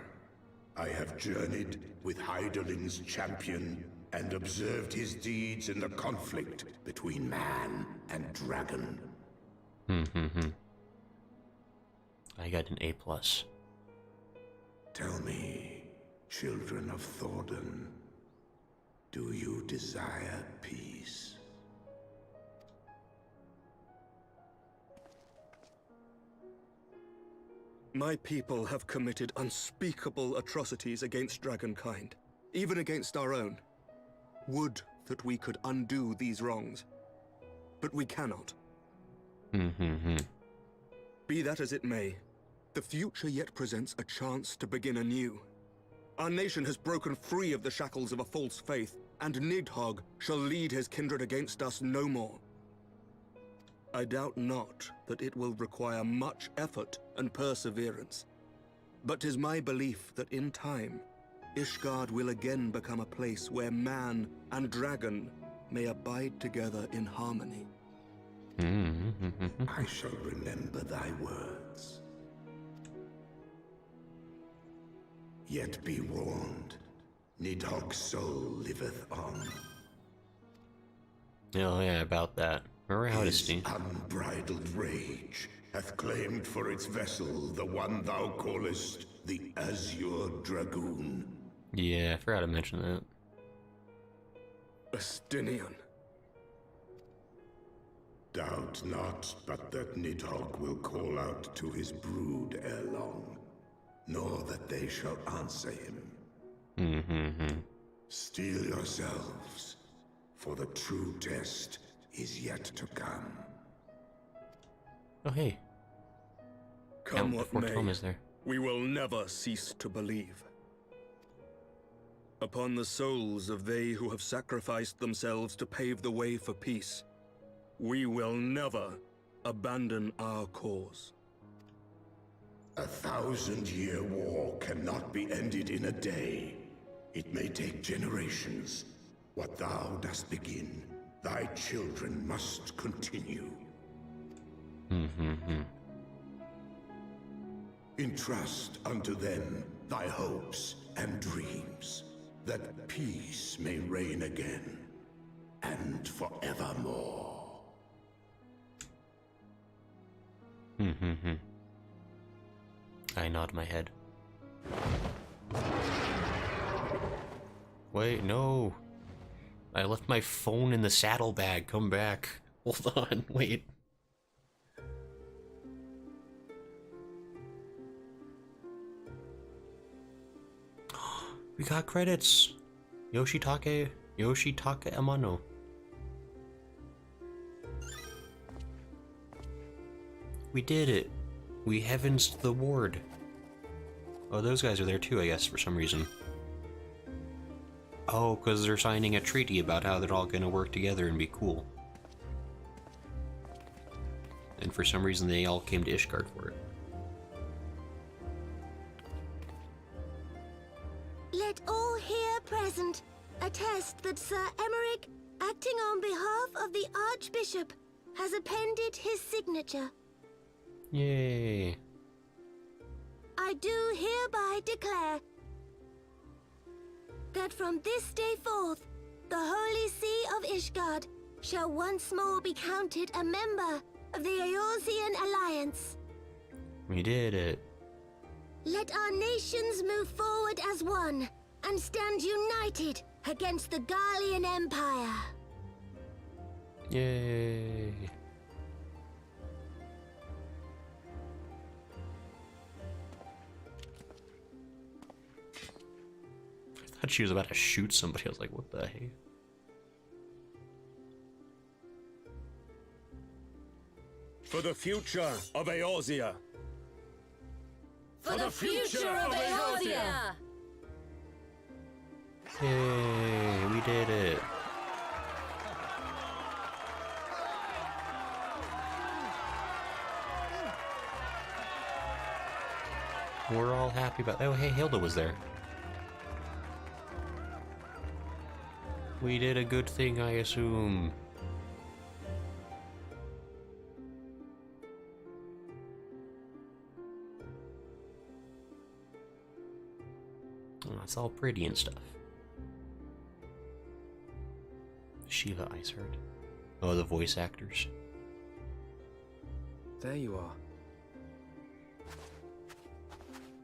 I have journeyed with Hyderlin's champion and observed his deeds in the conflict between man and dragon. I got an A+. Tell me, children of Thordan, do you desire peace? My people have committed unspeakable atrocities against dragonkind, even against our own. Would that we could undo these wrongs, but we cannot. Be that as it may, the future yet presents a chance to begin anew. Our nation has broken free of the shackles of a false faith, and Nidhogg shall lead his kindred against us no more. I doubt not that it will require much effort and perseverance, but 'tis my belief that in time, Ishgard will again become a place where man and dragon may abide together in harmony. I shall remember thy words. Yet be warned, Nidhogg's soul liveth on. Oh yeah, about that. Remember how His unbridled rage hath claimed for its vessel the one thou callest the Azure Dragoon. Yeah, I forgot to mention that. Estinian. Doubt not but that Nidhogg will call out to his brood ere long, nor that they shall answer him. Steel yourselves, for the true test is yet to come. Oh hey. Come what may, Tom is there. we will never cease to believe. Upon the souls of they who have sacrificed themselves to pave the way for peace, we will never abandon our cause. 1,000-year war cannot be ended in a day. It may take generations. What thou dost begin, thy children must continue. Entrust unto them thy hopes and dreams, that peace may reign again, and forevermore. I nod my head. Wait, no. I left my phone in the saddlebag. Come back. Hold on, wait. We got credits. Yoshitake Amano. We did it. We heavensed the ward. Oh, those guys are there too, I guess, for some reason. Oh, because they're signing a treaty about how they're all going to work together and be cool. And for some reason they all came to Ishgard for it. Let all here present present, attest that Sir Emmerich, acting on behalf of the Archbishop, has appended his signature. Yay. I do hereby declare that from this day forth, the Holy See of Ishgard shall once more be counted a member of the Eorzean Alliance. We did it. Let our nations move forward as one and stand united against the Garlean Empire. Yay. I thought she was about to shoot somebody. I was like, what the heck? For the future of Eorzea. For the future of Eorzea! Yay, we did it. We're all happy about. Oh, hey, Hilda was there. We did a good thing, I assume. Oh, it's all pretty and stuff. Shiva Ishgard. Oh, the voice actors. There you are.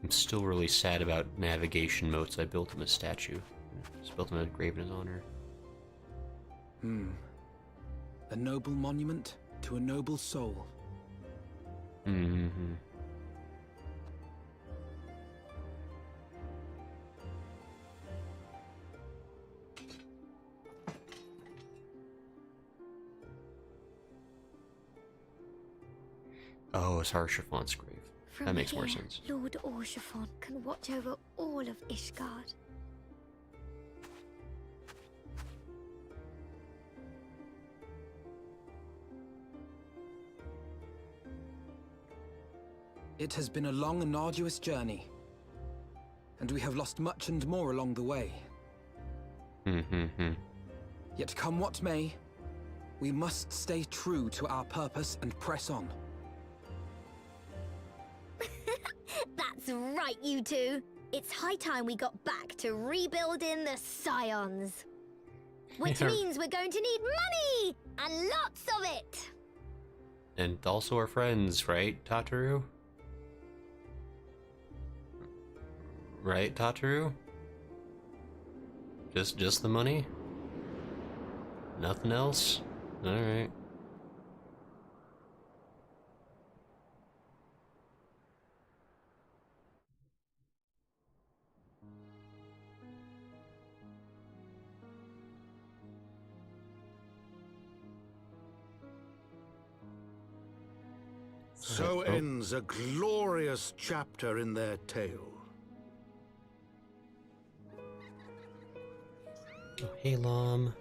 I'm still really sad about navigation modes. I built him a statue. Just built him a grave in his honor. A noble monument to a noble soul. Mm-hmm. Oh, it's Harshafon's grave. That makes more sense. Lord Orshafon can watch over all of Ishgard. It has been a long and arduous journey, and we have lost much and more along the way. Yet come what may, we must stay true to our purpose and press on. That's right, you two. It's high time we got back to rebuilding the Scions. Which means we're going to need money! And lots of it! And also our friends, right, Tataru? Right, Tataru? Just the money? Nothing else? Alright. So ends a glorious chapter in their tale. Oh, hey, Lom.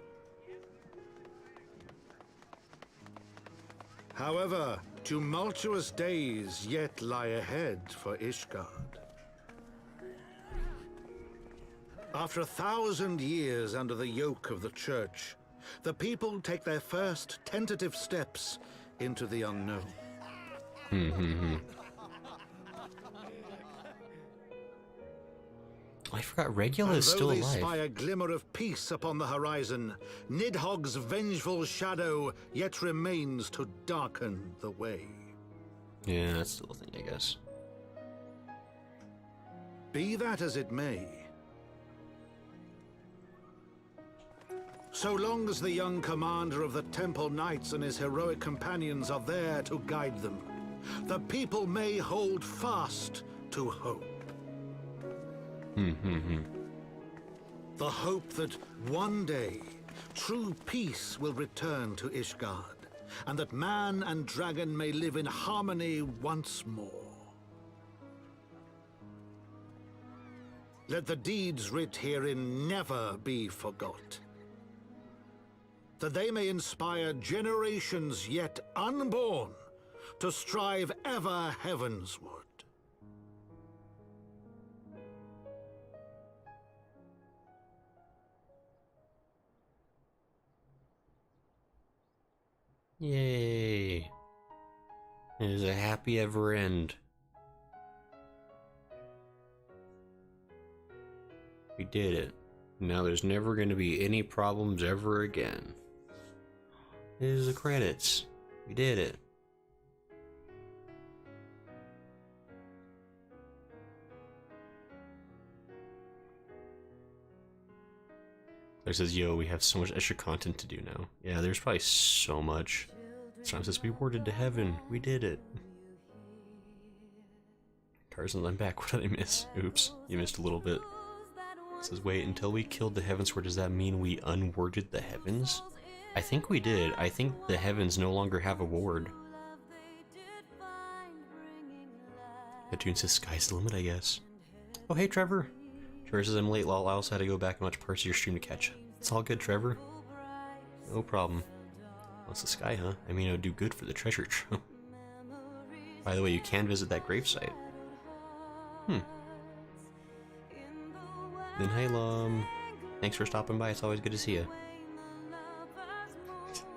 However, tumultuous days yet lie ahead for Ishgard. After 1,000 years under the yoke of the Church, the people take their first tentative steps into the unknown. I forgot Regula is still Though they alive. spy a glimmer of peace upon the horizon, Nidhogg's vengeful shadow yet remains to darken the way. Yeah, that's still a thing, I guess. Be that as it may, so long as the young commander of the Temple Knights and his heroic companions are there to guide them, the people may hold fast to hope. The hope that one day true peace will return to Ishgard, and that man and dragon may live in harmony once more. Let the deeds writ herein never be forgot, that they may inspire generations yet unborn to strive ever heavensward. Yay. It is a happy ever end. We did it. Now there's never going to be any problems ever again. Here's the credits. We did it. Claire says, yo, we have so much extra content to do now. Yeah, there's probably so much. Storm says, we warded to heaven. We did it. Tarzan, I'm back. What did I miss? Oops, you missed a little bit. It says, wait, until we killed the Heavensward, does that mean we unwarded the heavens? I think we did. I think the heavens no longer have a ward. Cartoon says, sky's the limit, I guess. Oh, hey, Trevor. Trevor says, I'm late, lol. I also had to go back and watch parts of your stream to catch up. It's all good, Trevor. No problem. Well, it's the sky, huh? I mean, it would do good for the treasure trove. By the way, you can visit that gravesite. Then hey, Lum. Thanks for stopping by. It's always good to see you.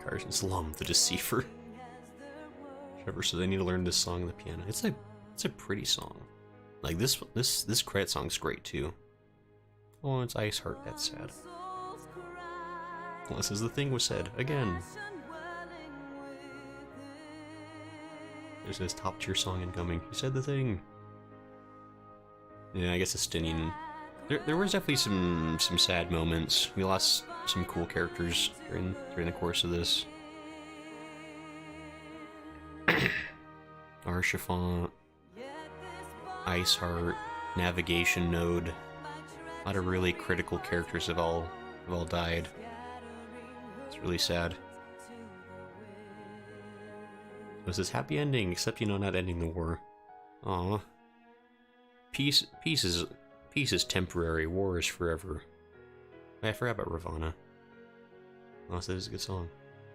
Carson's Lum, the Deceiver. Trevor says, I need to learn this song on the piano. It's a pretty song. Like this credit song's great too. Oh, it's Ice Heart. That's sad. Unless as the thing was said again. There's this top tier song incoming. He said the thing. Yeah, I guess Estinian. There was definitely some sad moments. We lost some cool characters during the course of this. Archiffant, Ice Heart, Navigation Node. A lot of really critical characters have all died. It's really sad. It was this happy ending, except not ending the war. Aw. Peace is temporary, war is forever. I forgot about Ravana. Oh, that is a good song.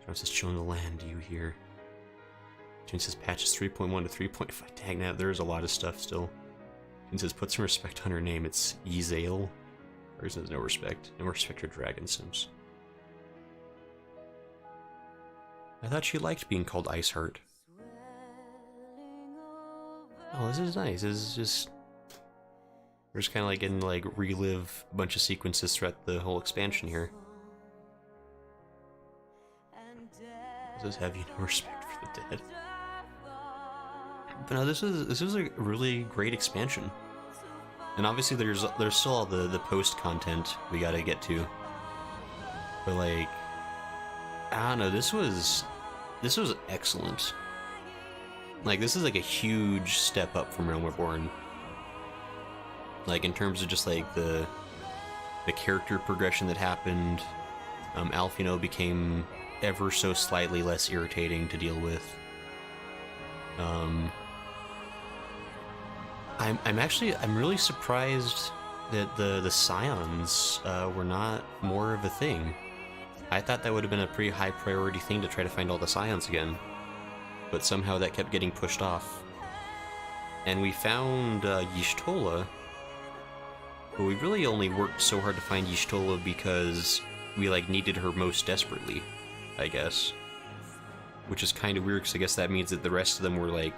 Trump says, chilling the land, do you hear? June says, patches 3.1 to 3.5. Dang, that there's a lot of stuff still. June says, put some respect on her name. It's Azys Lla. Hers has no respect. No respect for Dragon Sims. I thought she liked being called Ice Heart. Oh, this is nice. This is just... We're just kind of like getting to like relive a bunch of sequences throughout the whole expansion here. This is have you no respect for the dead. But no, this is a really great expansion. And obviously there's still all the post content we gotta get to. But like, I don't know, this was excellent. Like, this is like a huge step up from Realm Reborn. Like, in terms of just like the character progression that happened. Alphinaud became ever so slightly less irritating to deal with. I'm really surprised that the Scions were not more of a thing. I thought that would have been a pretty high priority thing to try to find all the Scions again, but somehow that kept getting pushed off. And we found Y'shtola, but we really only worked so hard to find Y'shtola because we like needed her most desperately, I guess. Which is kind of weird, because I guess that means that the rest of them were like,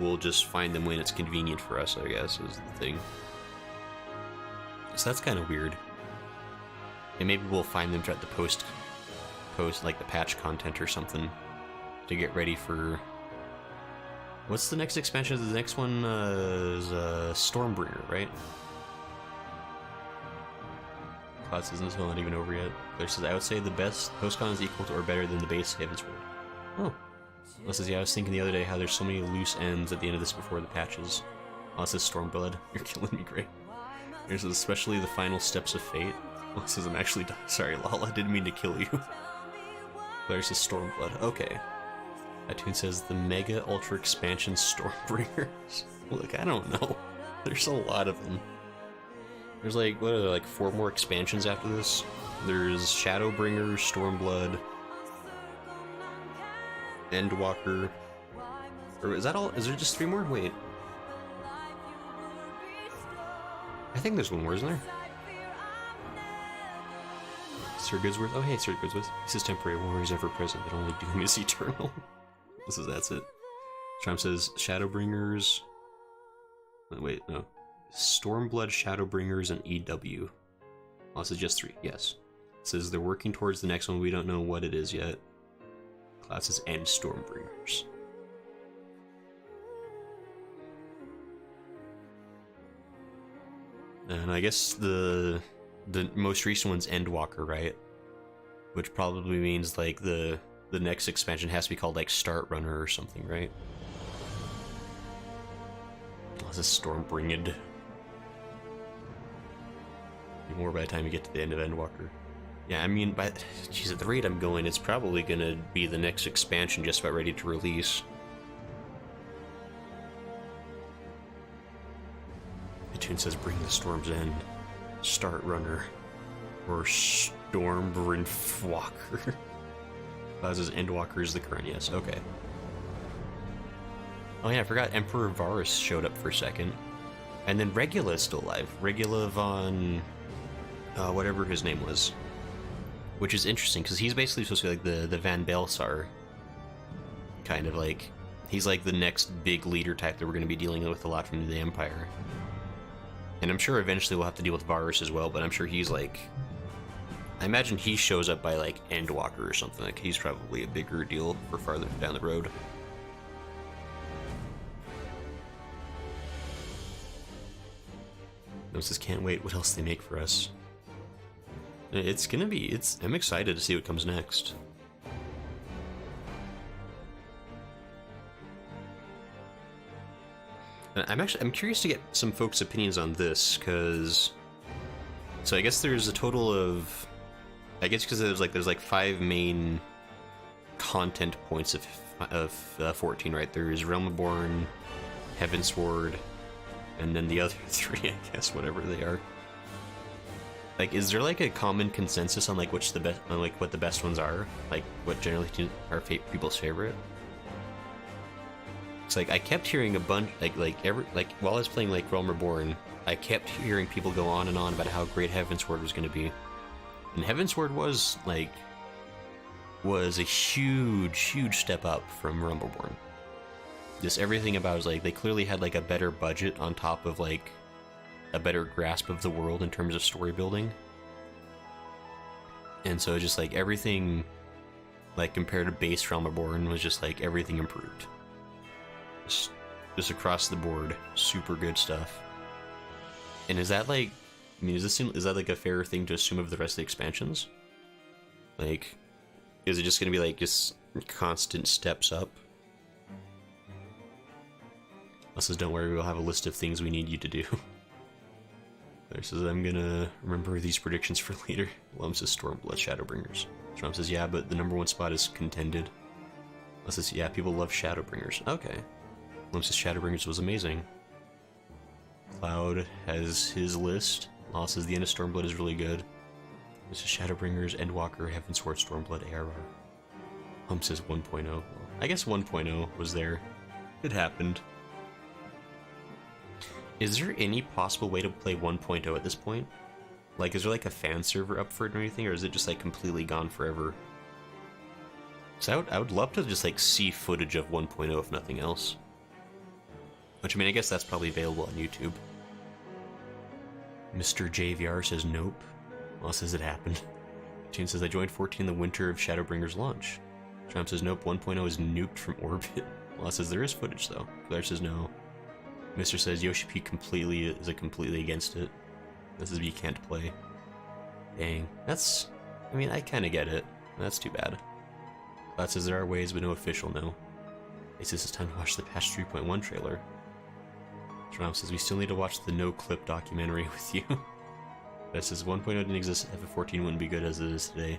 we'll just find them when it's convenient for us, I guess, is the thing. So that's kind of weird. And maybe we'll find them throughout the post, like the patch content or something, to get ready for... What's the next expansion? The next one is Stormbringer, right? Cloud says this one's not even over yet. Claire says, I would say the best postcon is equal to or better than the base Heavensward. Oh. Well, says, yeah, I was thinking the other day how there's so many loose ends at the end of this before the patches. Oh, it says Stormblood. You're killing me, great. There's especially the final steps of fate. Oh, it says, I'm actually dying. Sorry, Lala, didn't mean to kill you. Claire says Stormblood. Okay. Atune says, the Mega Ultra Expansion Stormbringers. Look, I don't know. There's a lot of them. There's like, what are there, like 4 more expansions after this? There's Shadowbringer, Stormblood, Endwalker. Or is that all? Is there just 3 more? Wait. I think there's one more, isn't there? Sir Goodsworth. Oh, hey, Sir Goodsworth. This is temporary. War is ever present, but only doom is eternal. That's it. Trump says Shadowbringers. Wait, no. Stormblood, Shadowbringers, and EW. Oh, this is just 3. Yes. It says they're working towards the next one. We don't know what it is yet. Classes and Stormbringers. And I guess the most recent one's Endwalker, right? Which probably means like the next expansion has to be called like Start Runner or something, right? Oh, this is Stormbringed. More by the time you get to the end of Endwalker. Yeah, I mean, geez, at the rate I'm going, it's probably gonna be the next expansion just about ready to release. The tune says, "Bring the Storm's End, Start Runner, or Stormbrindwalker." That says Endwalker is the current, yes, okay. Oh yeah, I forgot Emperor Varus showed up for a second. And then Regula is still alive. Regula von... whatever his name was. Which is interesting, because he's basically supposed to be like the Van Belsar. Kind of like... He's like the next big leader type that we're going to be dealing with a lot from the Empire. And I'm sure eventually we'll have to deal with Varus as well, but I'm sure he's like... I imagine he shows up by like Endwalker or something. Like he's probably a bigger deal for farther down the road. No, says can't wait what else they make for us. It's gonna be, I'm excited to see what comes next. I'm curious to get some folks' opinions on this, because... So I guess there's a total of... I guess because there's like 5 main content points of 14, right? There's Realm Reborn, Heavensward, and then the other 3, I guess, whatever they are. Like, is there like a common consensus on like which the best, on like what the best ones are? Like, what generally are people's favorite? It's like I kept hearing a bunch, while I was playing like Realm Reborn, I kept hearing people go on and on about how great Heavensward was going to be, and Heavensward was a huge step up from Realm Reborn. Just everything about it was like they clearly had like a better budget on top of like a better grasp of the world in terms of story building, and so just like everything, like compared to base Realm Reborn, was just like everything improved. Just across the board, super good stuff. And is that like, I mean, is that like a fair thing to assume of the rest of the expansions? Like, is it just gonna be like just constant steps up? Says, don't worry, we'll have a list of things we need you to do. There says, I'm gonna remember these predictions for later. Lum says, Stormblood, Shadowbringers. Trump says, yeah, but the #1 spot is contended. Says, yeah, people love Shadowbringers. Okay. Lum says, Shadowbringers was amazing. Cloud has his list. Law says, the end of Stormblood is really good. This is Shadowbringers, Endwalker, Heavensward, Stormblood, ARR. Lum says 1.0. Well, I guess 1.0 was there. It happened. Is there any possible way to play 1.0 at this point? Like, is there like a fan server up for it or anything, or is it just like completely gone forever? So I would love to just like see footage of 1.0 if nothing else. Which, I mean, I guess that's probably available on YouTube. Mr. JVR says nope. Well, says it happened. Tune says I joined 14 in the winter of Shadowbringers launch. Trump says nope, 1.0 is nuked from orbit. Well, says there is footage though. Claire says no. Mr. says Yoshi P completely against it. This is you can't play. Dang. That's, I mean, I kinda get it. That's too bad. Cloud says there are ways, but no official no. He says it's time to watch the patch 3.1 trailer. Trump says we still need to watch the no clip documentary with you. That says 1.0 didn't exist, FF14 wouldn't be good as it is today.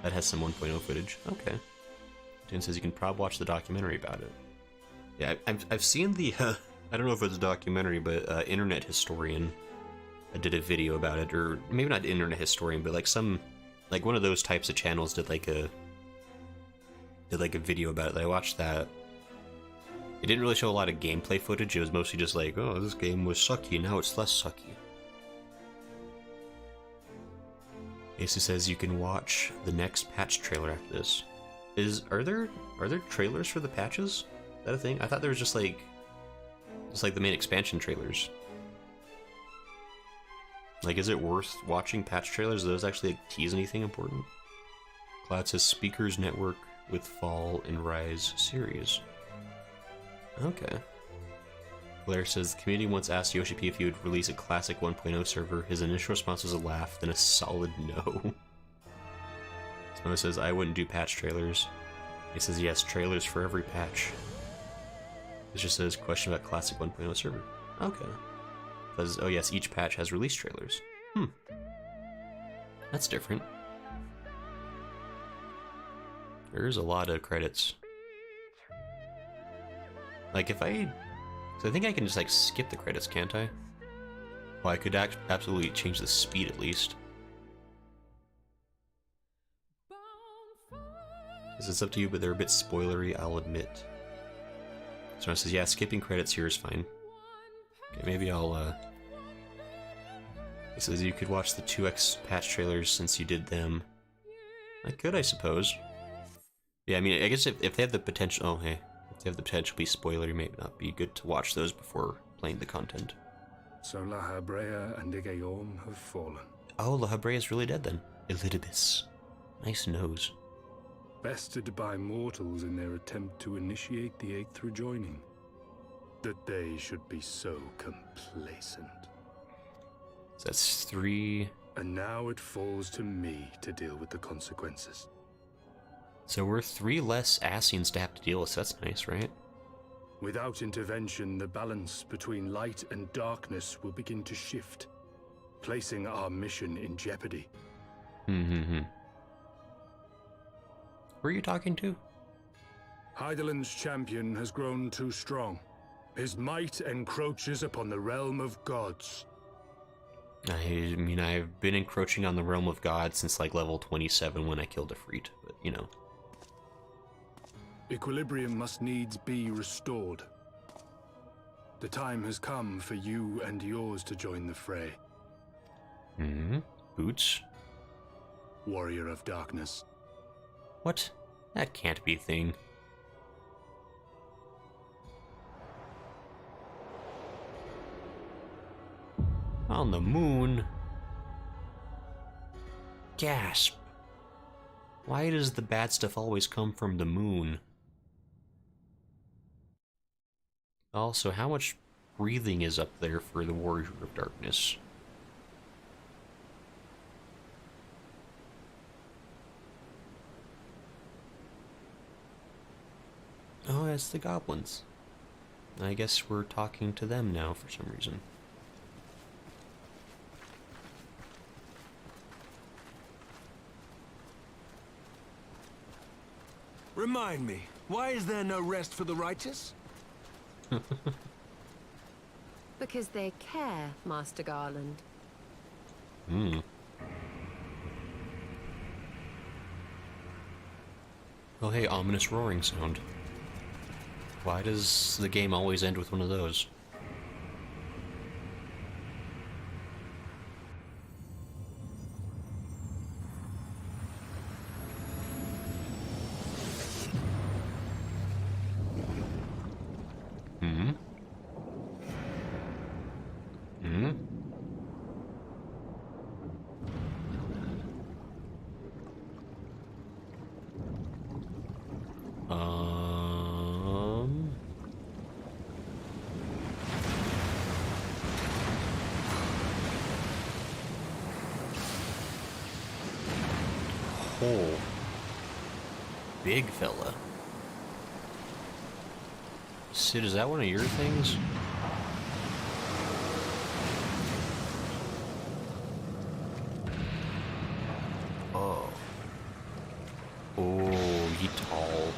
That has some 1.0 footage. Okay. Dan says you can probably watch the documentary about it. Yeah, I've seen the, I don't know if it's a documentary, but Internet Historian did a video about it, or maybe not Internet Historian, but like one of those types of channels did like a video about it. I watched that. It didn't really show a lot of gameplay footage. It was mostly just like, oh, this game was sucky, now it's less sucky. Asu says you can watch the next patch trailer after this. Are there trailers for the patches? Is that a thing? I thought there was just like the main expansion trailers. Like, is it worth watching patch trailers? Do those actually like, tease anything important? Cloud says Speakers Network with Fall and Rise series. Okay. Blair says the community once asked Yoshi P if he would release a classic 1.0 server. His initial response was a laugh, then a solid no. Smoke says I wouldn't do patch trailers. He says yes, trailers for every patch. It just says question about classic 1.0 server. Okay. Says oh yes, each patch has release trailers. That's different. There's a lot of credits. Like if I think I can just like skip the credits, can't I? Well, I could absolutely change the speed at least. This is up to you, but they're a bit spoilery, I'll admit. So it says, yeah, skipping credits here is fine. Okay, maybe I'll, It says you could watch the 2X patch trailers since you did them. I could, I suppose. Yeah, I mean, I guess if they have the potential... Oh, hey. If they have the potential to be spoilery, maybe not be good to watch those before playing the content. So La Habrea and Igaeorm have fallen. Oh, La Habrea is really dead then. Elidibus. Nice nose. Bested by mortals in their attempt to initiate the Eighth rejoining. That they should be so complacent. So that's 3... And now it falls to me to deal with the consequences. So we're 3 less Ascians to have to deal with, so that's nice, right? Without intervention, the balance between light and darkness will begin to shift, placing our mission in jeopardy. Who are you talking to? Hydaelyn's champion has grown too strong. His might encroaches upon the realm of gods. I mean, I've been encroaching on the realm of God since like level 27 when I killed Ifrit, but you know. Equilibrium must needs be restored. The time has come for you and yours to join the fray. Boots? Warrior of Darkness. What? That can't be a thing. On the moon? Gasp. Why does the bad stuff always come from the moon? Also, how much breathing is up there for the Warrior of Darkness? Oh, it's the goblins. I guess we're talking to them now for some reason. Remind me, why is there no rest for the righteous? Because they care, Master Garland. Oh hey, ominous roaring sound. Why does the game always end with one of those? Big fella. Sid, is that one of your things? Oh. Oh, he tall.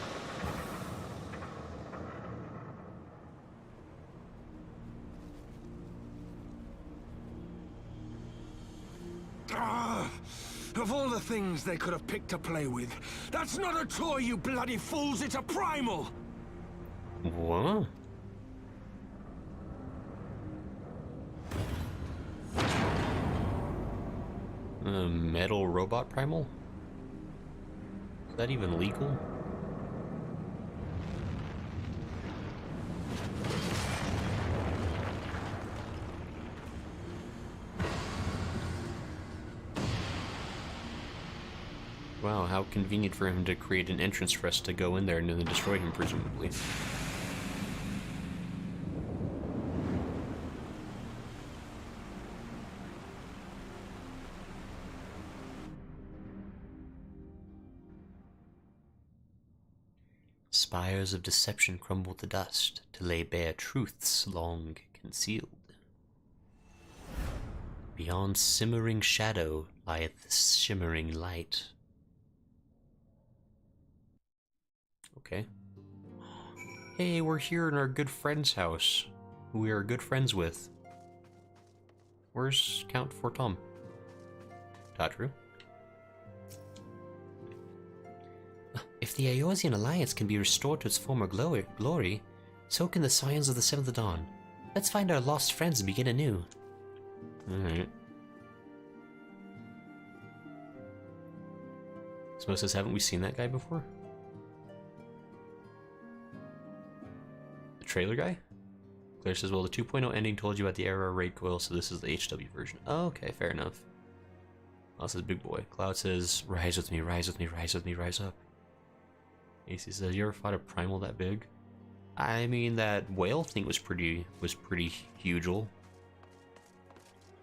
Of all the things they could have picked to play with, that's not a toy, you bloody fools, it's a primal! What? A metal robot primal? Is that even legal? Wow, how convenient for him to create an entrance for us to go in there and then destroy him, presumably. Spires of deception crumble to dust to lay bare truths long concealed. Beyond simmering shadow lieth the shimmering light. Okay. Hey, we're here in our good friend's house, who we are good friends with. Where's Count Fortom? Tataru? If the Eorzean Alliance can be restored to its former glory, so can the Scions of the Seventh Dawn. Let's find our lost friends and begin anew. Alright. Smoke says, haven't we seen that guy before? The trailer guy? Claire says, well, the 2.0 ending told you about the error raid coil, so this is the HW version. Oh, okay, fair enough. This is Big Boy. Cloud says, rise with me, rise with me, rise with me, rise up. AC says, you ever fought a primal that big? I mean, that whale thing was pretty huge.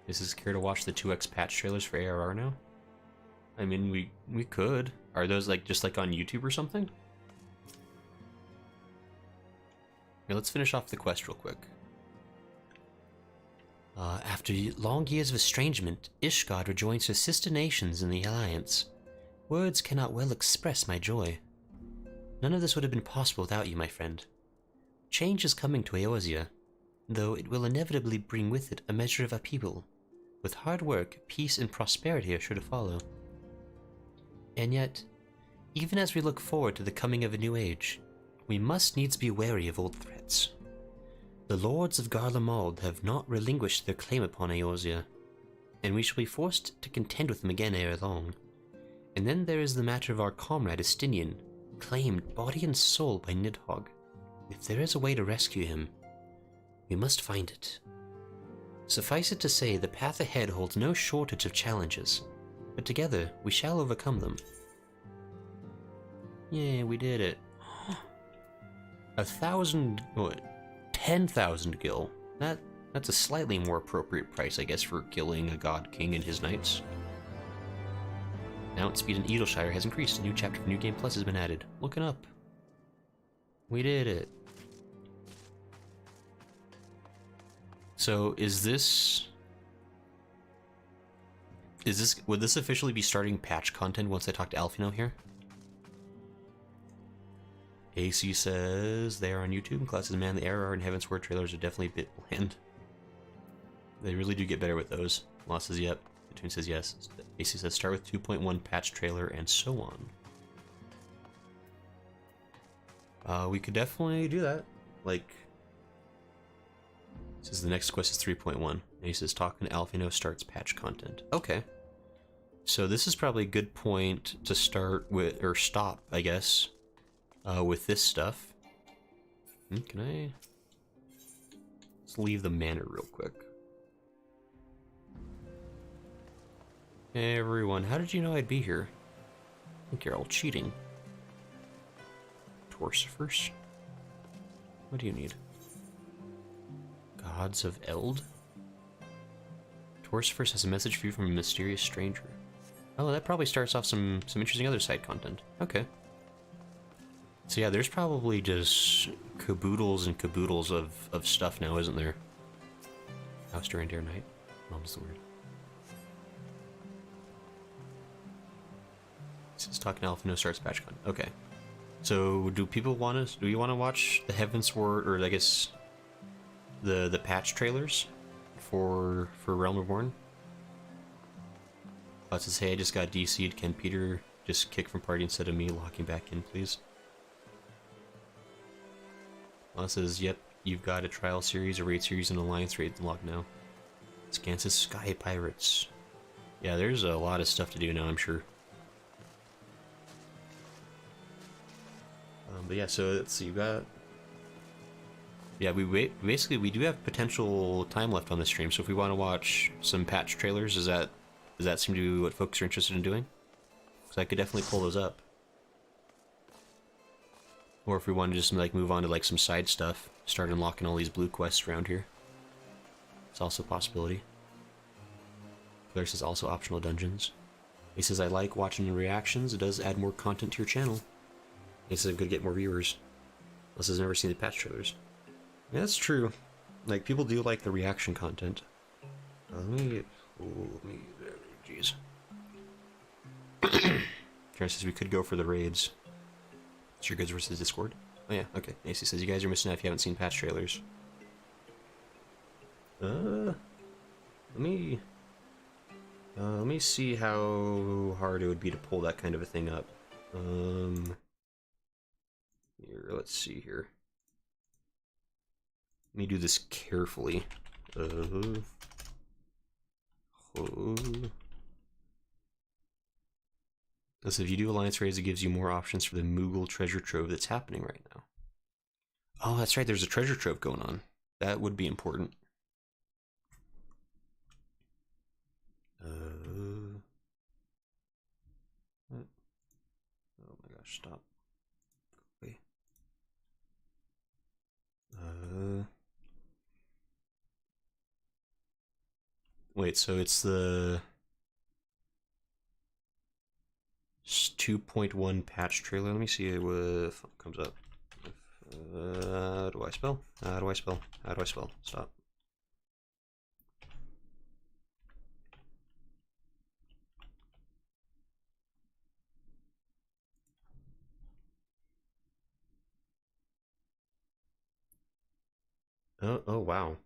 Is this care to watch the 2X patch trailers for ARR now? I mean, we could. Are those like just like on YouTube or something? Here, let's finish off the quest real quick. After long years of estrangement, Ishgard rejoins her sister nations in the Alliance. Words cannot well express my joy. None of this would have been possible without you, my friend. Change is coming to Eorzea, though it will inevitably bring with it a measure of upheaval. With hard work, peace and prosperity are sure to follow. And yet, even as we look forward to the coming of a new age, we must needs be wary of old threats. The lords of Garlemald have not relinquished their claim upon Eorzea, and we shall be forced to contend with them again ere long. And then there is the matter of our comrade Estinian, claimed body and soul by Nidhogg. If there is a way to rescue him, we must find it. Suffice it to say, the path ahead holds no shortage of challenges, but together we shall overcome them. Yeah, we did it. 10,000 gil. That's a slightly more appropriate price, I guess, for killing a god king and his knights. Mount speed in Edelshire has increased. A new chapter for New Game Plus has been added. Looking up. We did it. So, would this officially be starting patch content once I talk to Alphinaud here? AC says they are on YouTube, and Cloud says, man, the ARR and Heavensward trailers are definitely a bit bland. They really do get better with those. Law says, yep. Between says, yes. AC says, start with 2.1 patch trailer, and so on. We could definitely do that. Like, says the next quest is 3.1. And he says, talking to Alphinaud starts patch content. Okay. So this is probably a good point to start with, or stop, I guess, with this stuff. Can I? Let's leave the manor real quick. Hey everyone, how did you know I'd be here? I think you're all cheating. Torcifers? What do you need? Gods of Eld? Torcifers has a message for you from a mysterious stranger. Oh, that probably starts off some interesting other side content. Okay. So yeah, there's probably just caboodles and caboodles of stuff now, isn't there? House during Dare Night. Mom's the word. Since talking to Alphinaud starts patch content. Okay. So do people want us? Do you want to watch the Heavensward, or I guess the patch trailers for Realm Reborn? Let's just say I just got DC'd. Can Peter just kick from party instead of me locking back in, please? Well, says, yep, you've got a trial series, a raid series, and alliance raid lock now. Scan says Sky Pirates. Yeah, there's a lot of stuff to do now, I'm sure. But yeah, so let's see, yeah, we basically we do have potential time left on the stream, so if we want to watch some patch trailers, does that seem to be what folks are interested in doing? Because I could definitely pull those up. Or if we want to just like move on to like some side stuff, start unlocking all these blue quests around here. It's also a possibility. Claire says also optional dungeons. He says, I like watching the reactions, it does add more content to your channel. He says I'm gonna get more viewers. Unless he's never seen the patch trailers. Yeah, that's true. Like, people do like the reaction content. Jeez. Karen says we could go for the raids. It's your goods versus Discord. Oh yeah, okay. AC says you guys are missing out if you haven't seen patch trailers. Let me see how hard it would be to pull that kind of a thing up. Here, let's see here. Let me do this carefully. Because if you do Alliance raids, it gives you more options for the Moogle treasure trove that's happening right now. Oh, that's right, there's a treasure trove going on. That would be important. Oh my gosh, stop. Okay. Wait, so it's the 2.1 patch trailer. Let me see if it comes up. How do I spell? How do I spell? How do I spell? Stop. Oh wow.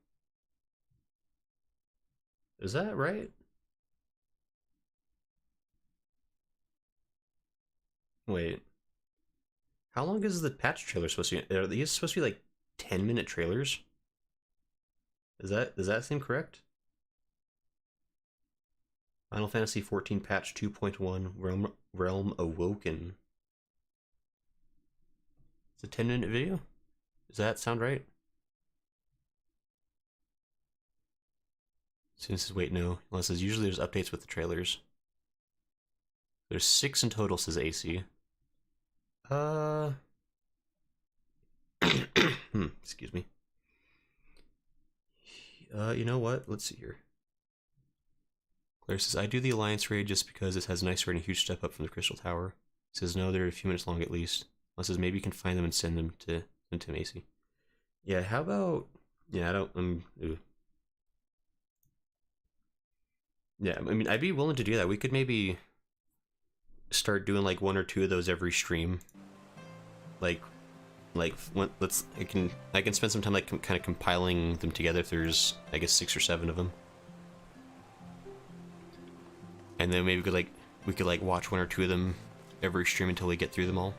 Is that right? Wait. How long is the patch trailer supposed to be? Are these supposed to be like 10-minute trailers? Does that seem correct? Final Fantasy XIV patch 2.1 Realm Awoken. It's a 10-minute video? Does that sound right? Since says wait no, unless says usually there's updates with the trailers. There's 6 in total, says AC. Excuse me. You know what? Let's see here. Claire says, I do the Alliance raid just because it has a nice raid and a huge step up from the Crystal Tower. Says, no, they're a few minutes long at least. Unless says, maybe you can find them and send them to Macy. Yeah, how about... Yeah, I don't... Yeah, I mean, I'd be willing to do that. We could maybe start doing like 1 or 2 of those every stream. Like when, I can spend some time like kind of compiling them together if there's, I guess, 6 or 7 of them. And then maybe we could watch 1 or 2 of them every stream until we get through them all.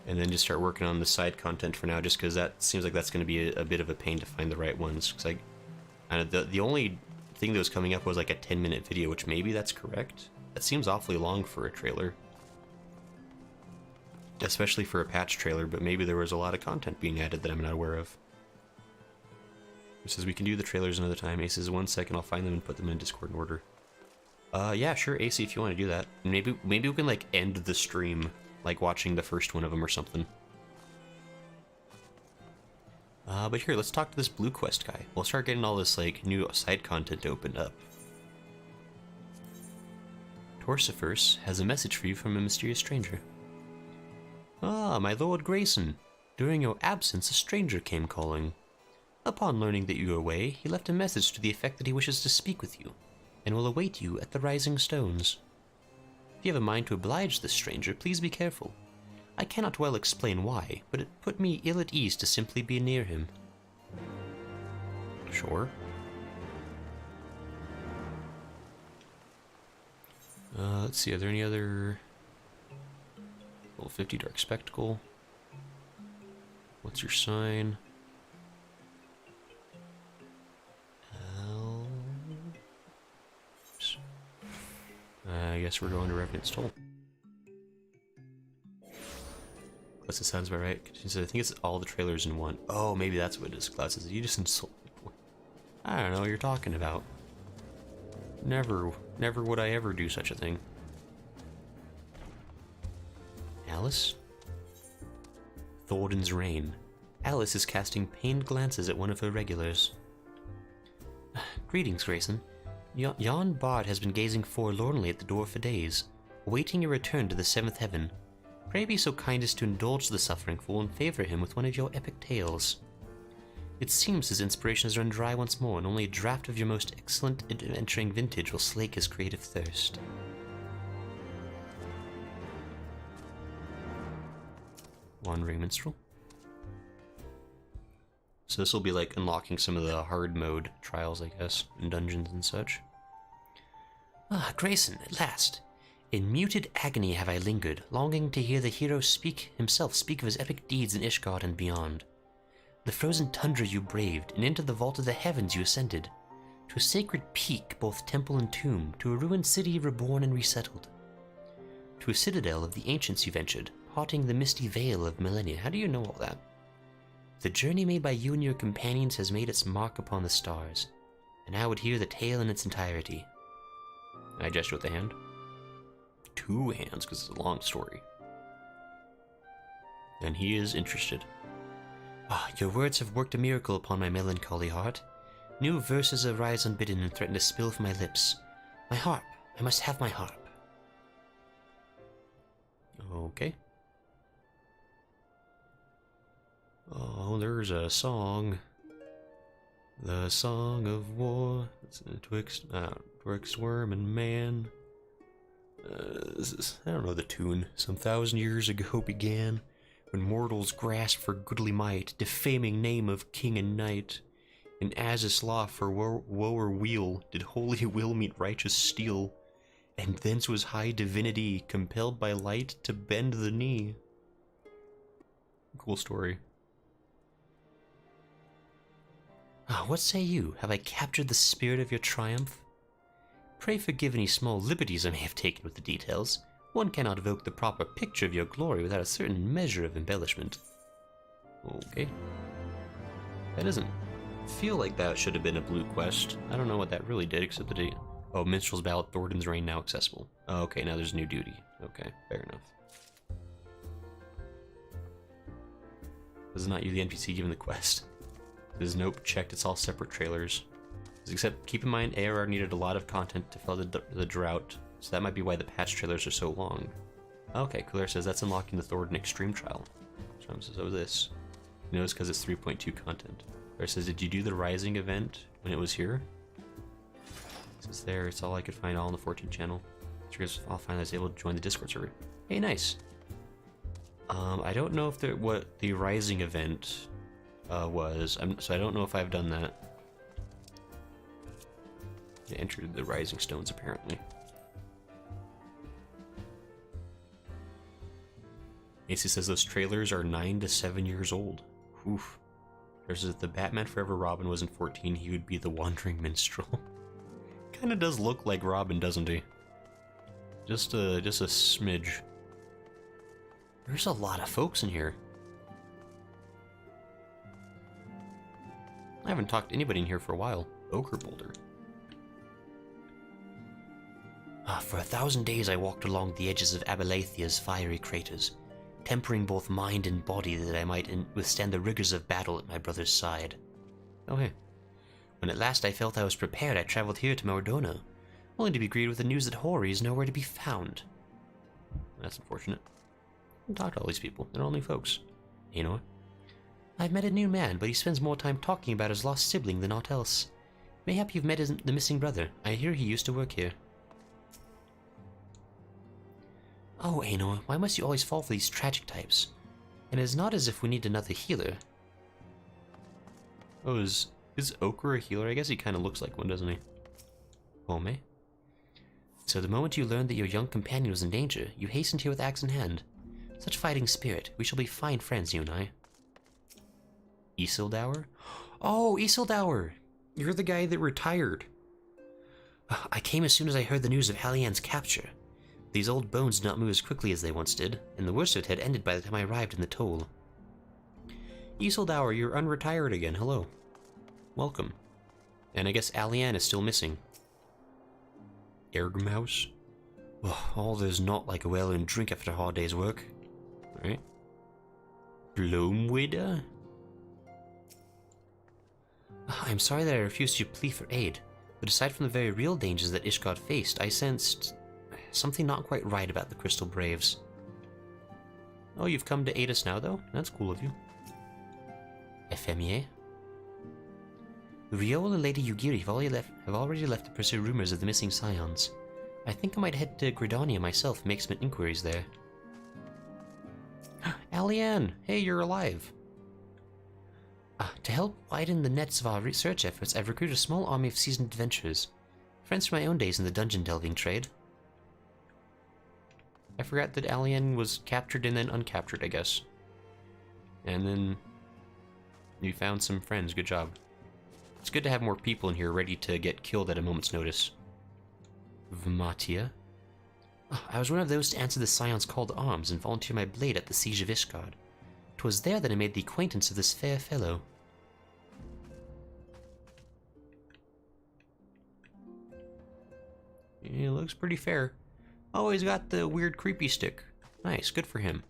And then just start working on the side content for now, just because that seems like that's going to be a bit of a pain to find the right ones. Because the only thing that was coming up was like a 10-minute video, which maybe that's correct. That seems awfully long for a trailer. Especially for a patch trailer, but maybe there was a lot of content being added that I'm not aware of. It says we can do the trailers another time. Ace says 1 second, I'll find them and put them in Discord in order. Yeah, sure, AC, if you want to do that. Maybe we can like end the stream like watching the first one of them or something. But here, let's talk to this Blue Quest guy. We'll start getting all this like new side content opened up. Torsifer's has a message for you from a mysterious stranger. Ah, my Lord Grayson. During your absence, a stranger came calling. Upon learning that you are away, he left a message to the effect that he wishes to speak with you, and will await you at the Rising Stones. If you have a mind to oblige this stranger, please be careful. I cannot well explain why, but it put me ill at ease to simply be near him. Sure. Let's see, are there any other... Level 50 Dark Spectacle. What's your sign? guess we're going to Revenant's Toll. Plus, it sounds about right. I think it's all the trailers in one. Oh, maybe that's what it is. Klaus says, you just insult me. I don't know what you're talking about. Never would I ever do such a thing. Alice? Thornton's Reign. Alice is casting pained glances at one of her regulars. Greetings, Grayson. Yon bard has been gazing forlornly at the door for days, awaiting your return to the seventh heaven. Pray be so kind as to indulge the suffering fool and favor him with one of your epic tales. It seems his inspiration has run dry once more, and only a draught of your most excellent adventuring vintage will slake his creative thirst. Wandering Minstrel. So this will be like unlocking some of the hard mode trials, I guess, in dungeons and such. Ah, Grayson, at last. In muted agony have I lingered, longing to hear the hero himself speak of his epic deeds in Ishgard and beyond. The frozen tundra you braved, and into the vault of the heavens you ascended. To a sacred peak, both temple and tomb, to a ruined city reborn and resettled. To a citadel of the ancients you ventured, parting the misty veil of millennia. How do you know all that? The journey made by you and your companions has made its mark upon the stars, and I would hear the tale in its entirety. I gesture with a hand. 2 hands, because it's a long story. And he is interested. Ah, your words have worked a miracle upon my melancholy heart. New verses arise unbidden and threaten to spill from my lips. My harp. I must have my harp. Okay. Oh, there's a song. The Song of War. It's twixt worm and man. I don't know the tune. Some 1,000 years ago began, when mortals grasped for goodly might, defaming name of king and knight. In Azys Lla for woe or weal, did holy will meet righteous steel, and thence was high divinity compelled by light to bend the knee. Cool story. Ah, what say you? Have I captured the spirit of your triumph? Pray forgive any small liberties I may have taken with the details. One cannot evoke the proper picture of your glory without a certain measure of embellishment. Okay. That doesn't feel like that should have been a blue quest. I don't know what that really did, except that it... Oh, Minstrel's Ballad, Thornton's Reign now accessible. Oh, okay, now there's new duty. Okay, fair enough. This is not you, the NPC, given the quest. There's nope, checked, it's all separate trailers. Except, keep in mind, ARR needed a lot of content to fill the drought, so that might be why the patch trailers are so long. Okay, Claire says that's unlocking the Thornton Extreme trial. So says, oh, this. You know, it's because it's 3.2 content. Claire says, did you do the Rising event when it was here? It's there, it's all I could find all on the 14th channel. So I'll find I was able to join the Discord server. Hey, nice! I don't know if what the Rising event was, so I don't know if I've done that. I entered the Rising Stones, apparently. Macy says those trailers are 9 to 7 years old. Oof. There's if the Batman Forever Robin wasn't 14, he would be the Wandering Minstrel. Kinda does look like Robin, doesn't he? Just a smidge. There's a lot of folks in here. I haven't talked to anybody in here for a while. Ochre Boulder. For 1,000 days I walked along the edges of Abalathia's fiery craters, tempering both mind and body that I might withstand the rigors of battle at my brother's side. Oh hey. When at last I felt I was prepared, I traveled here to Mordona, only to be greeted with the news that Hori is nowhere to be found. That's unfortunate. I talk to all these people, they're only folks. You know? I've met a new man, but he spends more time talking about his lost sibling than aught else. Mayhap you've met the missing brother. I hear he used to work here. Oh, Aenor, why must you always fall for these tragic types? And it's not as if we need another healer. Oh, is Ochre a healer? I guess he kind of looks like one, doesn't he? Home. So the moment you learned that your young companion was in danger, you hastened here with axe in hand. Such fighting spirit. We shall be fine friends, you and I. Isildur? Oh, Isildur! You're the guy that retired. I came as soon as I heard the news of Halian's capture. These old bones did not move as quickly as they once did, and the worst of it had ended by the time I arrived in the toll. Isildur, you're unretired again. Hello. Welcome. And I guess Alianne is still missing. Ergmouse? Oh, all there's not like a well-earned drink after a hard day's work. Right? Blomwida? I'm sorry that I refused to plea for aid, but aside from the very real dangers that Ishgard faced, I sensed something not quite right about the Crystal Braves. Oh, you've come to aid us now, though? That's cool of you. Ephemie? Riol and Lady Yugiri have already left to pursue rumors of the missing scions. I think I might head to Gridania myself and make some inquiries there. Alianne! Hey, you're alive! To help widen the nets of our research efforts, I've recruited a small army of seasoned adventurers. Friends from my own days in the dungeon delving trade. I forgot that Alianne was captured and then uncaptured, I guess. And then you found some friends. Good job. It's good to have more people in here ready to get killed at a moment's notice. Vmatia? I was one of those to answer the Scion's call to arms and volunteer my blade at the siege of Ishgard. 'Twas there that I made the acquaintance of this fair fellow. He looks pretty fair. Oh, he's got the weird creepy stick. Nice, good for him.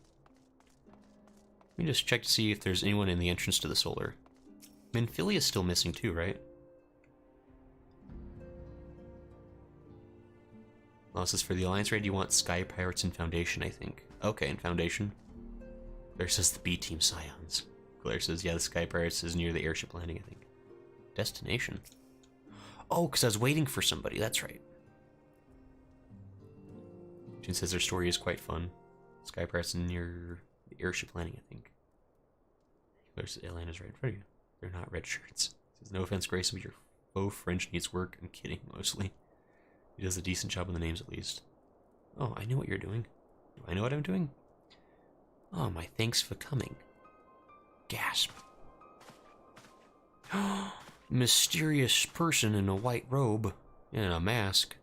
Let me just check to see if there's anyone in the entrance to the solar. Minphilia's still missing too, right? Well, this is for the Alliance raid. You want Sky Pirates and Foundation, I think. Okay, and Foundation. Claire says the B-Team Scions. Claire says, yeah, the Sky Pirates is near the airship landing, I think. Destination. Oh, because I was waiting for somebody, that's right. Jin says their story is quite fun. Sky Pirates near the airship landing, I think. Claire says, Atlanta's right in front of you. They're not red shirts. Says, no offense, Grayson, but your faux French needs work. I'm kidding, mostly. He does a decent job on the names, at least. Oh, I know what you're doing. Do I know what I'm doing? Oh, my thanks for coming. Gasp. Mysterious person in a white robe and a mask.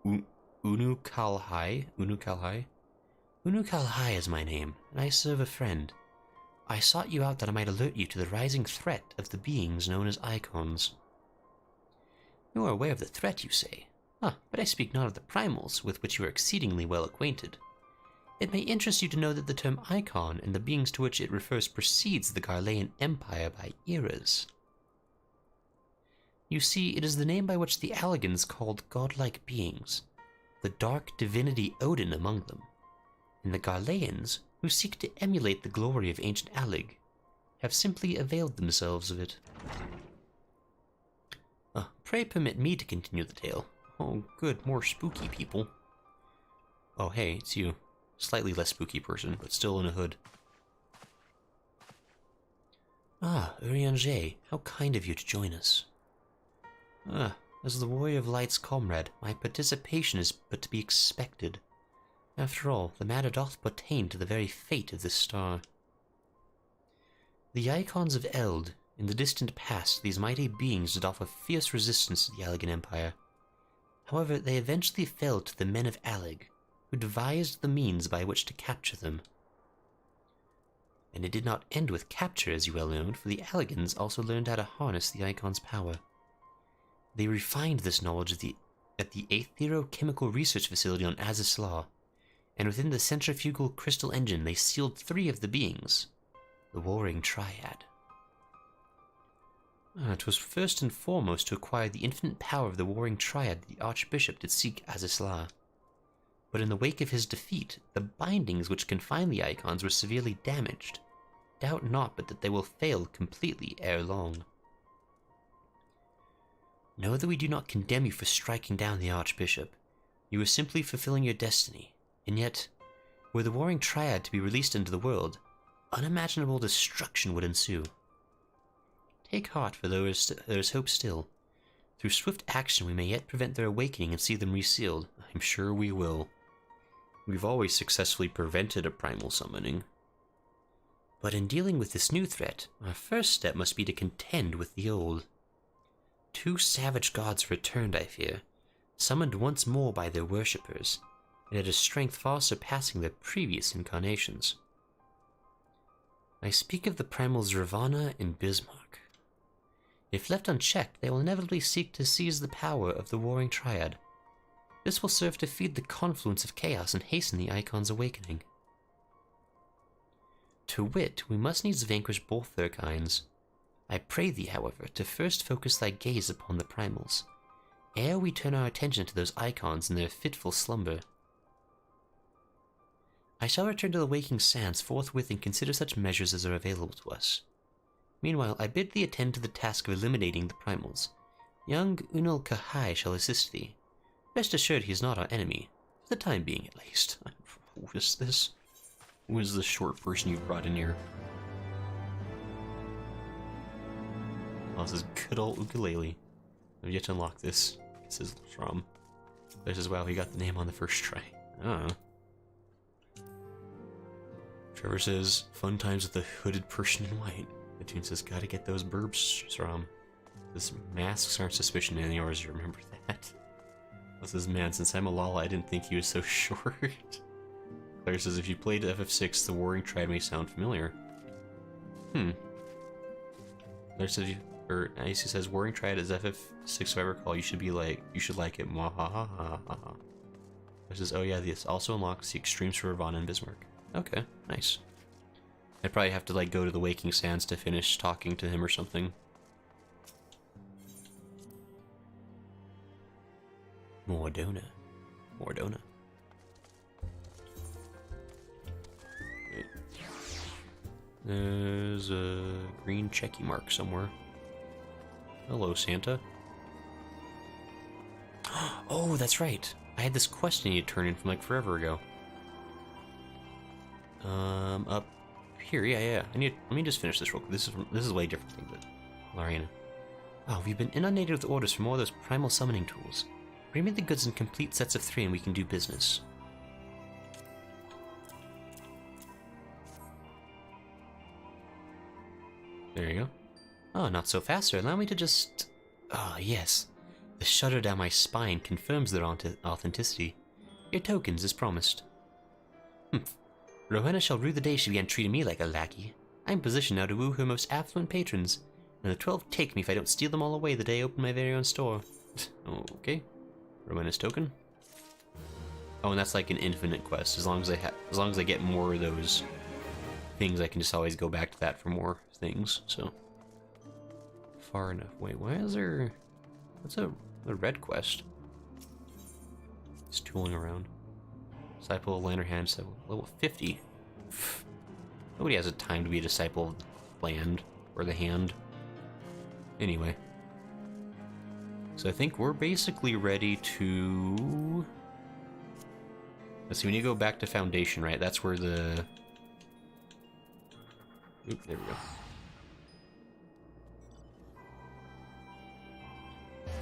Unu Kalhai? Unu Kalhai? Unu Kalhai is my name, and I serve a friend. I sought you out that I might alert you to the rising threat of the beings known as Icons. You are aware of the threat, you say? Ah, but I speak not of the primals, with which you are exceedingly well acquainted. It may interest you to know that the term Icon and the beings to which it refers precedes the Garlean Empire by eras. You see, it is the name by which the Alligans called godlike beings, the dark divinity Odin among them, and the Garleans, who seek to emulate the glory of ancient Allig, have simply availed themselves of it. Pray permit me to continue the tale. Oh, good, more spooky people. Oh, hey, it's you. Slightly less spooky person, but still in a hood. Ah, Urianger, how kind of you to join us. As the Warrior of Light's comrade, my participation is but to be expected. After all, the matter doth pertain to the very fate of this star. The Icons of Eld, in the distant past, these mighty beings did offer fierce resistance to the Alligan Empire. However, they eventually fell to the men of Allig, who devised the means by which to capture them. And it did not end with capture, as you well know, for the Alligans also learned how to harness the Icon's power. They refined this knowledge at the Aetherochemical Research Facility on Azys Lla, and within the centrifugal crystal engine they sealed 3 of the beings, the Warring Triad. 'Twas first and foremost to acquire the infinite power of the Warring Triad that the Archbishop did seek Azys Lla. But in the wake of his defeat, the bindings which confine the Icons were severely damaged. Doubt not but that they will fail completely ere long. Know that we do not condemn you for striking down the Archbishop. You are simply fulfilling your destiny, and yet, were the Warring Triad to be released into the world, unimaginable destruction would ensue. Take heart, for there is hope still. Through swift action we may yet prevent their awakening and see them resealed. I'm sure we will. We've always successfully prevented a primal summoning. But in dealing with this new threat, our first step must be to contend with the old. 2 savage gods returned, I fear, summoned once more by their worshippers, and had a strength far surpassing their previous incarnations. I speak of the primals Ravana and Bismarck. If left unchecked, they will inevitably seek to seize the power of the warring triad. This will serve to feed the confluence of chaos and hasten the Icon's awakening. To wit, we must needs vanquish both their kinds. I pray thee, however, to first focus thy gaze upon the primals, ere we turn our attention to those Icons in their fitful slumber. I shall return to the waking sands forthwith and consider such measures as are available to us. Meanwhile, I bid thee attend to the task of eliminating the primals. Young Unal Kahai shall assist thee. Rest assured he is not our enemy, for the time being at least. Who is this? Who is this short person you brought in here? Oh, this is good old ukulele. I've yet to unlock this. It says Shram. This is wow, he got the name on the first try. Oh. Trevor says, fun times with the hooded person in white. The tune says, gotta get those burbs, Shram. This masks aren't suspicion in yours, you remember that? This is man, since I'm a Lala, I didn't think he was so short. Claire says, if you played FF6, the Warring Triad may sound familiar. Claire says, Icy says, Warring Triad is FF6 if I recall, you should like it. Mwahahaha. Claire says, oh yeah, this also unlocks the extremes for Ravana and Bismarck. Okay, nice. I'd probably have to like go to the Waking Sands to finish talking to him or something. Mordona. Wait. There's a green checky mark somewhere. Hello, Santa. Oh, that's right. I had this quest I need to turn in from like forever ago. Up here, yeah. Let me just finish this real quick. This is a way different thing, but Lariana. Oh, we've been inundated with orders for more of those primal summoning tools. Bring me the goods in complete sets of 3 and we can do business. There you go. Oh, not so fast, sir. Allow me to just... Ah, yes. The shudder down my spine confirms their authenticity. Your tokens, as promised. Rowena shall rue the day she began treating me like a lackey. I am positioned now to woo her most affluent patrons, and the 12 take me if I don't steal them all away the day I open my very own store. Okay. Rowena's token. Oh, and that's like an infinite quest. As long as I get more of those things, I can just always go back to that for more things. So far enough. Wait, why is there? What's a red quest? It's tooling around. Disciple of Land or Hand, so level 50. Nobody has a time to be a disciple of Land or the Hand. Anyway. So I think we're basically ready to... Let's see, we need to go back to Foundation, right? That's where the... Oop, there we go.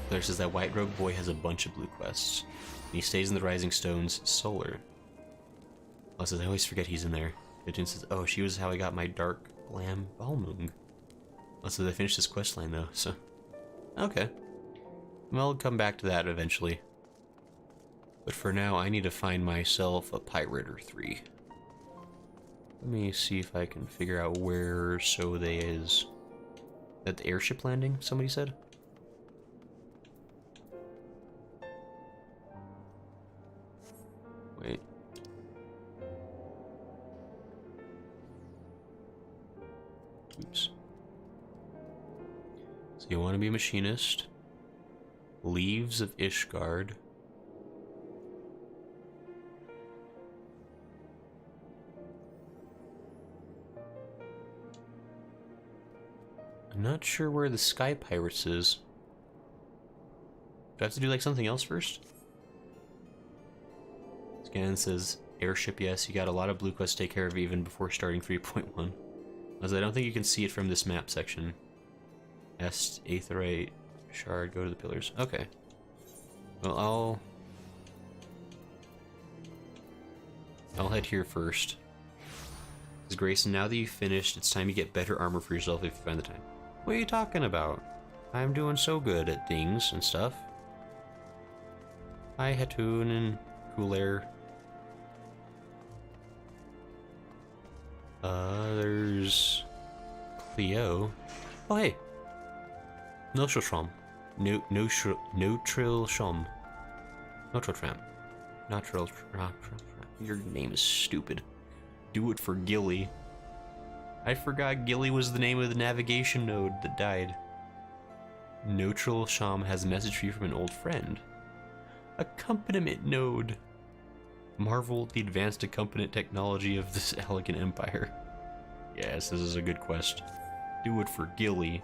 There says that white robed boy has a bunch of blue quests. And he stays in the Rising Stones Solar. Also, I always forget he's in there. Pigeon says, oh, she was how I got my dark lamb Balmung. Also, I finished this quest line though, so... Okay. Well, I'll come back to that eventually. But for now, I need to find myself a pirate or 3. Let me see if I can figure out where Sode is. At the airship landing, somebody said? Wait. Oops. So you want to be a machinist? Leaves of Ishgard. I'm not sure where the Sky Pirates is. Do I have to do like something else first? Scan says airship, yes, you got a lot of blue quests to take care of even before starting 3.1. As I don't think you can see it from this map section. Est, Aetherite, Shard, go to the pillars. Okay. Well, I'll head here first. Says Grayson, now that you've finished, it's time you get better armor for yourself if you find the time. What are you talking about? I'm doing so good at things and stuff. Hi, Hatun and Cool Air. There's Cleo. Oh, hey. Nostril Neutral Shom. Neutral Tramp. Natural Tramp. Your name is stupid. Do it for Gilly. I forgot Gilly was the name of the navigation node that died. Neutral Sham has a message for you from an old friend. Accompaniment node. Marvel at the advanced accompaniment technology of this elegant empire. Yes, this is a good quest. Do it for Gilly.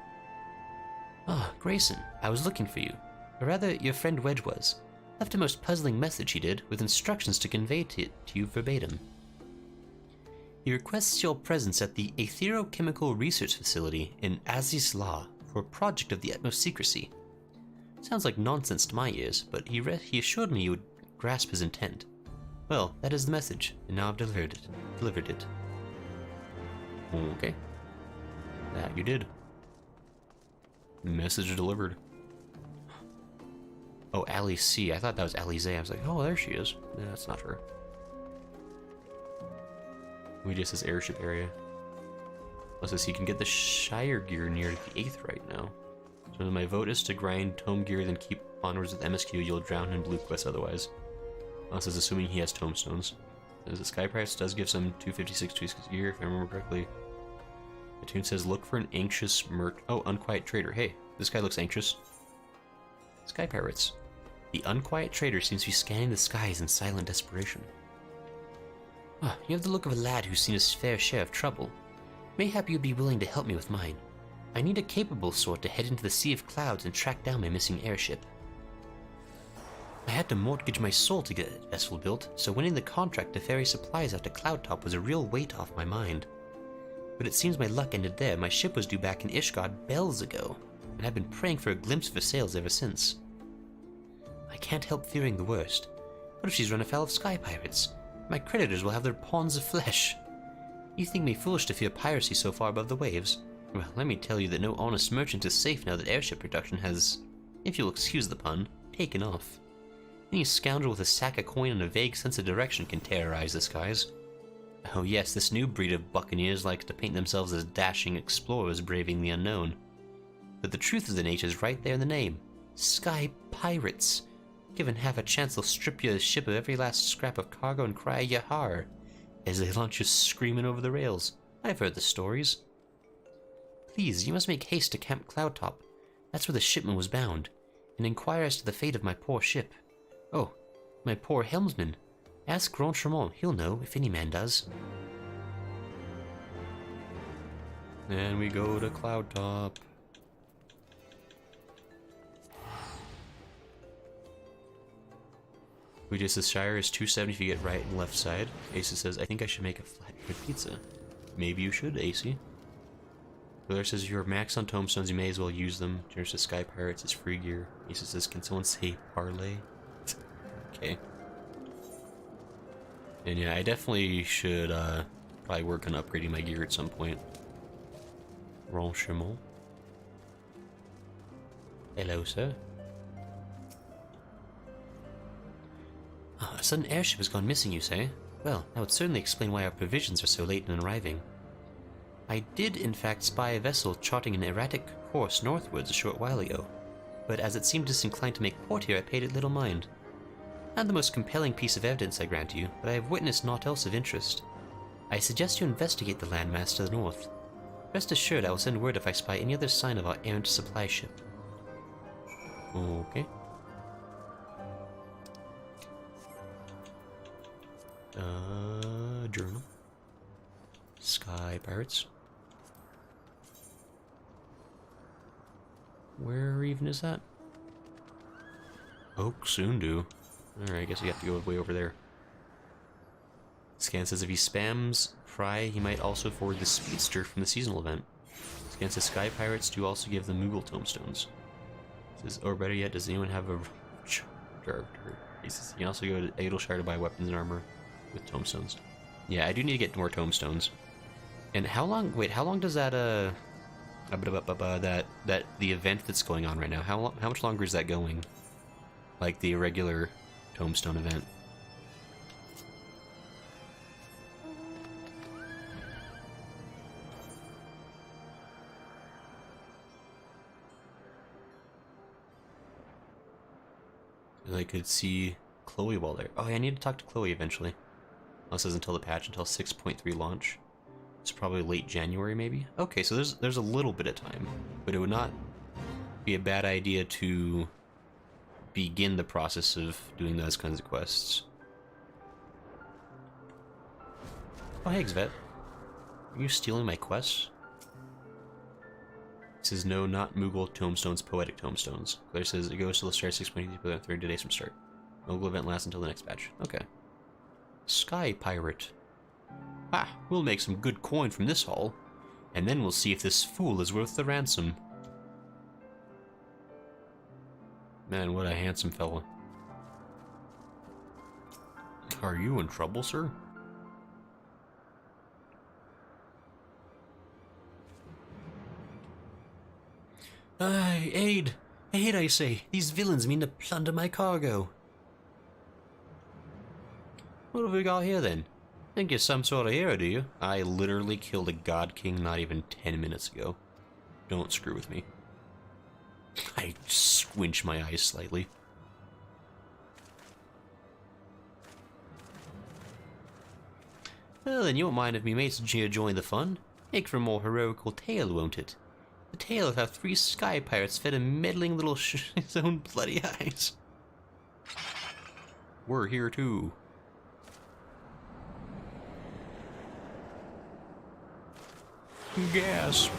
Ah, Grayson, I was looking for you. Or rather, your friend Wedge was. Left a most puzzling message he did, with instructions to convey it to you verbatim. He requests your presence at the Aetherochemical Research Facility in Azys Lla for a project of the utmost secrecy. Sounds like nonsense to my ears, but he assured me you would grasp his intent. Well, that is the message, and now I've delivered it. Okay. That you did. Message delivered. Oh, Ali C. I thought that was Alize. I was like, oh, there she is. No, that's not her. We just this airship area. Says he can get the Shire gear near the 8th right now. So my vote is to grind tome gear, then keep onwards with MSQ. You'll drown in blue quests otherwise. This is assuming he has tomestones. Says the Sky Price does give some 256 tweaks a year, if I remember correctly. The tune says look for an anxious unquiet trader. Hey, this guy looks anxious. Sky Pirates. The unquiet trader seems to be scanning the skies in silent desperation. Ah, you have the look of a lad who's seen his fair share of trouble. Mayhap you'd be willing to help me with mine. I need a capable sort to head into the sea of clouds and track down my missing airship. I had to mortgage my soul to get a vessel built, so winning the contract to ferry supplies out to Cloudtop was a real weight off my mind. But it seems my luck ended there. My ship was due back in Ishgard bells ago, and I've been praying for a glimpse of her sails ever since. I can't help fearing the worst. What if she's run afoul of sky pirates? My creditors will have their pawns of flesh. You think me foolish to fear piracy so far above the waves? Well, let me tell you that no honest merchant is safe now that airship production has, if you'll excuse the pun, taken off. Any scoundrel with a sack of coin and a vague sense of direction can terrorize the skies. Oh yes, this new breed of buccaneers likes to paint themselves as dashing explorers braving the unknown. But the truth of the nature is right there in the name. Sky Pirates. Given half a chance they'll strip your ship of every last scrap of cargo and cry yahar as they launch you screaming over the rails. I've heard the stories. Please, you must make haste to Camp Cloudtop. That's where the shipment was bound, and inquire as to the fate of my poor ship. Oh, my poor helmsman. Ask Grand Tremont, he'll know, if any man does. And we go to Cloudtop. We just says Shire is 270 if you get right and left side. Ace says, I think I should make a flatbread pizza. Maybe you should, AC. Willer says, if you're max on tomestones, you may as well use them. Jenner says, Sky Pirates is free gear. Ace says, can someone say parlay? Okay. And yeah, I definitely should probably work on upgrading my gear at some point. Renchement. Hello, sir. A sudden airship has gone missing, you say? Well, that would certainly explain why our provisions are so late in arriving. I did, in fact, spy a vessel charting an erratic course northwards a short while ago, but as it seemed disinclined to make port here, I paid it little mind. Not the most compelling piece of evidence, I grant you, but I have witnessed naught else of interest. I suggest you investigate the landmass to the north. Rest assured I will send word if I spy any other sign of our errant supply ship. Okay. Journal. Sky Pirates. Where even is that? Oak Sundu. Alright, I guess we have to go way over there. Scan says if he spams Pry, he might also forward the Speedster from the seasonal event. Scan says Sky Pirates do also give the Moogle tomestones. Says, or better yet, does anyone have a... He says you can also go to Adelshire to buy weapons and armor with tomestones. Yeah, I do need to get more tomestones. And how long... Wait, how long does that, the event that's going on right now, how much longer is that going? Like the regular tombstone event. I could see Chloe while there. Oh yeah, I need to talk to Chloe eventually. Unless it's until the patch, until 6.3 launch. It's probably late January, maybe? Okay, so there's a little bit of time. But it would not be a bad idea to begin the process of doing those kinds of quests. Oh, hey, Xvet. Are you stealing my quests? It says, no, not Moogle tombstones, poetic tombstones. Claire says, it goes to the start 6.3 30 days from start. Moogle event lasts until the next batch. Okay. Sky Pirate. Ah, we'll make some good coin from this haul. And then we'll see if this fool is worth the ransom. Man, what a handsome fella. Are you in trouble, sir? Aid! Aid, I say! These villains mean to plunder my cargo! What have we got here, then? Think you're some sort of hero, do you? I literally killed a God King not even 10 minutes ago. Don't screw with me. I squinch my eyes slightly. Well, then you won't mind if me mates here join the fun. Make for a more heroical tale, won't it? The tale of how 3 sky pirates fed a meddling little his own bloody eyes. We're here too. Gas.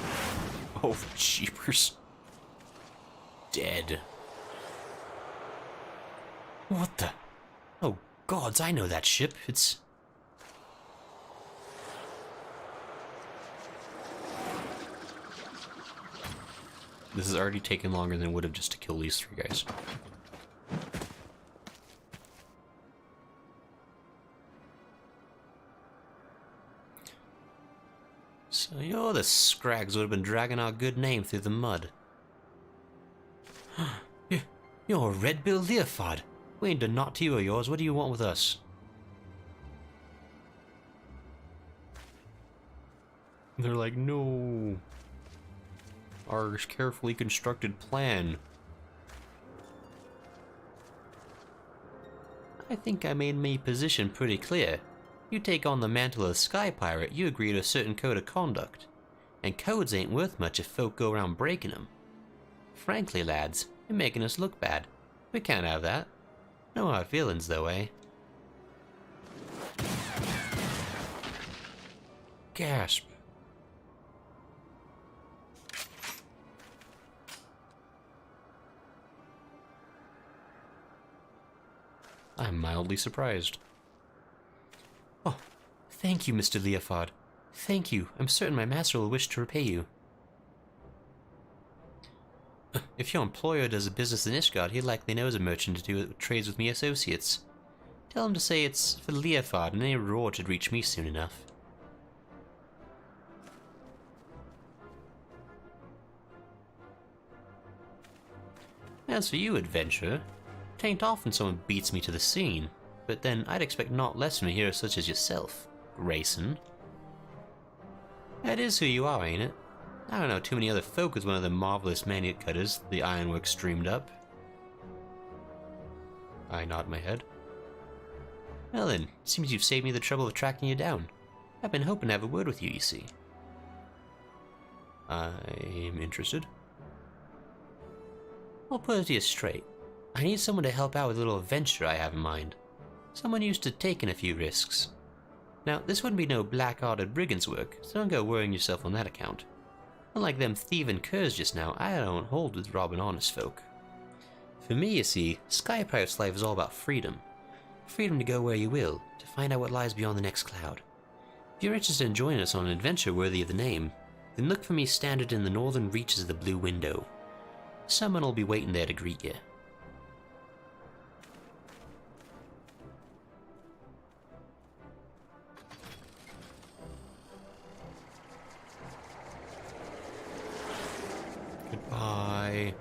Oh, jeepers. Dead. What the? Oh, gods, I know that ship. It's... This has already taken longer than it would have just to kill these 3 guys. So you're the scrags who would have been dragging our good name through the mud. You're Red-Bill Leofard. We ain't done naught to you or yours. What do you want with us? They're like, no. Our carefully constructed plan. I think I made my position pretty clear. You take on the mantle of Sky Pirate, you agree to a certain code of conduct. And codes ain't worth much if folk go around breaking them. Frankly, lads, you're making us look bad. We can't have that. No hard feelings, though, eh? Gasp. I'm mildly surprised. Oh, thank you, Mr. Leofard. Thank you. I'm certain my master will wish to repay you. If your employer does a business in Ishgard, he likely knows a merchant who trades with me associates. Tell him to say it's for Leofard, and any reward should reach me soon enough. As for you, adventurer, tain't often someone beats me to the scene, but then I'd expect not less from a hero such as yourself, Grayson. That is who you are, ain't it? I don't know too many other folk with one of the marvelous manute cutters the ironworks streamed up. I nod my head. Well then, seems you've saved me the trouble of tracking you down. I've been hoping to have a word with you, you see. I'm interested. I'll put it to you straight. I need someone to help out with a little adventure I have in mind. Someone used to taking a few risks. Now, this wouldn't be no black-hearted brigand's work, so don't go worrying yourself on that account. Unlike them thieving curs just now, I don't hold with robbing honest folk. For me, you see, Sky Pirate's life is all about freedom. Freedom to go where you will, to find out what lies beyond the next cloud. If you're interested in joining us on an adventure worthy of the name, then look for me standard in the northern reaches of the Blue Window. Someone will be waiting there to greet you. Goodbye.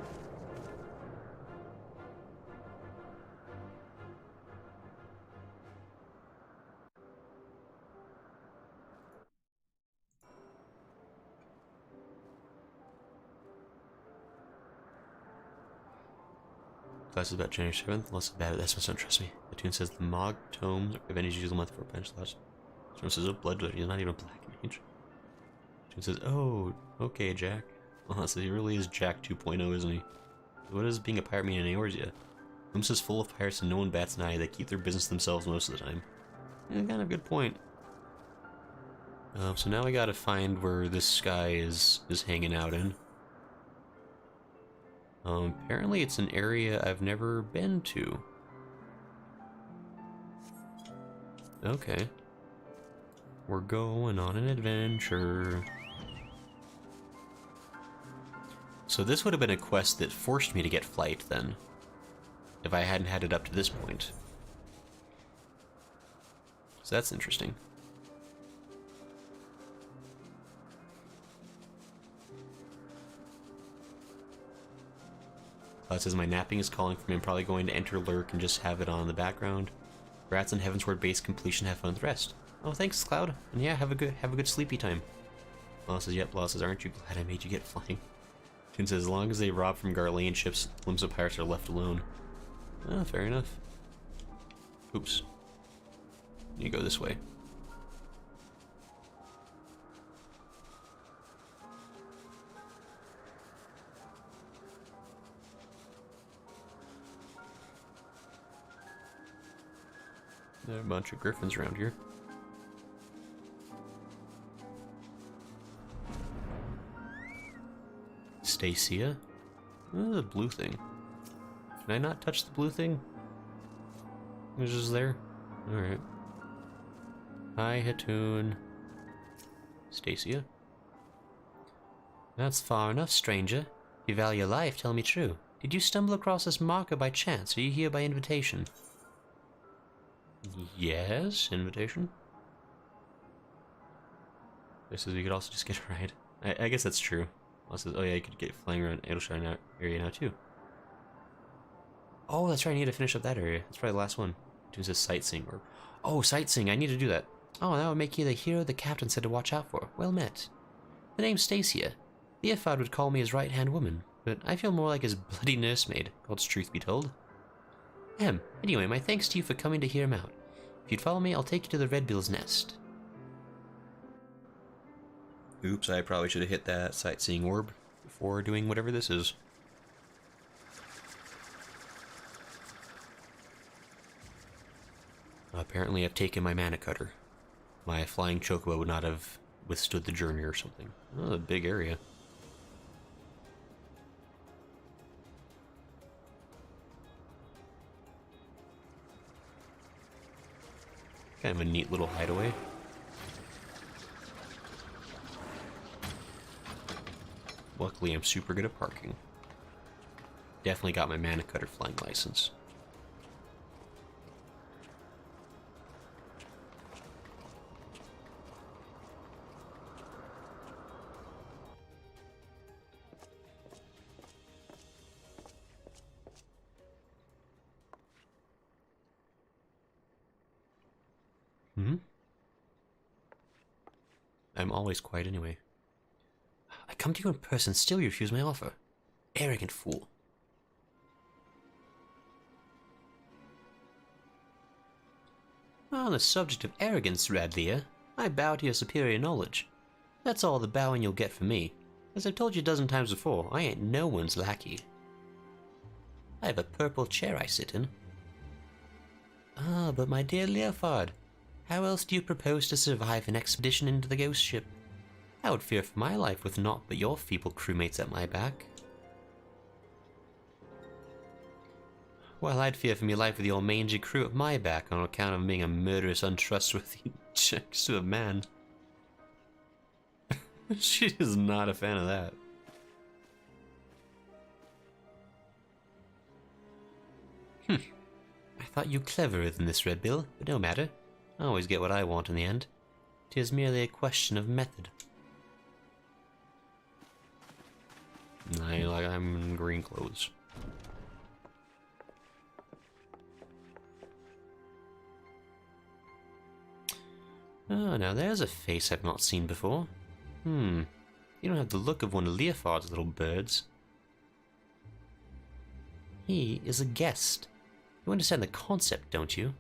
Classes about January 7th, less about it, that's what don't trust me. The tune says the Mog Tomes are advantage usual month for bench slots. Storm says, oh, blood, you're not even a black mage. Tune says, oh, okay, Jack. Oh, so he really is Jack 2.0, isn't he? What does being a pirate mean in Eorzea? Looms is full of pirates and no one bats an eye. They keep their business to themselves most of the time. Yeah, kind of a good point. So now we gotta find where this guy is hanging out in. Apparently it's an area I've never been to. Okay. We're going on an adventure. So this would have been a quest that forced me to get flight then, if I hadn't had it up to this point. So that's interesting. It says my napping is calling for me. I'm probably going to enter lurk and just have it on in the background. Rats on Heavensward base completion. Have fun with rest. Oh, thanks, Cloud. And yeah, have a good sleepy time. Law says, yep. Law says, aren't you glad I made you get flying? Tune says, as long as they rob from Garlean ships, limbs of pirates are left alone. Oh, fair enough. Oops. You go this way. There are a bunch of griffins around here. Stacia? Oh, the blue thing. Can I not touch the blue thing? It was just there? Alright. Hi, Hatun. Stacia? That's far enough, stranger. If you value your life, tell me true. Did you stumble across this marker by chance? Are you here by invitation? Yes, invitation. This is, we could also just get a ride. I guess that's true. Also, oh yeah, you could get flying around Edelshire area now too. Oh, that's right, I need to finish up that area. That's probably the last one. Do this sightseeing or oh, sightseeing, I need to do that. Oh, that would make you the hero the captain said to watch out for. Well met. The name's Stacia. Leofard would call me his right-hand woman, but I feel more like his bloody nursemaid, God's truth be told. Anyway, my thanks to you for coming to hear him out. If you'd follow me, I'll take you to the Red Bill's nest. Oops, I probably should have hit that sightseeing orb before doing whatever this is. Apparently I've taken my mana cutter. My flying chocobo would not have withstood the journey or something. Oh, a big area. Kind of a neat little hideaway. Luckily, I'm super good at parking. Definitely got my mana cutter flying license. I'm always quiet anyway. I come to you in person, still you refuse my offer. Arrogant fool. On the subject of arrogance, Radlia, I bow to your superior knowledge. That's all the bowing you'll get from me. As I've told you a dozen times before, I ain't no one's lackey. I have a purple chair I sit in. Ah, but my dear Leofard, how else do you propose to survive an expedition into the ghost ship? I would fear for my life with naught but your feeble crewmates at my back. Well, I'd fear for me life with your mangy crew at my back on account of being a murderous, untrustworthy next to a man. She is not a fan of that. I thought you cleverer than this, Red Bill, but no matter. I always get what I want in the end. 'Tis merely a question of method. I'm in green clothes. Oh, now there's a face I've not seen before. You don't have the look of one of Leofard's little birds. He is a guest. You understand the concept, don't you?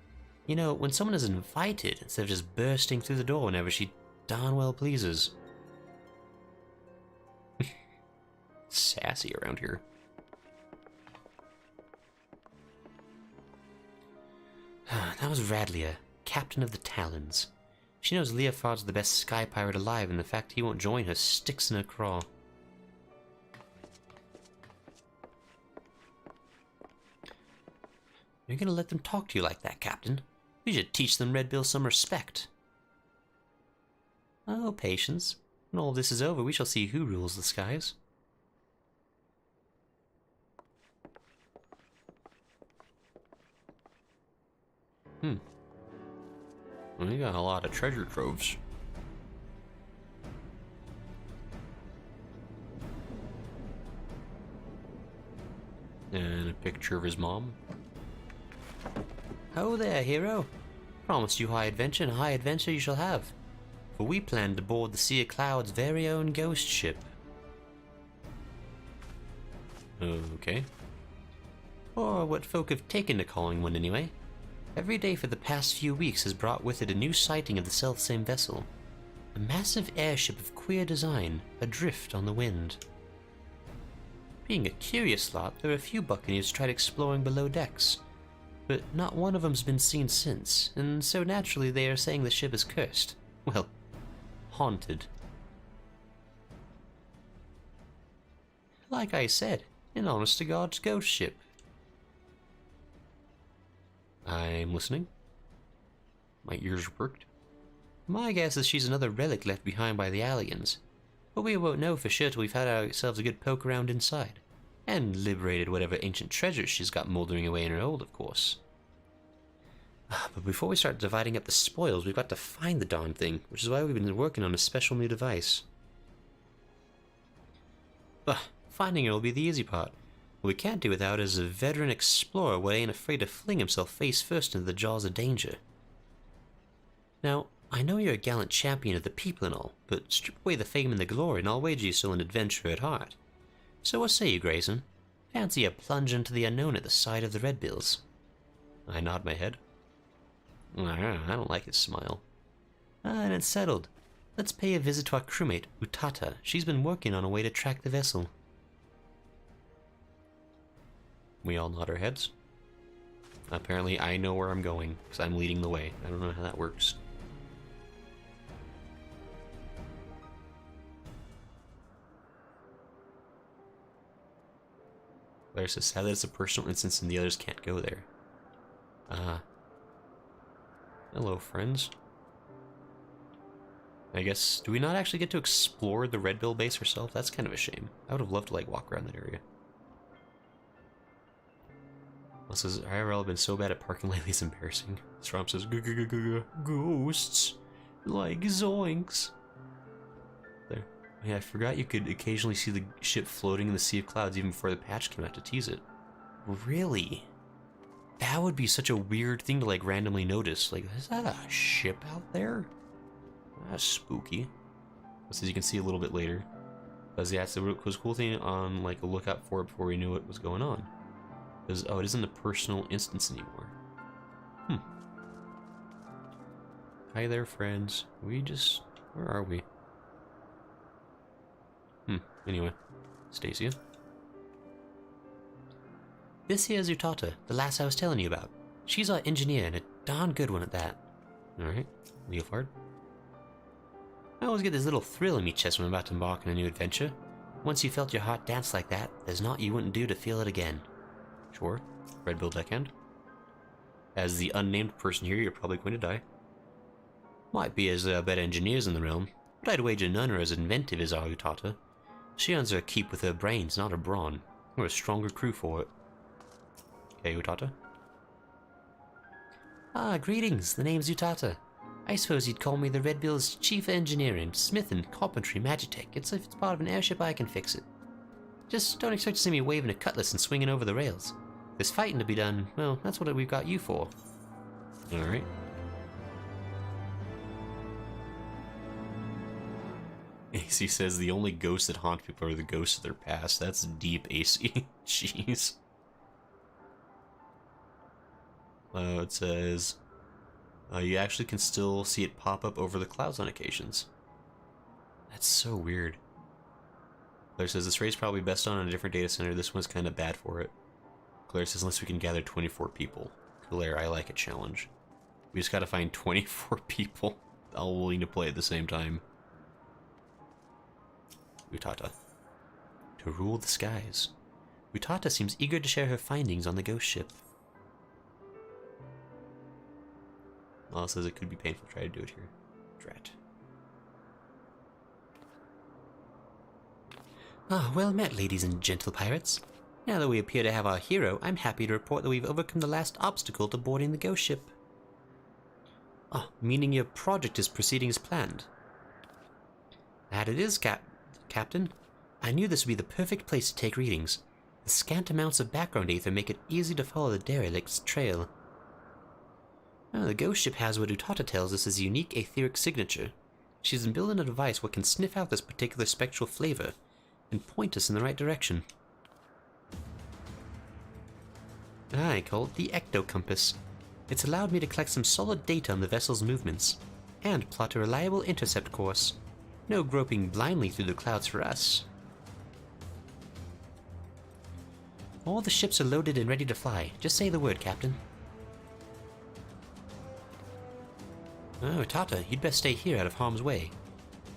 You know, when someone is invited, instead of just bursting through the door whenever she darn well pleases. Sassy around here. That was Radlia, captain of the Talons. She knows Leofard's the best sky pirate alive, and the fact he won't join her sticks in her craw. You're gonna let them talk to you like that, Captain? We should teach them Red Bill some respect. Oh, patience. When all this is over, we shall see who rules the skies. Well, you got a lot of treasure troves. And a picture of his mom. Ho there, hero. Promised you high adventure, and high adventure you shall have. For we plan to board the Sea of Cloud's very own ghost ship. Okay. Or what folk have taken to calling one anyway. Every day for the past few weeks has brought with it a new sighting of the self-same vessel. A massive airship of queer design, adrift on the wind. Being a curious lot, there are a few buccaneers tried exploring below decks, but not one of them's been seen since, and so naturally they are saying the ship is cursed. Well, haunted. Like I said, an honest-to-God ghost ship. I'm listening. My ears worked. My guess is she's another relic left behind by the aliens, but we won't know for sure till we've had ourselves a good poke around inside, and liberated whatever ancient treasures she's got mouldering away in her hold, of course. But before we start dividing up the spoils, we've got to find the darn thing, which is why we've been working on a special new device. Finding her will be the easy part. What we can't do without is a veteran explorer who ain't afraid to fling himself face first into the jaws of danger. Now, I know you're a gallant champion of the people and all, but strip away the fame and the glory and I'll wager you're still an adventurer at heart. So what say you, Grayson? Fancy a plunge into the unknown at the side of the Red Bills? I nod my head. I don't like his smile. And it's settled. Let's pay a visit to our crewmate, Utata. She's been working on a way to track the vessel. We all nod our heads. Apparently I know where I'm going, because I'm leading the way. I don't know how that works. Claire says, sadly it's a personal instance and the others can't go there. Hello, friends. I guess, do we not actually get to explore the Red Bill base herself? That's kind of a shame. I would have loved to, like, walk around that area. Well, says, IRL been so bad at parking lately, it's embarrassing. Strom says, ghosts. Like zoinks. There. Yeah, I forgot you could occasionally see the ship floating in the Sea of Clouds even before the patch came out to tease it. Really? That would be such a weird thing to, like, randomly notice. Like, is that a ship out there? That's spooky. As you can see a little bit later. Because, yeah, it's a cool thing on, like, a lookout for it before we knew what was going on. Because, oh, it isn't a personal instance anymore. Hi there, friends. Where are we? Anyway. Stacia. This here's Utata, the lass I was telling you about. She's our engineer, and a darn good one at that. Alright, Leofard. I always get this little thrill in my chest when I'm about to embark on a new adventure. Once you felt your heart dance like that, there's naught you wouldn't do to feel it again. Sure, Red Bill deckhand. As the unnamed person here, you're probably going to die. Might be as better engineers in the realm, but I'd wager none are as inventive as our Utata. She earns her keep with her brains, not her brawn. We're a stronger crew for it. Okay, Utata. Ah, greetings. The name's Utata. I suppose you'd call me the Red Bill's chief engineering, smithing, carpentry, magitech. If it's part of an airship, I can fix it. Just don't expect to see me waving a cutlass and swinging over the rails. If there's fighting to be done, well, that's what we've got you for. Alright. AC says the only ghosts that haunt people are the ghosts of their past. That's deep, AC. Jeez. It says you actually can still see it pop up over the clouds on occasions. That's so weird. Claire says this raid's probably best on a different data center. This one's kind of bad for it. Claire says unless we can gather 24 people. Claire, I like a challenge. We just gotta find 24 people all willing to play at the same time. Utata. To rule the skies. Utata seems eager to share her findings on the ghost ship. Lala says it could be painful to try to do it here. Drat. Ah, well met, ladies and gentle pirates. Now that we appear to have our hero, I'm happy to report that we've overcome the last obstacle to boarding the ghost ship. Oh, meaning your project is proceeding as planned. That it is, Captain. I knew this would be the perfect place to take readings. The scant amounts of background ether make it easy to follow the derelict's trail. Oh, the ghost ship has what Utata tells us is a unique etheric signature. She's been building a device what can sniff out this particular spectral flavor and point us in the right direction. I call it the ectocompass. It's allowed me to collect some solid data on the vessel's movements, and plot a reliable intercept course. No groping blindly through the clouds for us. All the ships are loaded and ready to fly. Just say the word, Captain. Oh, Tata, you'd best stay here out of harm's way.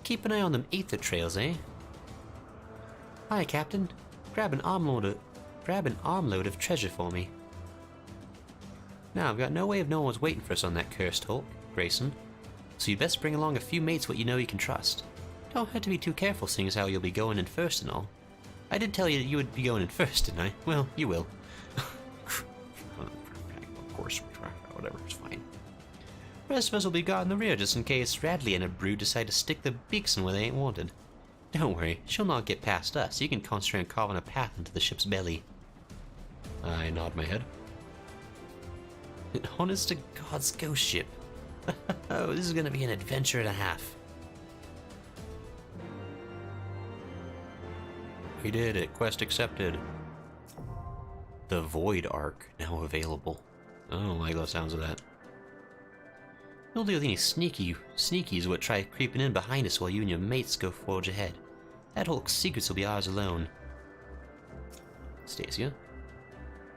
Keep an eye on them aether trails, eh? Hi, Captain. Grab an armload of treasure for me. Now, I've got no way of knowing what's waiting for us on that cursed hulk, Grayson. So you'd best bring along a few mates what you know you can trust. Don't have to be too careful, seeing as how you'll be going in first and all. I did tell you that you would be going in first, didn't I? Well, you will. Of course, whatever, it's fine. The rest of us will be guarding the rear just in case Radley and a brood decide to stick their beaks in where they ain't wanted. Don't worry, she'll not get past us. You can concentrate on carving a path into the ship's belly. I nod my head. Honest to God's ghost ship. Oh, this is gonna be an adventure and a half. We did it. Quest accepted. The Void Arc now available. Oh, I like the sounds of that. You'll deal with any sneakies would try creeping in behind us while you and your mates go forge ahead. That Hulk's secrets will be ours alone. Stacia.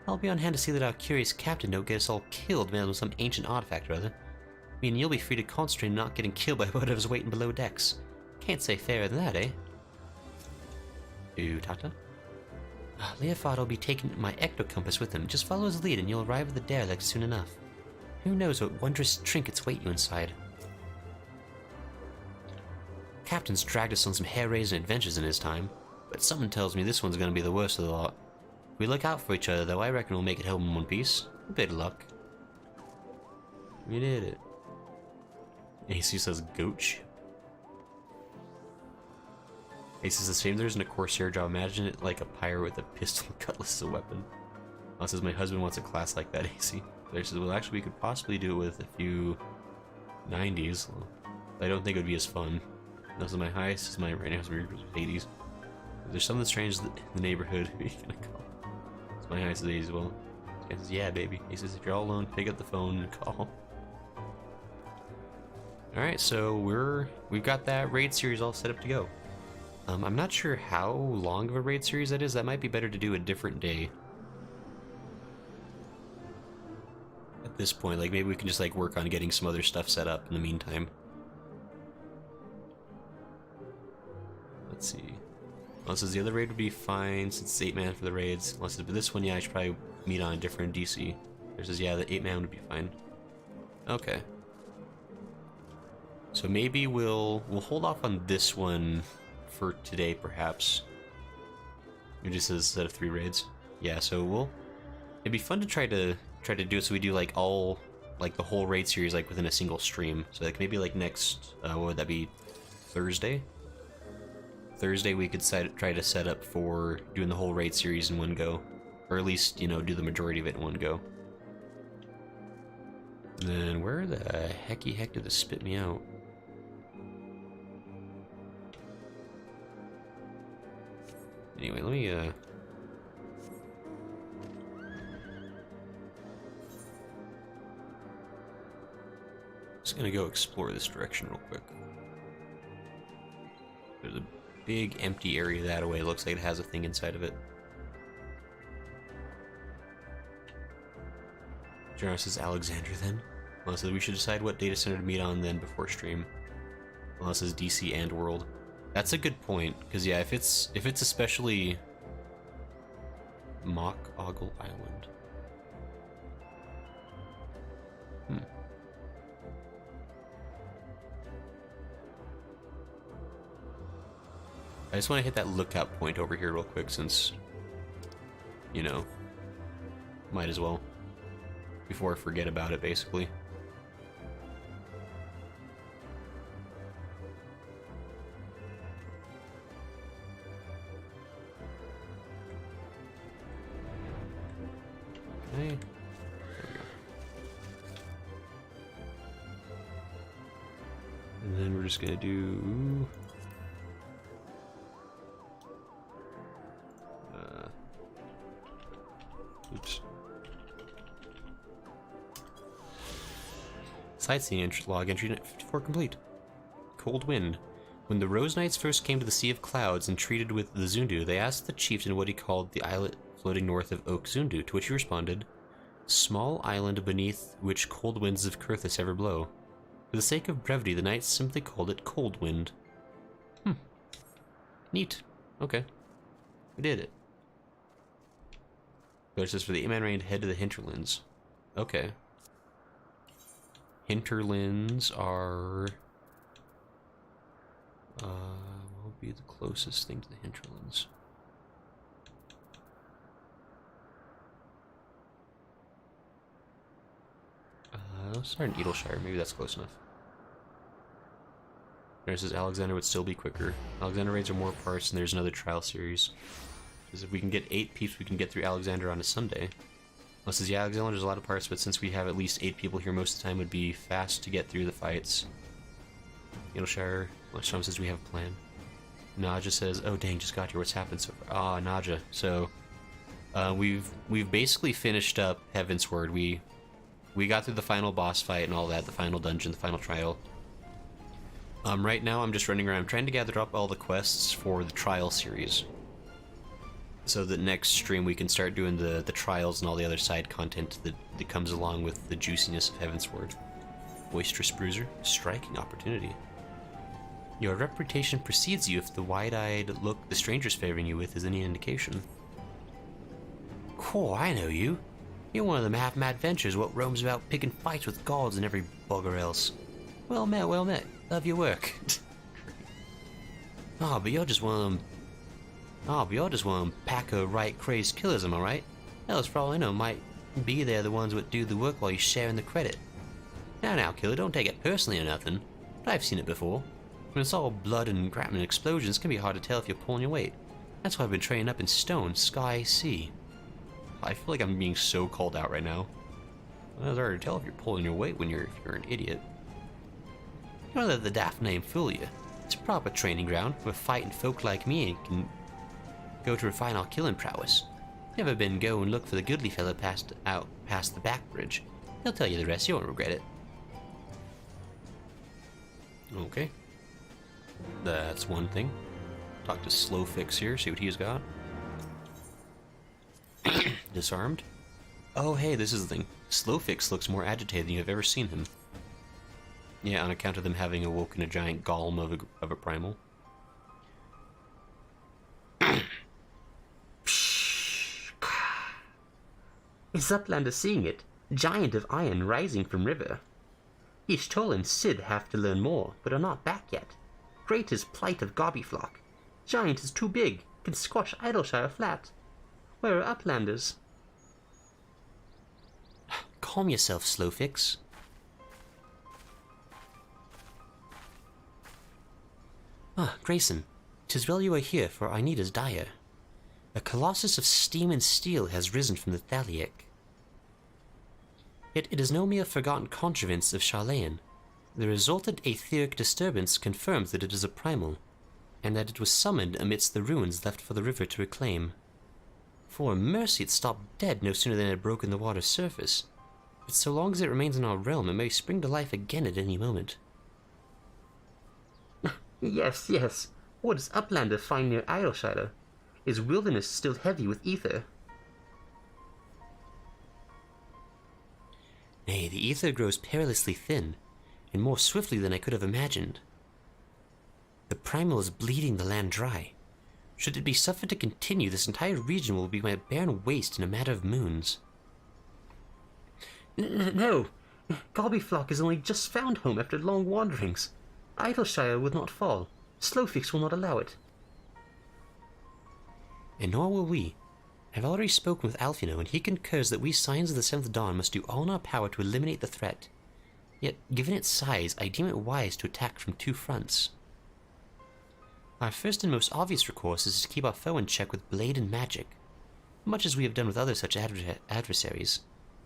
I'll be on hand to see that our curious captain don't get us all killed with some ancient artifact or other. I mean, you'll be free to concentrate on not getting killed by whatever's waiting below decks. Can't say fairer than that, eh? Tata? Leofard will be taking my ectocompass with him. Just follow his lead and you'll arrive at the derelict soon enough. Who knows what wondrous trinkets wait you inside. Captain's dragged us on some hair-raising adventures in his time, but something tells me this one's gonna be the worst of the lot. If we look out for each other, though, I reckon we'll make it home in one piece. A bit of luck. We did it. AC says gooch. AC says, the shame there isn't a Corsair job. Imagine it like a pirate with a pistol and cutlass as a weapon. Also says, my husband wants a class like that, AC. There says, well, actually, we could possibly do it with a few 90s. I don't think it would be as fun. This is my highest, is my right now is 80s. If there's something strange in the neighborhood, who are you gonna call? It's my highest is 80s as well. He says, yeah, baby. He says, if you're all alone, pick up the phone and call. Alright, so we've got that raid series all set up to go. I'm not sure how long of a raid series that is. That might be better to do a different day. At this point, like maybe we can just like work on getting some other stuff set up in the meantime. Let's see. Unless the other raid would be fine since it's 8-man for the raids. Unless it's this one, yeah, I should probably meet on a different DC. There's yeah, the 8-man would be fine. Okay. So maybe we'll hold off on this one for today, perhaps. It just says a set of 3 raids. Yeah, so it'd be fun to try to do it so we do like the whole raid series like within a single stream. So like maybe like next what would that be, Thursday? Thursday we could try to set up for doing the whole raid series in one go, or at least, you know, do the majority of it in one go. And then where the heck did this spit me out? Anyway, let me Just gonna go explore this direction real quick. There's a big empty area that way. Looks like it has a thing inside of it. Jonas says Alexander then. Well, says we should decide what data center to meet on then before stream. Well, says DC and World. That's a good point, because yeah, if it's especially Mock Ogle Island. I just want to hit that lookout point over here real quick since, you know, might as well. Before I forget about it, basically. Okay. There we go. And then we're just gonna do... oops. Sightseeing log entry 54 complete. Cold wind. When the Rose Knights first came to the Sea of Clouds and treated with the Zundu, they asked the chieftain what he called the islet floating north of Oak Zundu, to which he responded, "Small island beneath which cold winds of Kurthus ever blow." For the sake of brevity, the knights simply called it Cold Wind. Neat. Okay. We did it. But it says for the 8-man raid, head to the hinterlands. Okay. Hinterlands are... what would be the closest thing to the hinterlands? Let's start in Edelshire. Maybe that's close enough. There says Alexander would still be quicker. Alexander raids are more parts, and there's another trial series. Because if we can get 8 peeps, we can get through Alexander on a Sunday. Well, says, yeah, Alexander, there's a lot of parts, but since we have at least 8 people here most of the time, it would be fast to get through the fights. Edelshire, Sean says we have a plan. Naja says, oh dang, just got here, what's happened so far? Ah, Naja. So, we've basically finished up Heavensward. We got through the final boss fight and all that, the final dungeon, the final trial. Right now I'm just running around trying to gather up all the quests for the trial series. So that next stream we can start doing the trials and all the other side content that comes along with the juiciness of Heavensward. Boisterous Bruiser, striking opportunity. Your reputation precedes you if the wide-eyed look the stranger's favoring you with is any indication. Cool, I know you. You're one of them half-mad adventurers what roams about picking fights with gods and every bugger else. Well met, well met. Love your work. Oh, but you're just one of them... Oh, but you're just one of them pack of right-crazed killers, am I right? Else, for all I know, might be they're the ones that do the work while you're sharing the credit. Now, killer, don't take it personally or nothing, but I've seen it before. When it's all blood and crap and explosions, it can be hard to tell if you're pulling your weight. That's why I've been training up in stone, sky, sea. I feel like I'm being so called out right now. Well, it's hard to tell if you're pulling your weight when if you're an idiot. Don't let the daft name fool you. It's a proper training ground where fighting folk like me can go to refine our killing prowess. Never been go and look for the goodly fellow past the back bridge. He'll tell you the rest, you won't regret it. Okay. That's one thing. Talk to Slowfix here, see what he's got. Disarmed. Oh, hey, this is the thing. Slowfix looks more agitated than you've ever seen him. Yeah, on account of them having awoken a giant golem of a primal. Is Uplander seeing it? Giant of iron rising from river. Ishgard and Sid have to learn more, but are not back yet. Great is plight of Gobbyflock. Giant is too big, can squash Idyllshire flat. Where are Uplanders? Calm yourself, Slowfix. Ah, Grayson, 'tis well you are here, for our need is dire. A colossus of steam and steel has risen from the Thaliak. Yet it is no mere forgotten contrivance of Sharlayan. The resultant aetheric disturbance confirms that it is a primal, and that it was summoned amidst the ruins left for the river to reclaim. For mercy, it stopped dead no sooner than it had broken the water's surface. But so long as it remains in our realm, it may spring to life again at any moment. Yes, yes. What does Uplander find near Azys Lla? Is wilderness still heavy with ether? Nay, the ether grows perilously thin, and more swiftly than I could have imagined. The primal is bleeding the land dry. Should it be suffered to continue, this entire region will be a barren waste in a matter of moons. No! Gobbyflock has only just found home after long wanderings. Azys Lla will not fall. Slowfix will not allow it. And nor will we. I've already spoken with Alphinaud, and he concurs that we Scions of the Seventh Dawn must do all in our power to eliminate the threat. Yet, given its size, I deem it wise to attack from two fronts. Our first and most obvious recourse is to keep our foe in check with blade and magic, much as we have done with other such adversaries.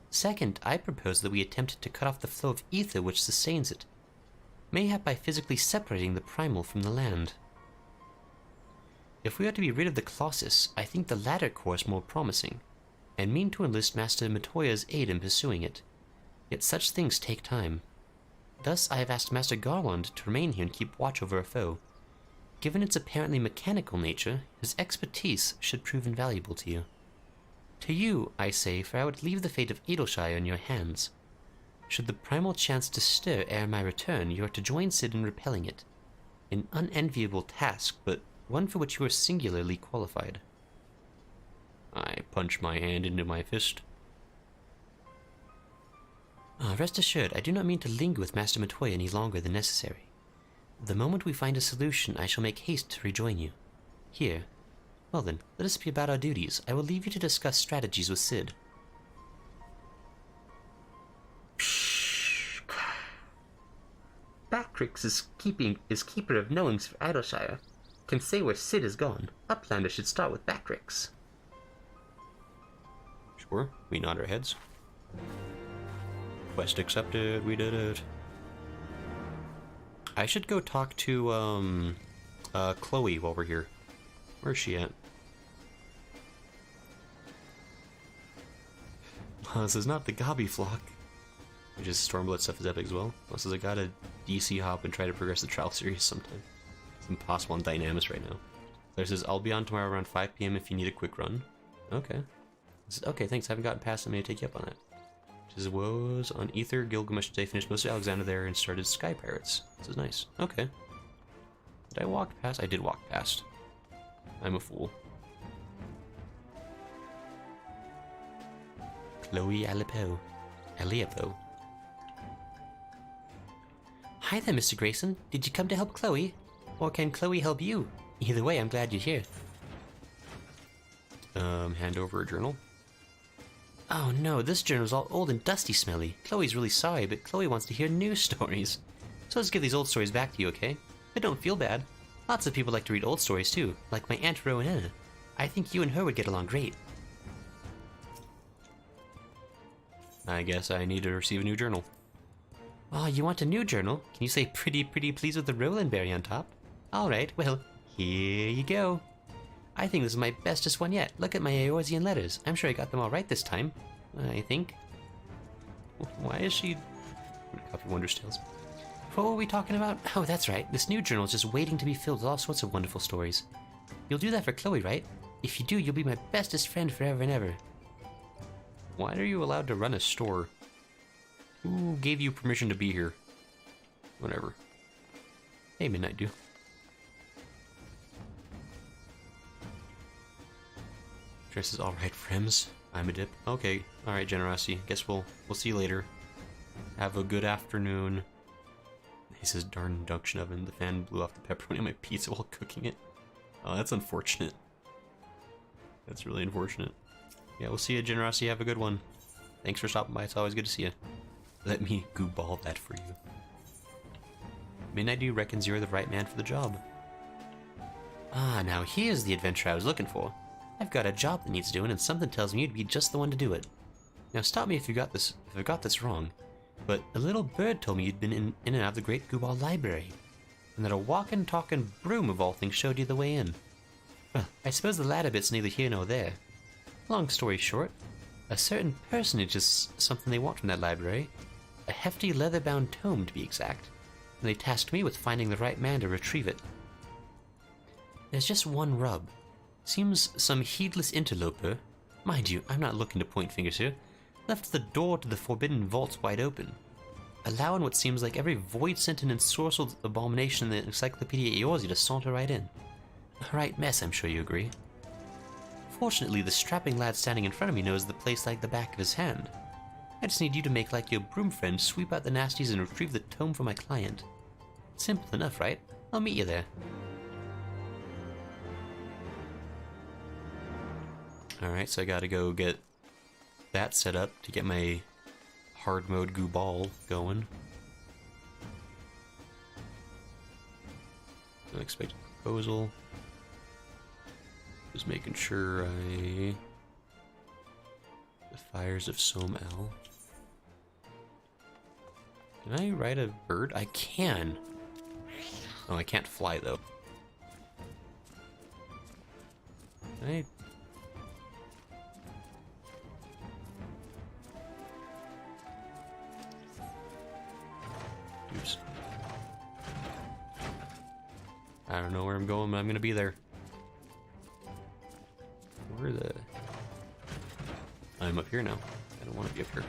Second, I propose that we attempt to cut off the flow of ether which sustains it, mayhap by physically separating the primal from the land. If we are to be rid of the Colossus, I think the latter course more promising, and mean to enlist Master Matoya's aid in pursuing it. Yet such things take time. Thus I have asked Master Garwand to remain here and keep watch over our foe. Given its apparently mechanical nature, his expertise should prove invaluable to you. To you, I say, for I would leave the fate of Azys Lla in your hands. Should the primal chance to stir ere my return, you are to join Cid in repelling it. An unenviable task, but one for which you are singularly qualified. I punch my hand into my fist. Rest assured, I do not mean to linger with Master Matoya any longer than necessary. The moment we find a solution, I shall make haste to rejoin you. Here. Well then, let us be about our duties. I will leave you to discuss strategies with Cid. Bactrix is keeper of knowings for Azys Lla. Can say where Cid is gone. Uplander should start with Bactrix. Sure, we nod our heads. Quest accepted, we did it. I should go talk to, Chloe while we're here. Where's she at? This is not the Gobby flock. Which is Stormblood stuff is epic as well. This is I gotta DC hop and try to progress the trial series sometime. It's impossible on Dynamis right now. There says, I'll be on tomorrow around 5 PM if you need a quick run. Okay. Okay, thanks. I haven't gotten past it. I'm gonna take you up on that. This was on Ether, Gilgamesh today, finished most of Alexander there, and started Sky Pirates. This is nice. Okay. Did I walk past? I did walk past. I'm a fool. Chloe Alipo. Aliapo. Hi there, Mr. Grayson. Did you come to help Chloe? Or can Chloe help you? Either way, I'm glad you're here. Hand over a journal. Oh no, this journal's all old and dusty smelly. Chloe's really sorry, but Chloe wants to hear new stories. So let's give these old stories back to you, okay? But don't feel bad. Lots of people like to read old stories too, like my Aunt Rowena. I think you and her would get along great. I guess I need to receive a new journal. Oh, you want a new journal? Can you say pretty please with the Roland berry on top? Alright, well, here you go. I think this is my bestest one yet. Look at my Eorzean letters. I'm sure I got them all right this time. I think. Why is she... Copy Wondrous Tales. What were we talking about? Oh, that's right. This new journal is just waiting to be filled with all sorts of wonderful stories. You'll do that for Chloe, right? If you do, you'll be my bestest friend forever and ever. Why are you allowed to run a store? Who gave you permission to be here? Whatever. Hey, Midnight Dew. Dress is alright, friends. I'm a dip. Okay, alright, Generosity. Guess we'll see you later. Have a good afternoon. He says, darn induction oven. The fan blew off the pepperoni on my pizza while cooking it. Oh, that's unfortunate. That's really unfortunate. Yeah, we'll see you, Generosity. Have a good one. Thanks for stopping by. It's always good to see you. Let me gooball that for you. Midnight Dew reckons you're the right man for the job. Ah, now here's the adventure I was looking for. I've got a job that needs doing, and something tells me you'd be just the one to do it. Now stop me if I got this wrong, but a little bird told me you'd been in and out of the Great Gooball Library, and that a walking, talking broom of all things showed you the way in. Well, I suppose the latter bit's neither here nor there. Long story short, A certain personage is something they want from that library. A hefty leather-bound tome, to be exact. And they tasked me with finding the right man to retrieve it. There's just one rub. Seems some heedless interloper, mind you, I'm not looking to point fingers here, left the door to the forbidden vaults wide open, allowing what seems like every void-scented and sorcered abomination in the Encyclopedia Eorzea to saunter right in. A right mess, I'm sure you agree. Fortunately, the strapping lad standing in front of me knows the place like the back of his hand. I just need you to make like your broom friend, sweep out the nasties and retrieve the tome for my client. Simple enough, right? I'll meet you there. Alright, so I gotta go get that set up to get my hard mode Gooball going. Unexpected proposal. Just making sure I... The Fires of Som-El. Can I ride a bird? I can! Oh, I can't fly though. Can I... Oops. I don't know where I'm going, but I'm gonna be there. Where the... I'm up here now. I don't want to be up here.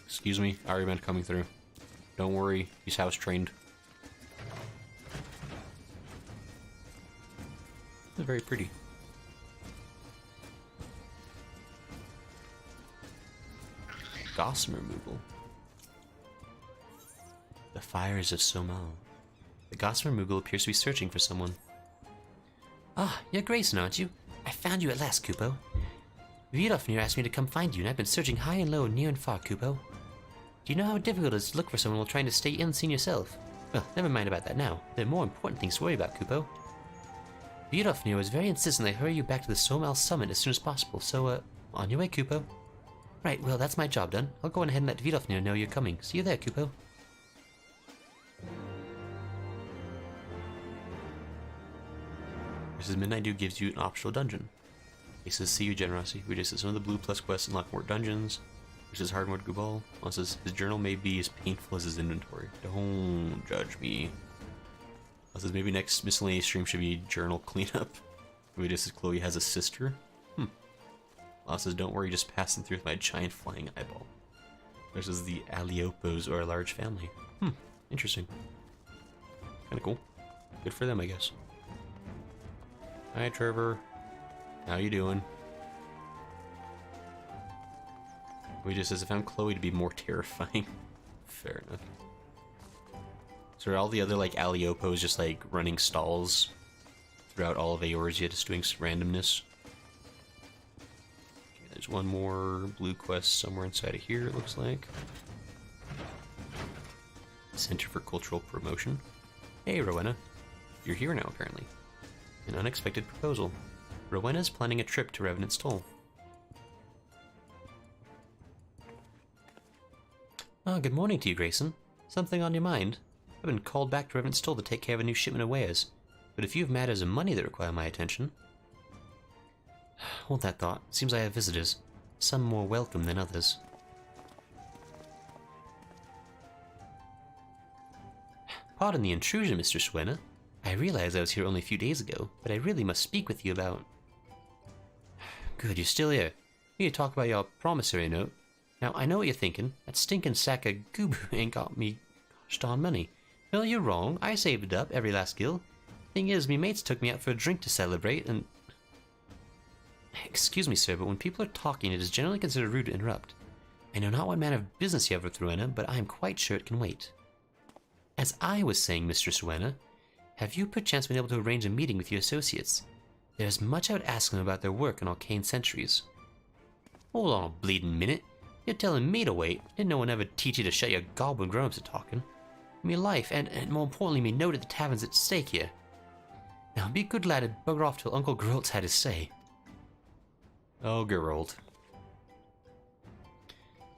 Excuse me, Ariman coming through. Don't worry, he's house trained. It's very pretty. Gossamer Moogle. The Fires of Som-El. The Gossamer Moogle appears to be searching for someone. Ah, you're Grayson, aren't you? I found you at last, Kupo. Vidofnir asked me to come find you, and I've been searching high and low, near and far, Kupo. Do you know how difficult it is to look for someone while trying to stay unseen yourself? Well, never mind about that now. There are more important things to worry about, Kupo. Vidofnir was very insistent I hurry you back to the Som-El summit as soon as possible, so, on your way, Kupo. Right, well, that's my job done. I'll go ahead and let Vidofnir know you're coming. See you there, Kupo. Versus Midnight Dew gives you an optional dungeon. He says, see you, Generosity. Reduces some of the blue plus quests and unlock more dungeons. Versus Hard Mode Gooball. Also says, his journal may be as painful as his inventory. Don't judge me. Also says, maybe next miscellaneous stream should be journal cleanup. Reduces Chloe has a sister. Also says, don't worry, just passing through with my giant flying eyeball. Versus the Aliopos or a large family. Interesting. Kinda cool. Good for them, I guess. Hi, Trevor. How you doing? We just says, I found Chloe to be more terrifying. Fair enough. So are all the other, like, Aliopos just, like, running stalls throughout all of Eorzea, just doing randomness? Okay, there's one more blue quest somewhere inside of here, it looks like. Center for Cultural Promotion. Hey, Rowena. You're here now, apparently. An unexpected proposal. Rowena's planning a trip to Revenant's Toll. Oh, good morning to you, Grayson. Something on your mind? I've been called back to Revenant's Toll to take care of a new shipment of wares, but a few have matters of money that require my attention. Hold that thought. Seems I have visitors. Some more welcome than others. Pardon the intrusion, Mr. Schwenner. I realize I was here only a few days ago, but I really must speak with you about... Good, you're still here. We need to talk about your promissory note. Now, I know what you're thinking. That stinking sack of goober ain't got me gosh darn money. Well, you're wrong. I saved it up, every last gil. Thing is, me mates took me out for a drink to celebrate, and... Excuse me, sir, but when people are talking, it is generally considered rude to interrupt. I know not what manner of business you have with Rowena, but I am quite sure it can wait. As I was saying, Mistress Rowena, have you perchance been able to arrange a meeting with your associates? There is much I would ask them about their work in arcane centuries. Hold on a bleeding minute. You're telling me to wait? Didn't no one ever teach you to shut your gob when grown-ups are talking? Me life, and more importantly, me note at the tavern's at stake here. Now be a good lad and bugger off till Uncle Geralt's had his say. Oh, Geralt.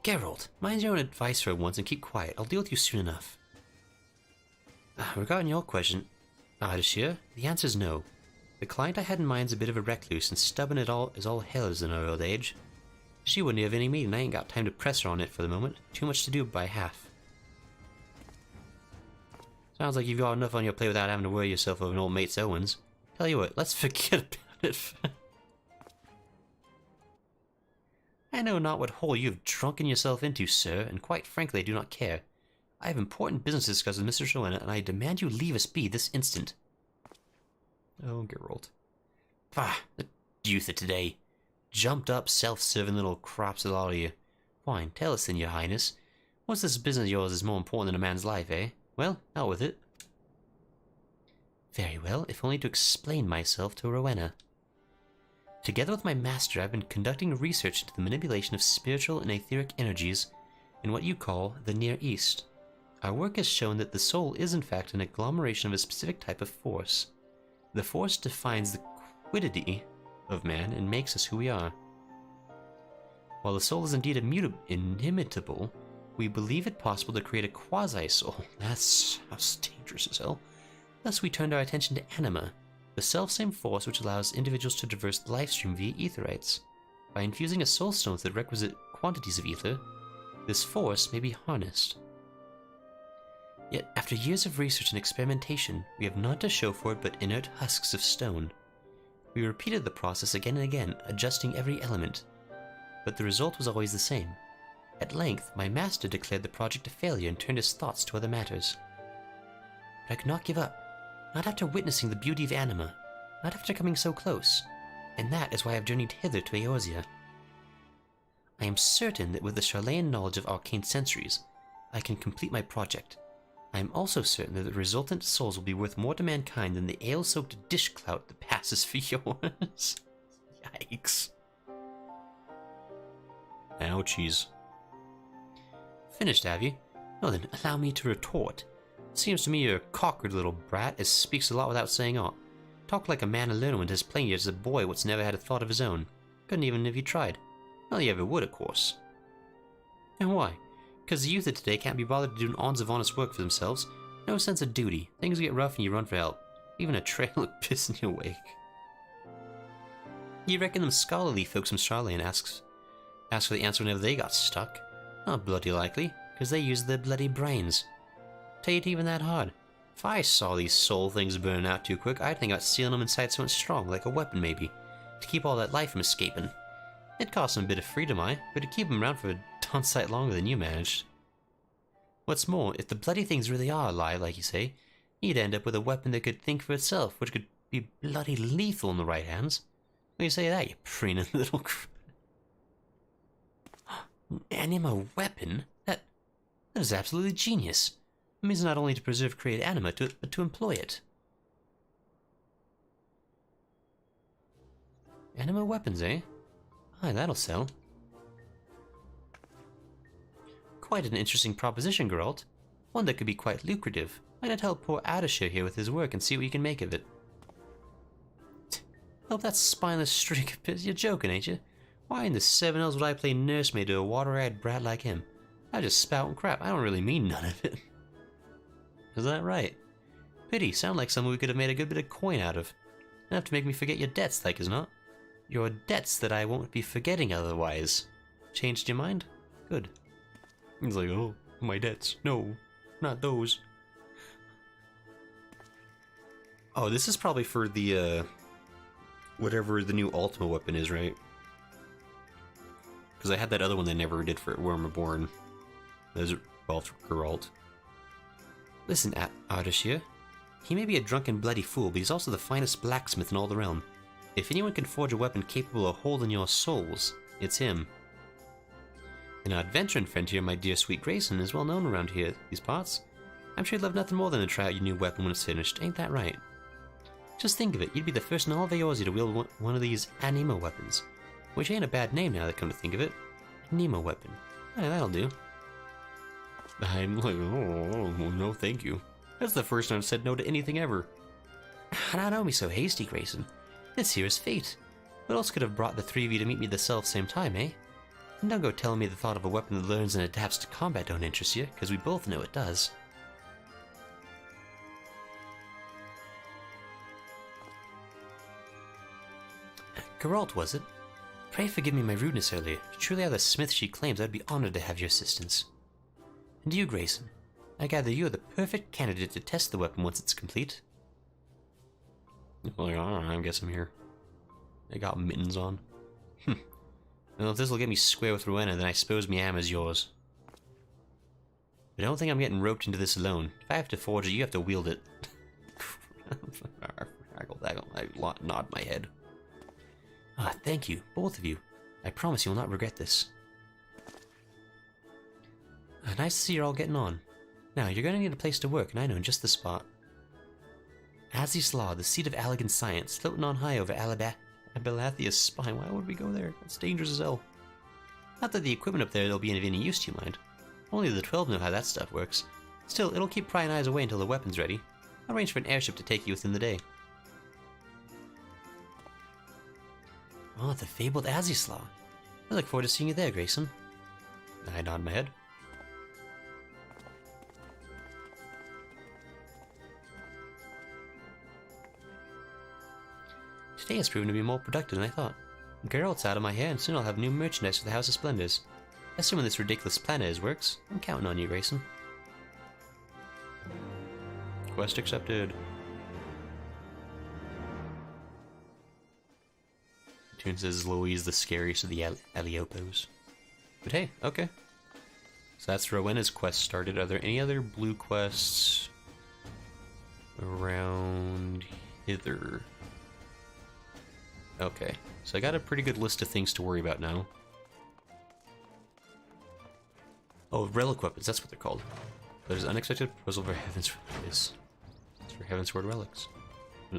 Geralt, mind your own advice for once and keep quiet. I'll deal with you soon enough. Regarding your question, Ardashir, the answer's no. The client I had in mind is a bit of a recluse and stubborn as all hell is in our old age. She wouldn't have any meeting. I ain't got time to press her on it for the moment. Too much to do by half. Sounds like you've got enough on your plate without having to worry yourself over an old mate's Owens. Tell you what, let's forget about it. I know not what hole you have drunken yourself into, sir, and quite frankly I do not care. I have important business to discuss with Mr. Rowena, and I demand you leave us be this instant. Oh, Geralt. Bah, the youth of today. Jumped up, self-serving little crops of all of you. Fine, tell us then, your highness. What's this business of yours is more important than a man's life, eh? Well, out with it. Very well, if only to explain myself to Rowena. Together with my master, I've been conducting research into the manipulation of spiritual and etheric energies in what you call the Near East. Our work has shown that the soul is in fact an agglomeration of a specific type of force. The force defines the quiddity of man and makes us who we are. While the soul is indeed inimitable, we believe it possible to create a quasi-soul. That sounds dangerous as hell. Thus we turned our attention to anima, the self-same force which allows individuals to traverse the lifestream via etherites. By infusing a soul stone with the requisite quantities of ether, this force may be harnessed. Yet, after years of research and experimentation, we have naught to show for it but inert husks of stone. We repeated the process again and again, adjusting every element, but the result was always the same. At length, my master declared the project a failure and turned his thoughts to other matters. But I could not give up. Not after witnessing the beauty of anima, not after coming so close, and that is why I have journeyed hither to Eorzea. I am certain that with the Charlayan knowledge of arcane sensories, I can complete my project. I am also certain that the resultant souls will be worth more to mankind than the ale-soaked dish clout that passes for yours. Yikes. Ouchies. Finished, have you? Oh then, allow me to retort. Seems to me you're a cockered little brat, as speaks a lot without saying aught. Talk like a man alone when has playing years as a boy what's never had a thought of his own. Couldn't even if you tried. Well, you ever would, of course. And why? Because the youth of today can't be bothered to do an ounce of honest work for themselves. No sense of duty. Things get rough and you run for help. Even a trail of piss in your wake. You reckon them scholarly folks from Charlayan ask for the answer whenever they got stuck? Not bloody likely, because they use their bloody brains. Tell you it even that hard. If I saw these soul things burning out too quick, I'd think about sealing them inside something strong, like a weapon maybe, to keep all that life from escaping. It costs them a bit of freedom, but to keep them around for a darn sight longer than you managed. What's more, if the bloody things really are alive, like you say, you'd end up with a weapon that could think for itself, which could be bloody lethal in the right hands. What do you say to that, you preening little Anima weapon? That is absolutely genius. It means not only to preserve created anima, but to employ it. Anima weapons, eh? Aye, that'll sell. Quite an interesting proposition, Geralt. One that could be quite lucrative. Why not help poor Adishir here with his work and see what you can make of it? Help that spineless streak of piss? You're joking, ain't you? Why in the seven hells would I play nursemaid to a water-eyed brat like him? I just spout and crap. I don't really mean none of it. Is that right? Pity, sound like someone we could have made a good bit of coin out of. Enough to make me forget your debts, like as not. Your debts that I won't be forgetting otherwise. Changed your mind? Good. He's like, oh, my debts. No, not those. Oh, this is probably for the, whatever the new Ultima weapon is, right? Because I had that other one they never did for Worm Reborn. Those are all for Geralt. Listen, Ardashir. He may be a drunken bloody fool, but he's also the finest blacksmith in all the realm. If anyone can forge a weapon capable of holding your souls, it's him. And our adventuring friend here, my dear sweet Grayson, is well known around here, these parts. I'm sure he'd love nothing more than to try out your new weapon when it's finished, ain't that right? Just think of it, you'd be the first in all of Eorzea to wield one of these anima weapons. Which ain't a bad name now that come to think of it. Anima weapon. Yeah, that'll do. I'm like, oh, no thank you. That's the first time I've said no to anything ever. Now don't be so hasty, Grayson. This here is fate. What else could have brought the three of you to meet me the self-same time, eh? And don't go telling me the thought of a weapon that learns and adapts to combat don't interest you, because we both know it does. Geralt, was it? Pray forgive me my rudeness earlier. If you truly are the smith she claims, I'd be honored to have your assistance. And you, Grayson, I gather you are the perfect candidate to test the weapon once it's complete. Well, I guess I'm here. I got mittens on. Well, if this'll get me square with Rowena, then I suppose me hammer's yours. But I don't think I'm getting roped into this alone. If I have to forge it, you have to wield it. I nod my head. Ah, thank you, both of you. I promise you will not regret this. Nice to see you're all getting on. Now, you're going to need a place to work, and I know just the spot. Azys Lla, the seat of elegant science, floating on high over Abelathia's spine. Why would we go there? That's dangerous as hell. Not that the equipment up there will be of any use to you, mind. Only the 12 know how that stuff works. Still, it'll keep prying eyes away until the weapon's ready. I'll arrange for an airship to take you within the day. Oh, the fabled Azys Lla. I look forward to seeing you there, Grayson. I nod my head. Today has proven to be more productive than I thought. Geralt's out of my hair, and soon I'll have new merchandise for the House of Splendors. Assuming this ridiculous plan of his works, I'm counting on you, Grayson. Quest accepted. Tune says Louise the scariest of the Aliopos. But hey, okay. So that's Rowena's quest started. Are there any other blue quests around hither? Okay, so I got a pretty good list of things to worry about now. Oh, relic weapons, that's what they're called. There's an unexpected proposal for Heavensward. It's for Heavensward relics.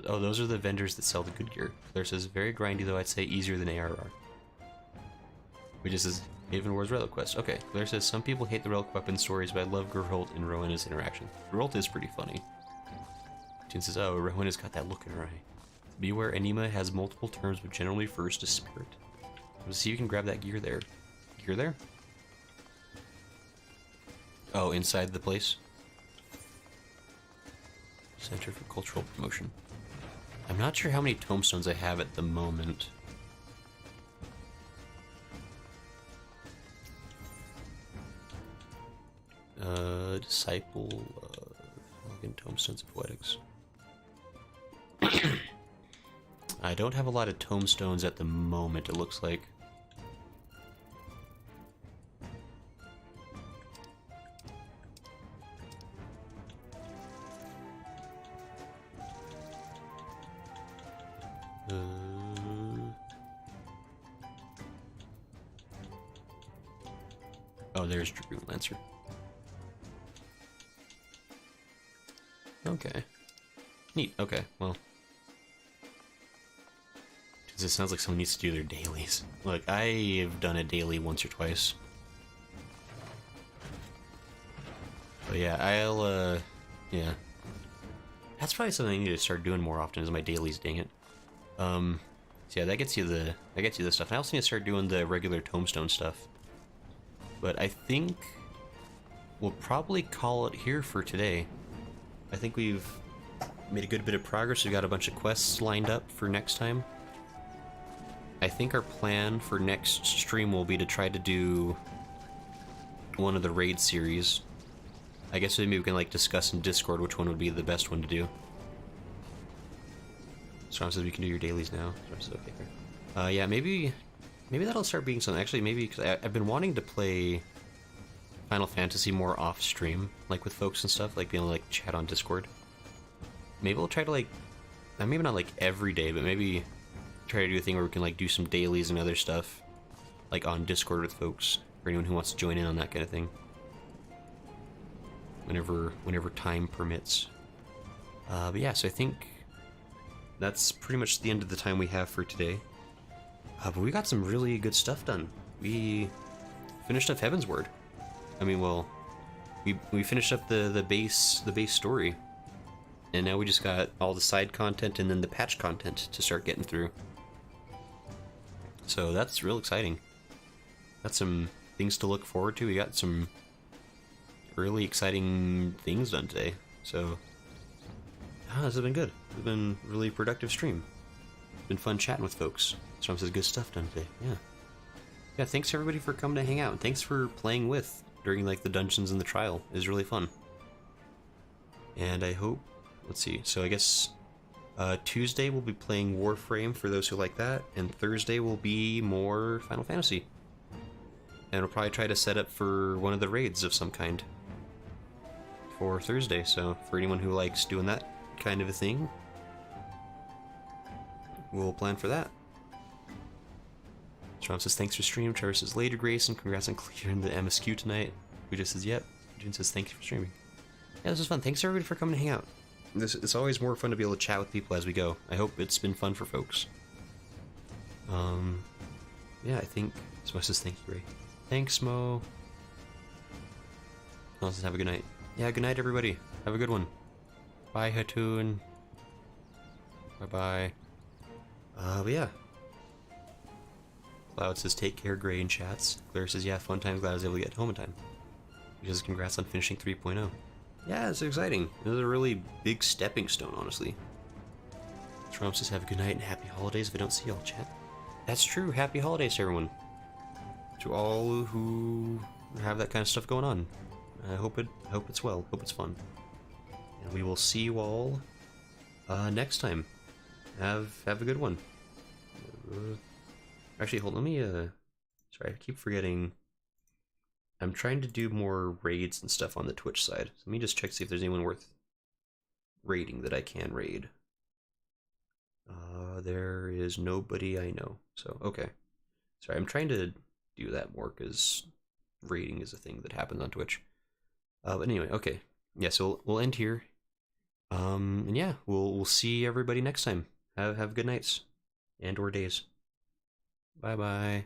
Oh, those are the vendors that sell the good gear. Claire says, very grindy, though I'd say easier than ARR. Which is Heavensward's relic quest. Okay, Claire says, some people hate the relic weapon stories, but I love Geralt and Rowena's interaction. Geralt is pretty funny. Jin says, oh, Rowena's got that look in her eye. Beware, Anima has multiple terms, but generally refers to spirit. Let's see if you can grab that gear there. Gear there? Oh, inside the place? Center for Cultural Promotion. I'm not sure how many tomestones I have at the moment. Disciple of Tomestones of Poetics. I don't have a lot of tomestones at the moment, it looks like. Oh, there's Dragoon Lancer. Okay. Neat, okay, well. It sounds like someone needs to do their dailies. Look, I've done a daily once or twice. But yeah, yeah. That's probably something I need to start doing more often is my dailies, dang it. So yeah, that gets you the stuff. And I also need to start doing the regular tombstone stuff. But I think we'll probably call it here for today. I think we've made a good bit of progress. We've got a bunch of quests lined up for next time. I think our plan for next stream will be to try to do one of the raid series. I guess maybe we can like discuss in Discord which one would be the best one to do. Storm says we can do your dailies now. Storm says okay. Yeah, maybe that'll start being something. Actually, maybe because I've been wanting to play Final Fantasy more off stream, like with folks and stuff, like being able to like chat on Discord. Maybe we'll try to like, maybe not like every day, but maybe try to do a thing where we can like do some dailies and other stuff like on Discord with folks for anyone who wants to join in on that kind of thing whenever time permits. But yeah, so I think that's pretty much the end of the time we have for today. But we got some really good stuff done. We finished up Heavensward. I mean, well, we finished up the base story, and now we just got all the side content and then the patch content to start getting through. So that's real exciting. Got some things to look forward to. We got some really exciting things done today. So this has been good. It's been a really productive stream. It's been fun chatting with folks. Strom says good stuff done today. Yeah. Yeah, thanks everybody for coming to hang out. And thanks for playing with during like the dungeons and the trial. It was really fun. And I hope, let's see, so I guess Tuesday we'll be playing Warframe for those who like that, and Thursday will be more Final Fantasy. And we'll probably try to set up for one of the raids of some kind for Thursday, so for anyone who likes doing that kind of a thing, we'll plan for that. Strom says, thanks for streaming. Trevor says, later, Grayson. Congrats on clearing the MSQ tonight. Puja says, yep. June says, thank you for streaming. Yeah, this was fun. Thanks everybody for coming to hang out. It's always more fun to be able to chat with people as we go. I hope it's been fun for folks. Yeah, I think Smo says, thank you, Ray. Thanks, Mo. I'll just have a good night. Yeah, good night, everybody. Have a good one. Bye, Hatun. Bye-bye. But yeah. Cloud says, take care, Gray, in chats. Claire says, yeah, fun times, glad I was able to get home in time. He says, congrats on finishing 3.0. Yeah, it's exciting. It was a really big stepping stone, honestly. Trump says, have a good night and happy holidays if I don't see y'all, chat. That's true, happy holidays to everyone. To all who have that kind of stuff going on. I hope it's well, hope it's fun. And we will see you all next time. Have a good one. Actually, hold on, let me, sorry, I keep forgetting. I'm trying to do more raids and stuff on the Twitch side. So let me just check, see if there's anyone worth raiding that I can raid. There is nobody I know, so, okay. Sorry, I'm trying to do that more, because raiding is a thing that happens on Twitch. But anyway, okay. Yeah, so we'll end here. And yeah, we'll see everybody next time. Have good nights. And or days. Bye-bye.